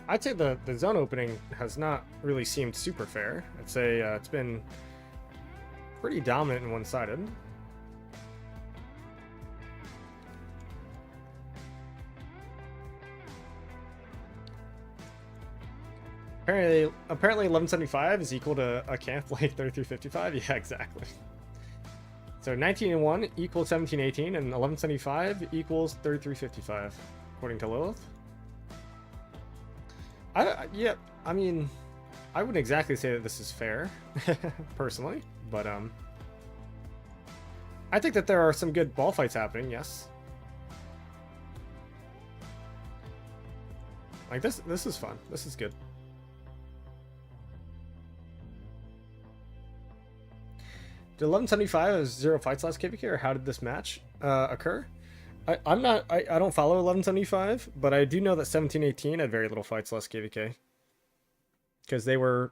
I'd say the zone opening has not really seemed super fair. I'd say it's been pretty dominant and one-sided. Apparently 1175 is equal to a camp like 3355. Yeah, exactly. So 1901 equals 1718, and 1175 equals 3355, according to Lilith. Yeah, I mean, I wouldn't exactly say that this is fair, personally, but I think that there are some good ball fights happening. Yes. Like this is fun. This is good. Did 1175 have 0 fights last KVK, or how did this match occur? I don't follow 1175, but I do know that 1718 had very little fights last KVK. Because they were...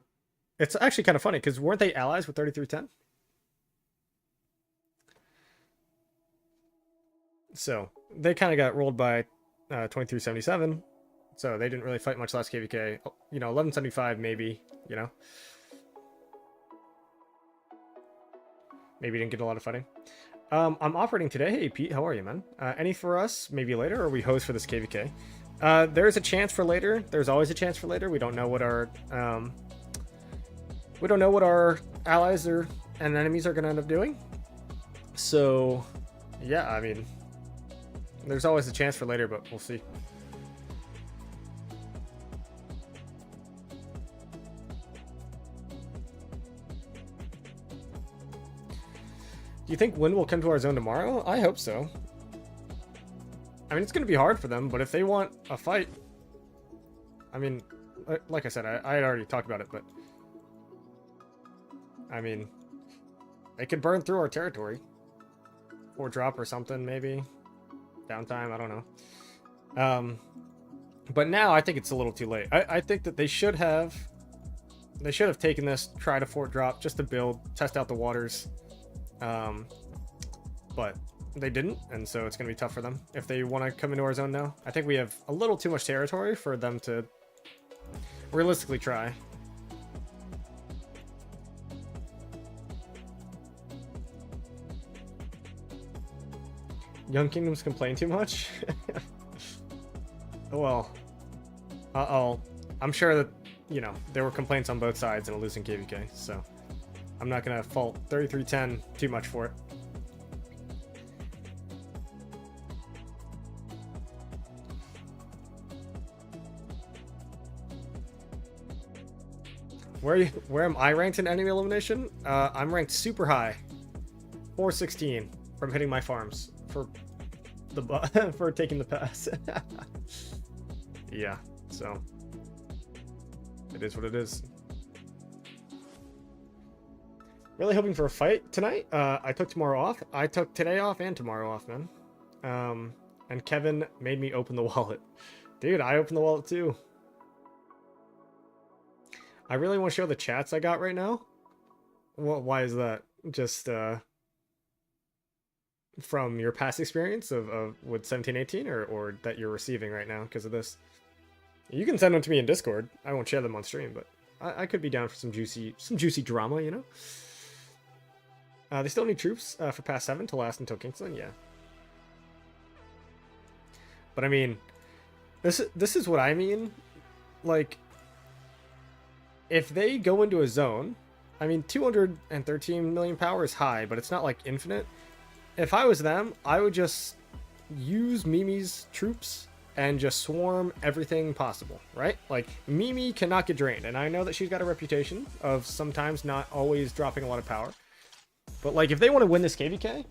It's actually kind of funny, because weren't they allies with 3310? So, they kind of got rolled by 2377. So, they didn't really fight much last KVK. You know, 1175 maybe, you know. Maybe didn't get a lot of fighting. I'm operating today. Hey, Pete, how are you, man? Any for us? Maybe later, or we host for this KVK? There's a chance for later. There's always a chance for later. We don't know what our allies and enemies are going to end up doing. So, yeah, I mean, there's always a chance for later, but we'll see. Do you think Wind will come to our zone tomorrow? I hope so. I mean, it's going to be hard for them, but if they want a fight... I mean, like I said, I had already talked about it, but... I mean, they could burn through our territory. Or drop or something, maybe. Downtime, I don't know. But now I think it's a little too late. I think that they should have... They should have taken this, tried a fort drop, just to build, test out the waters. But they didn't, and so it's going to be tough for them if they want to come into our zone now. I think we have a little too much territory for them to realistically try. Young Kingdoms complain too much? Well, I'm sure that, you know, there were complaints on both sides in a losing KVK, so I'm not going to fault 3310 too much for it. Where am I ranked in enemy elimination? I'm ranked super high. 416 from hitting my farms for for taking the pass. Yeah, so it is what it is. Really hoping for a fight tonight. I took tomorrow off. I took today off and tomorrow off, man. And Kevin made me open the wallet. Dude, I opened the wallet too. I really want to show the chats I got right now. Well, why is that? Just from your past experience of with 1718, or that you're receiving right now because of this? You can send them to me in Discord. I won't share them on stream, but I could be down for some juicy drama, you know. They still need troops for Pass 7 to last until Kingston, yeah. But I mean, this is what I mean. Like, if they go into a zone, I mean, 213 million power is high, but it's not like infinite. If I was them, I would just use Mimi's troops and just swarm everything possible, right? Like, Mimi cannot get drained, and I know that she's got a reputation of sometimes not always dropping a lot of power. But, like, if they want to win this KVK,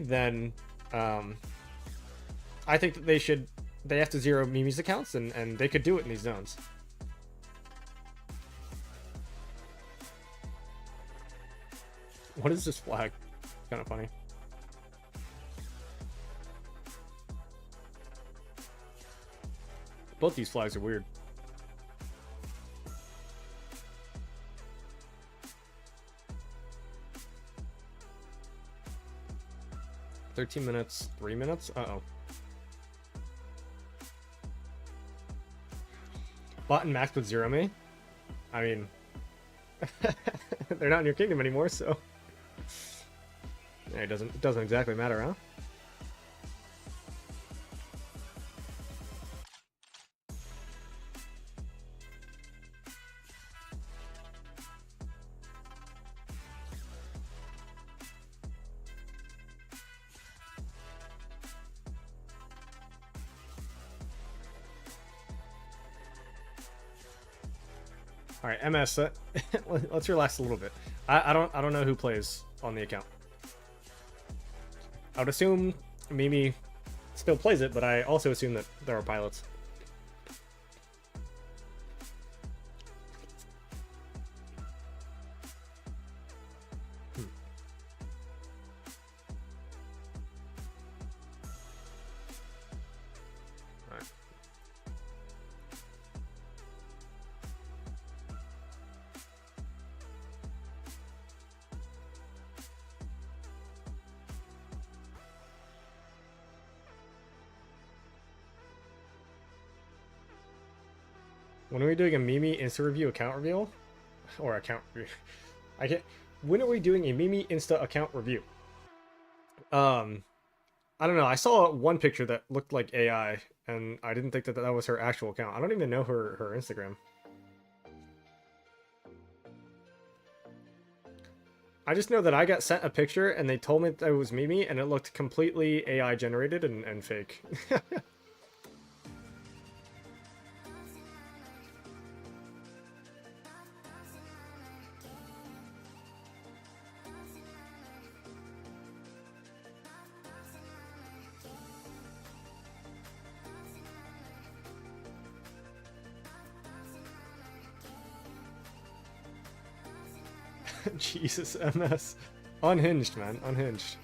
then I think that they have to zero Mimi's accounts, and they could do it in these zones. What is this flag? Kind of funny. Both these flags are weird. $13 minutes, 3 minutes? Uh-oh. Bot and Max with 0 me? I mean, they're not in your kingdom anymore, so yeah, it doesn't exactly matter, huh? All right, MS. Let's relax a little bit. I don't know who plays on the account. I would assume Mimi still plays it, but I also assume that there are pilots. When are we doing a Mimi Insta review account reveal? Or account review? I can't. When are we doing a Mimi Insta account review? I don't know. I saw one picture that looked like AI, and I didn't think that that was her actual account. I don't even know her Instagram. I just know that I got sent a picture, and they told me that it was Mimi, and it looked completely AI generated and fake. Jesus, MS. Unhinged, man. Unhinged.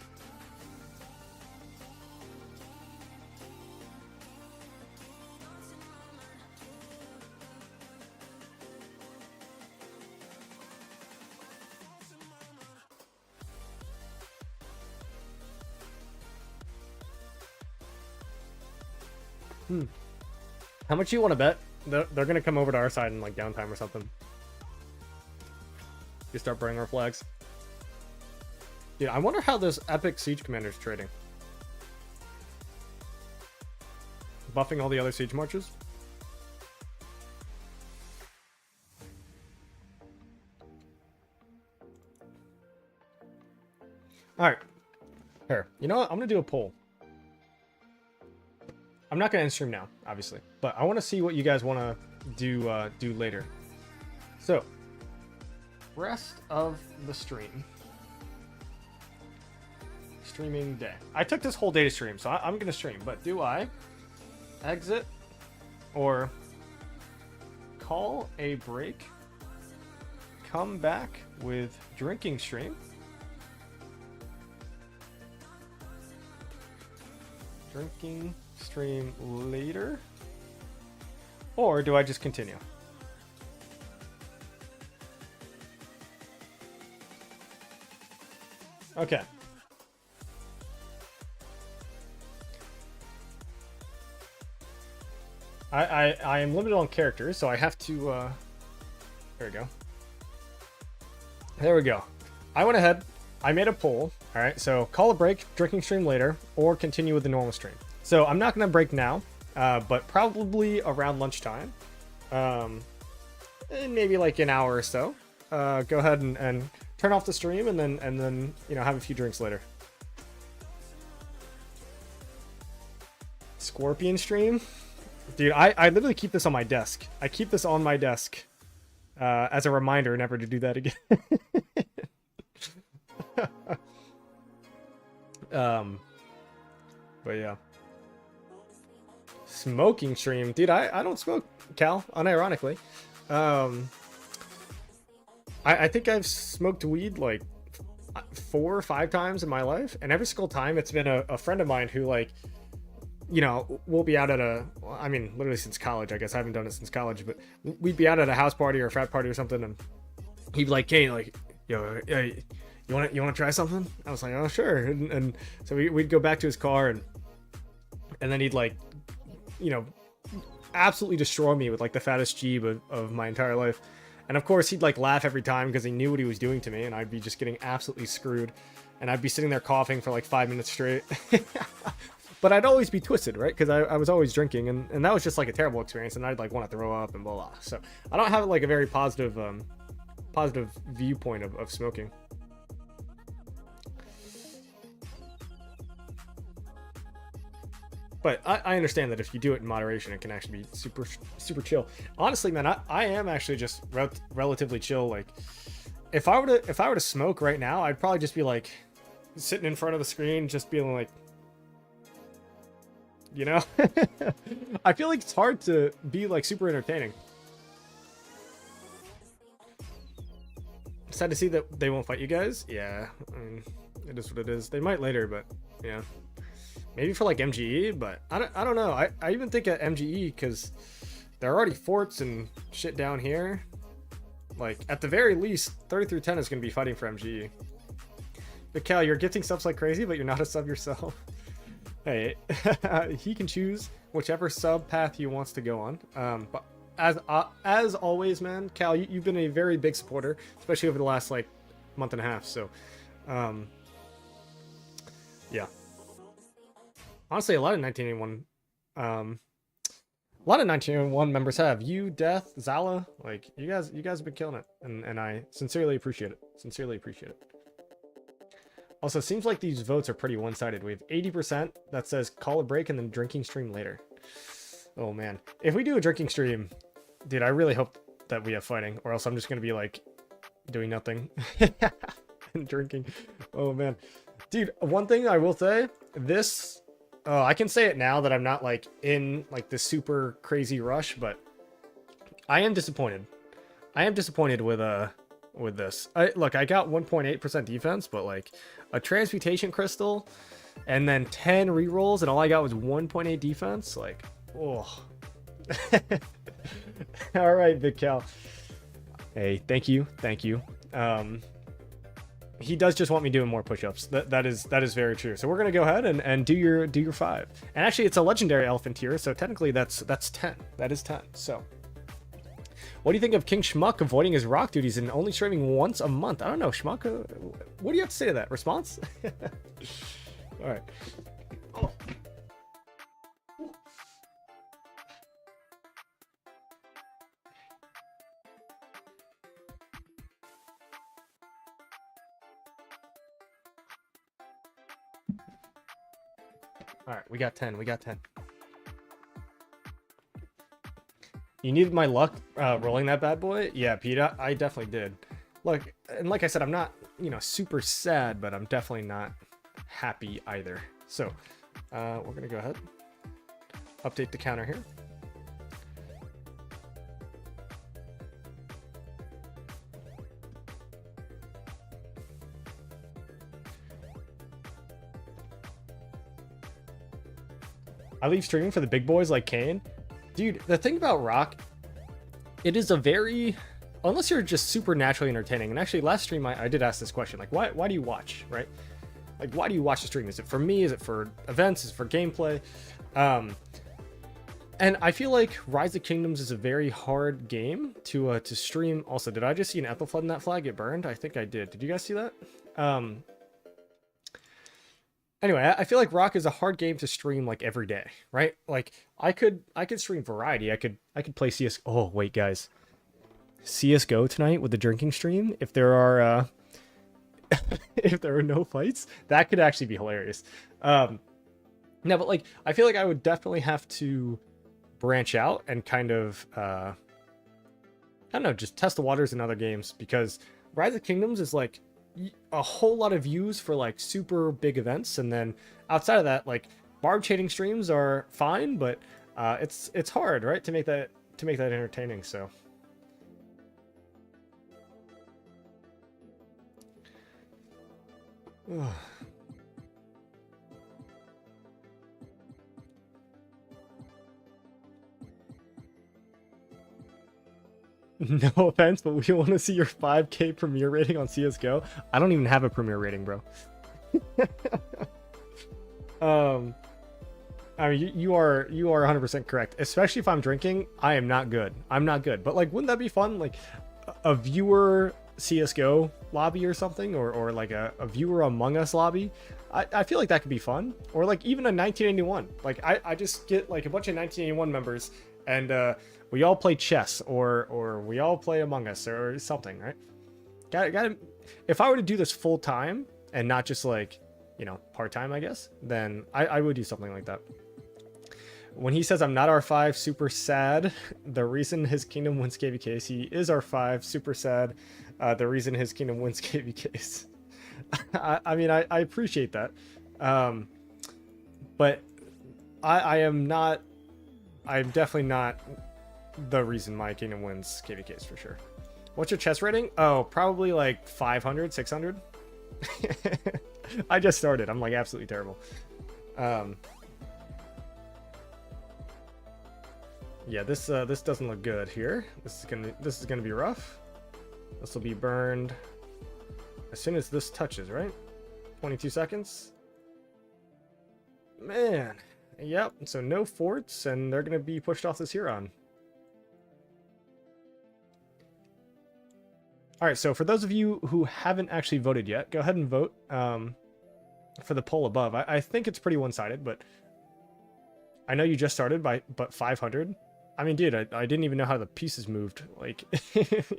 How much do you want to bet? They're gonna come over to our side in like downtime or something. You start burning our flags. Dude, I wonder how this epic siege commander is trading. Buffing all the other siege marches. Alright. Here. You know what? I'm gonna do a poll. I'm not gonna end stream now, obviously. But I wanna see what you guys wanna do later. So rest of the stream. Streaming day. I took this whole day to stream, so I'm gonna stream, but do I exit or call a break, come back with drinking stream, drinking stream later, or do I just continue? Okay. I am limited on characters, so I have to, there we go. There we go. I went ahead, I made a poll, alright, so call a break, drinking stream later, or continue with the normal stream. So I'm not going to break now, but probably around lunchtime, in maybe like an hour or so, go ahead and turn off the stream and then you know, have a few drinks later. Scorpion stream? Dude, I literally keep this on my desk. I keep this on my desk as a reminder never to do that again. But yeah. Smoking stream. Dude, I don't smoke, Cal, unironically. I think I've smoked weed like 4 or 5 times in my life, and every single time it's been a friend of mine who, like, you know, we'll be out at I mean, literally since college, I guess. I haven't done it since college, but we'd be out at a house party or a frat party or something, and he'd be like, "Hey, like, yo, hey, you want to try something?" I was like, "Oh, sure." And so we'd go back to his car, and then he'd, like, you know, absolutely destroy me with like the fattest jeeb of my entire life. And of course he'd like laugh every time because he knew what he was doing to me, and I'd be just getting absolutely screwed, and I'd be sitting there coughing for like 5 minutes straight. But I'd always be twisted, right? Because I was always drinking, and that was just like a terrible experience, and I'd like want to throw up and blah blah. So I don't have like a very positive viewpoint of smoking. But I understand that if you do it in moderation, it can actually be super chill. Honestly, man, I am actually just relatively chill. Like, if I were to smoke right now, I'd probably just be like sitting in front of the screen, just being like, you know. I feel like it's hard to be like super entertaining. Sad to see that they won't fight you guys. Yeah, I mean, it is what it is. They might later, but yeah. Maybe for like MGE, but I don't know. I even think at MGE, because there are already forts and shit down here. Like, at the very least, 30 through 10 is going to be fighting for MGE. But Cal, you're gifting subs like crazy, but you're not a sub yourself. Hey, he can choose whichever sub path he wants to go on. But as always, man, Cal, you've been a very big supporter, especially over the last like month and a half. So, yeah. Honestly, a lot of 1981 members have. You, Death, Zala, like you guys have been killing it, and I sincerely appreciate it. Also, seems like these votes are pretty one-sided. We have 80% that says call a break and then drinking stream later. Oh man, if we do a drinking stream, dude, I really hope that we have fighting, or else I'm just gonna be like doing nothing and drinking. Oh man, dude, one thing I will say, this. Oh, I can say it now that I'm not like in like the super crazy rush, but I am disappointed. I am disappointed with this. Look, I got 1.8% defense, but like a transmutation crystal and then 10 rerolls, and all I got was 1.8 defense. Like, oh. All right, Big Cal. Hey, thank you. He does just want me doing more push-ups. That is very true. So we're gonna go ahead and do your 5. And actually, it's a legendary elephant tier, so technically that's 10. That is 10. So, what do you think of King Schmuck avoiding his rock duties and only streaming once a month? I don't know, Schmuck. What do you have to say to that? Response? All right. Oh. All right, we got 10. You needed my luck rolling that bad boy? Yeah, Pete, I definitely did. Look, and like I said, I'm not, super sad, but I'm definitely not happy either. So, we're going to go ahead. Update the counter here. I leave streaming for the big boys like Kane. Dude, the thing about Rock, it is a very, unless you're just super naturally entertaining. And actually, last stream I did ask this question, like, why do you watch, right? Like, why do you watch the stream? Is it for me? Is it for events? Is it for gameplay? And I feel like Rise of Kingdoms is a very hard game to stream. Also, did I just see an Ethelflood in that flag get burned? I think I did. Did you guys see that? Anyway, I feel like Rock is a hard game to stream like every day, right? Like I could stream variety. I could play CS. Oh wait, guys, CS:GO tonight with the drinking stream. If there are if there are no fights, that could actually be hilarious. No, but like I feel like I would definitely have to branch out and kind of I don't know, just test the waters in other games, because Rise of Kingdoms is like a whole lot of views for like super big events, and then outside of that, like barb chaining streams are fine, but it's hard, right, to make that entertaining. So no offense, but we want to see your 5K premier rating on CS:GO. I don't even have a premier rating, bro. I mean, you are 100% correct. Especially if I'm drinking, I am not good. I'm not good. But like, wouldn't that be fun? Like a viewer CS:GO lobby or something, or like a viewer Among Us lobby. I feel like that could be fun. Or like even a 1981. Like I just get like a bunch of 1981 members, and we all play chess, or we all play Among Us or something, right? Got if I were to do this full time and not just like, part time, I guess, then I would do something like that. When he says I'm not R5, super sad. The reason his kingdom wins KVKs, he is R5, super sad. The reason his kingdom wins KVKs. I mean, I appreciate that. But I'm definitely not the reason my kingdom wins KVKs for sure. What's your chess rating? Oh, probably like 500, 600. I just started. I'm like absolutely terrible. Yeah, this doesn't look good here. This is gonna be rough. This will be burned as soon as this touches, right? 22 seconds. Man, yep. So no forts, and they're gonna be pushed off this Huron. All right. So for those of you who haven't actually voted yet, go ahead and vote for the poll above. I think it's pretty one-sided, but I know you just started but 500. I mean, dude, I didn't even know how the pieces moved like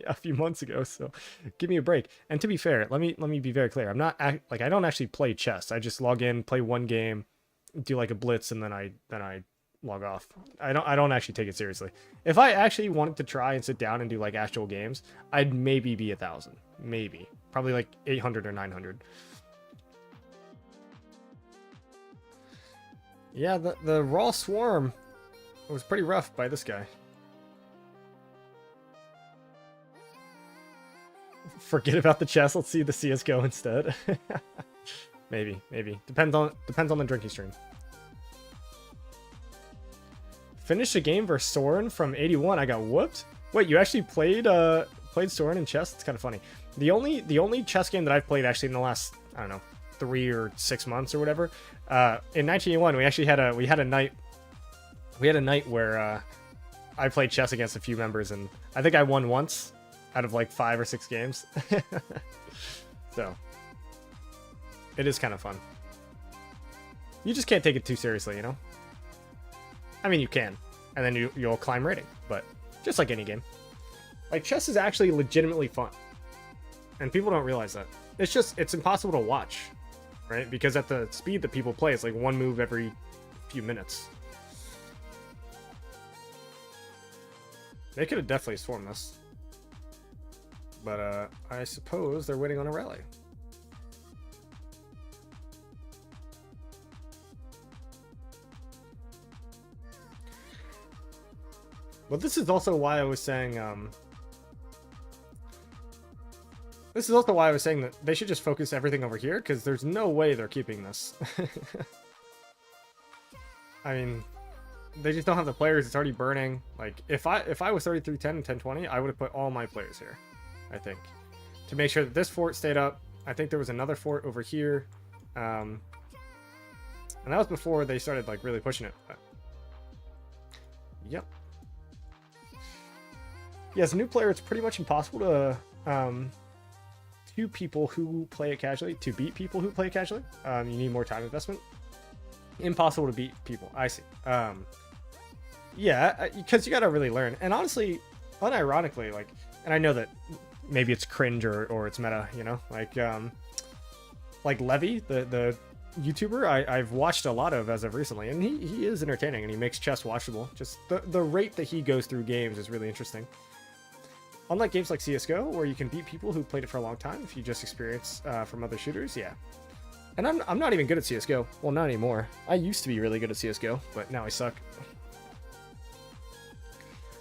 a few months ago. So give me a break. And to be fair, let me be very clear. I'm not like I don't actually play chess. I just log in, play one game, do like a blitz, and then I log off. I don't actually take it seriously. If I actually wanted to try and sit down and do like actual games, I'd maybe be 1,000, maybe probably like 800 or 900. Yeah, the raw swarm. It was pretty rough by this guy. Forget about the chess. Let's see the CS:GO instead. maybe. Depends on the drinking stream. Finished a game versus Soren from 81. I got whooped. Wait, you actually played Soren in chess? It's kind of funny. The only chess game that I've played actually in the last, I don't know, 3 or 6 months or whatever. In 1981, we actually had a night. We had a night where I played chess against a few members, and I think I won once out of like 5 or 6 games. So it is kind of fun. You just can't take it too seriously, you know? I mean, you can, and then you'll climb rating, but just like any game. Like, chess is actually legitimately fun, and people don't realize that. It's impossible to watch, right? Because at the speed that people play, it's like one move every few minutes. They could have definitely swarmed this. But I suppose they're waiting on a rally. Well, this is also why I was saying that they should just focus everything over here, because there's no way they're keeping this. I mean, they just don't have the players. It's already burning. Like, if I was 3310 and 1020, I would have put all my players here, I think, to make sure that this fort stayed up. I think there was another fort over here, and that was before they started like really pushing it. But yep. Yeah, as a new player, it's pretty much impossible to to beat people who play it casually. You need more time investment. Impossible to beat people. I see. Yeah, because you gotta really learn. And honestly, unironically, like, and I know that maybe it's cringe or it's meta, you know, like Levy, the YouTuber I've watched a lot of as of recently, and he is entertaining and he makes chess watchable. Just the rate that he goes through games is really interesting. Unlike games like CSGO, where you can beat people who played it for a long time if you just experience from other shooters, yeah. And I'm not even good at CSGO. Well, not anymore. I used to be really good at CSGO, but now I suck.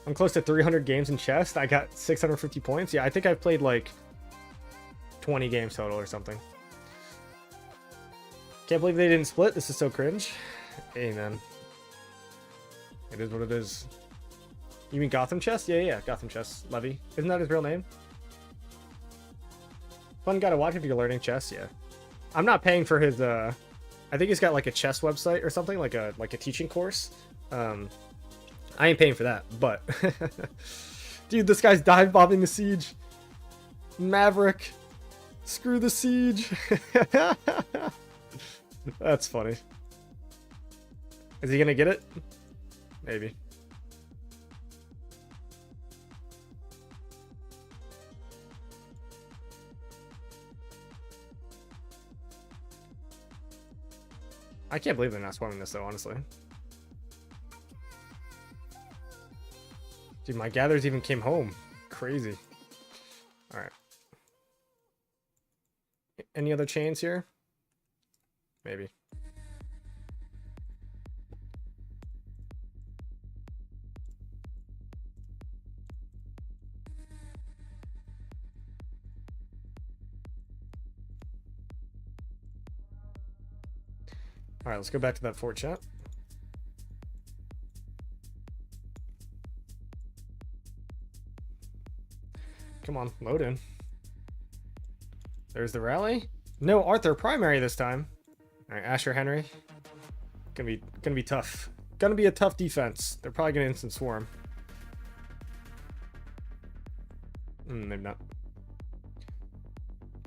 I'm close to 300 games in chess. I got 650 points. Yeah, I think I've played like 20 games total or something. Can't believe they didn't split. This is so cringe. Hey, man. It is what it is. You mean Gotham Chess? Yeah, Gotham Chess. Levy. Isn't that his real name? Fun guy to watch if you're learning chess, yeah. I'm not paying for his, I think he's got like a chess website or something, like a teaching course. I ain't paying for that, but dude, this guy's dive bombing the siege. Maverick, screw the siege. That's funny. Is he gonna get it? Maybe. I can't believe they're not swarming this though, honestly. Dude, my gathers even came home. Crazy. All right. Any other chains here? Maybe. All right, let's go back to that fort chat. Come on, load in. There's the rally. No Arthur primary this time. All right, Asher Henry. Gonna be tough. Gonna be a tough defense. They're probably gonna instant swarm. Maybe not.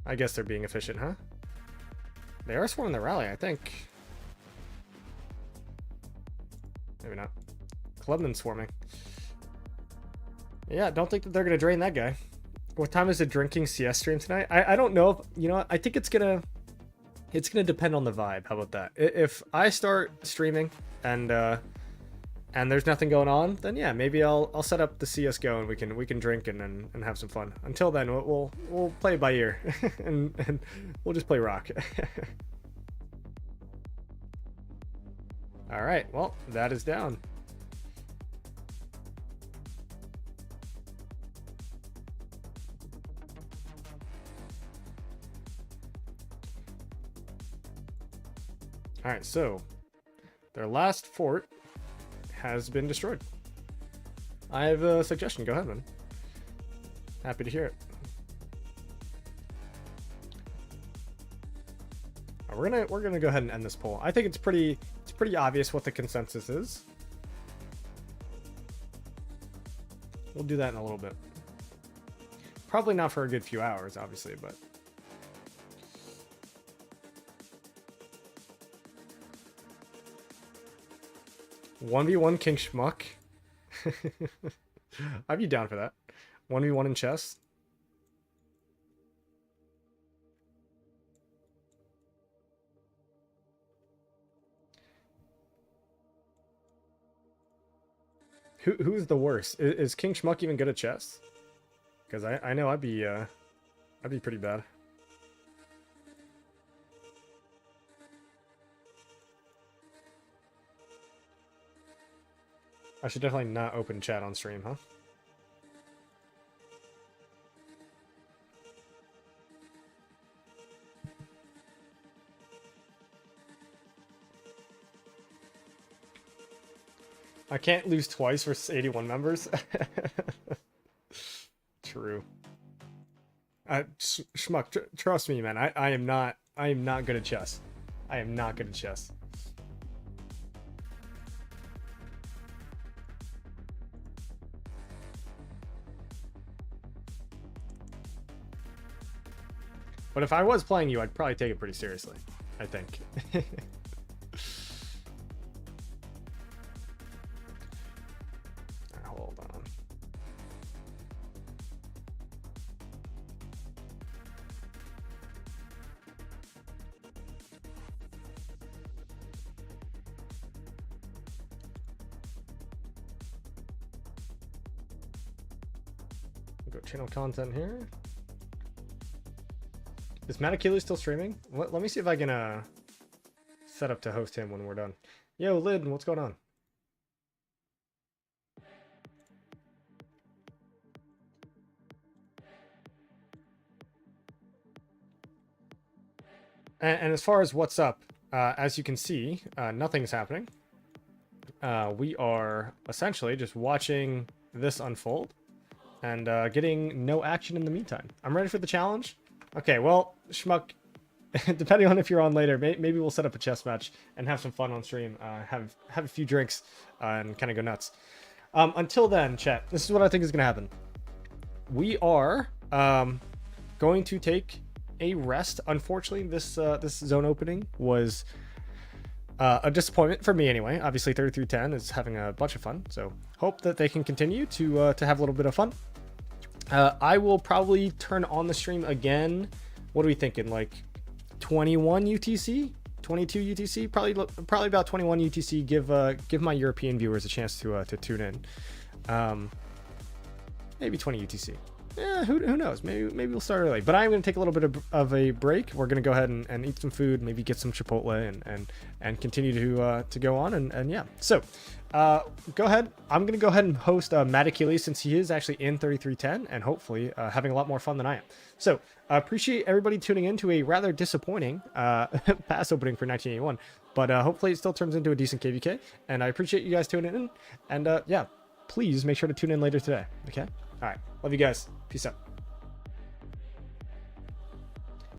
I guess they're being efficient, huh? They are swarming the rally, I think. Maybe not. Clubman swarming. Yeah, don't think that they're gonna drain that guy. What time is the drinking CS stream tonight? I don't know. If, you know, I think it's gonna depend on the vibe. How about that? If I start streaming and there's nothing going on, then yeah, maybe I'll set up the CS:GO and we can drink and have some fun. Until then, we'll play it by ear and we'll just play rock. All right, well, that is down. All right, so their last fort has been destroyed. I have a suggestion. Go ahead, man. Happy to hear it. We're gonna go ahead and end this poll. I think it's pretty obvious what the consensus is. We'll do that in a little bit. Probably not for a good few hours, obviously, but. One v one King Schmuck. I'd be down for that. 1v1 in chess. Who's the worst? Is King Schmuck even good at chess? Because I know I'd be pretty bad. I should definitely not open chat on stream, huh? I can't lose twice versus 81 members. True. Schmuck, trust me, man. I am not good at chess. I am not good at chess. But if I was playing you, I'd probably take it pretty seriously, I think. Hold on. Go channel content here. Is Matakili still streaming? Let me see if I can set up to host him when we're done. Yo, Lid, what's going on? And as far as what's up, as you can see, nothing's happening. We are essentially just watching this unfold and getting no action in the meantime. I'm ready for the challenge. Okay, well, Schmuck, depending on if you're on later, maybe we'll set up a chess match and have some fun on stream. Have a few drinks and kind of go nuts. Until then, chat, this is what I think is going to happen. We are going to take a rest. Unfortunately, this zone opening was a disappointment for me anyway. Obviously, 3310 is having a bunch of fun, so hope that they can continue to have a little bit of fun. I will probably turn on the stream again. What are we thinking? Like 21 UTC, 22 UTC, probably about 21 UTC. Give my European viewers a chance to tune in. maybe 20 UTC. Yeah, who knows? Maybe we'll start early. But I'm going to take a little bit of a break. We're going to go ahead and eat some food, maybe get some Chipotle, and continue to go on. And yeah, so go ahead. I'm going to go ahead and host Matt Achilles, since he is actually in 3310 and hopefully having a lot more fun than I am. So I appreciate everybody tuning in to a rather disappointing pass opening for 1981. But hopefully it still turns into a decent KVK. And I appreciate you guys tuning in. And yeah, please make sure to tune in later today. Okay? All right. Love you guys. Peace out.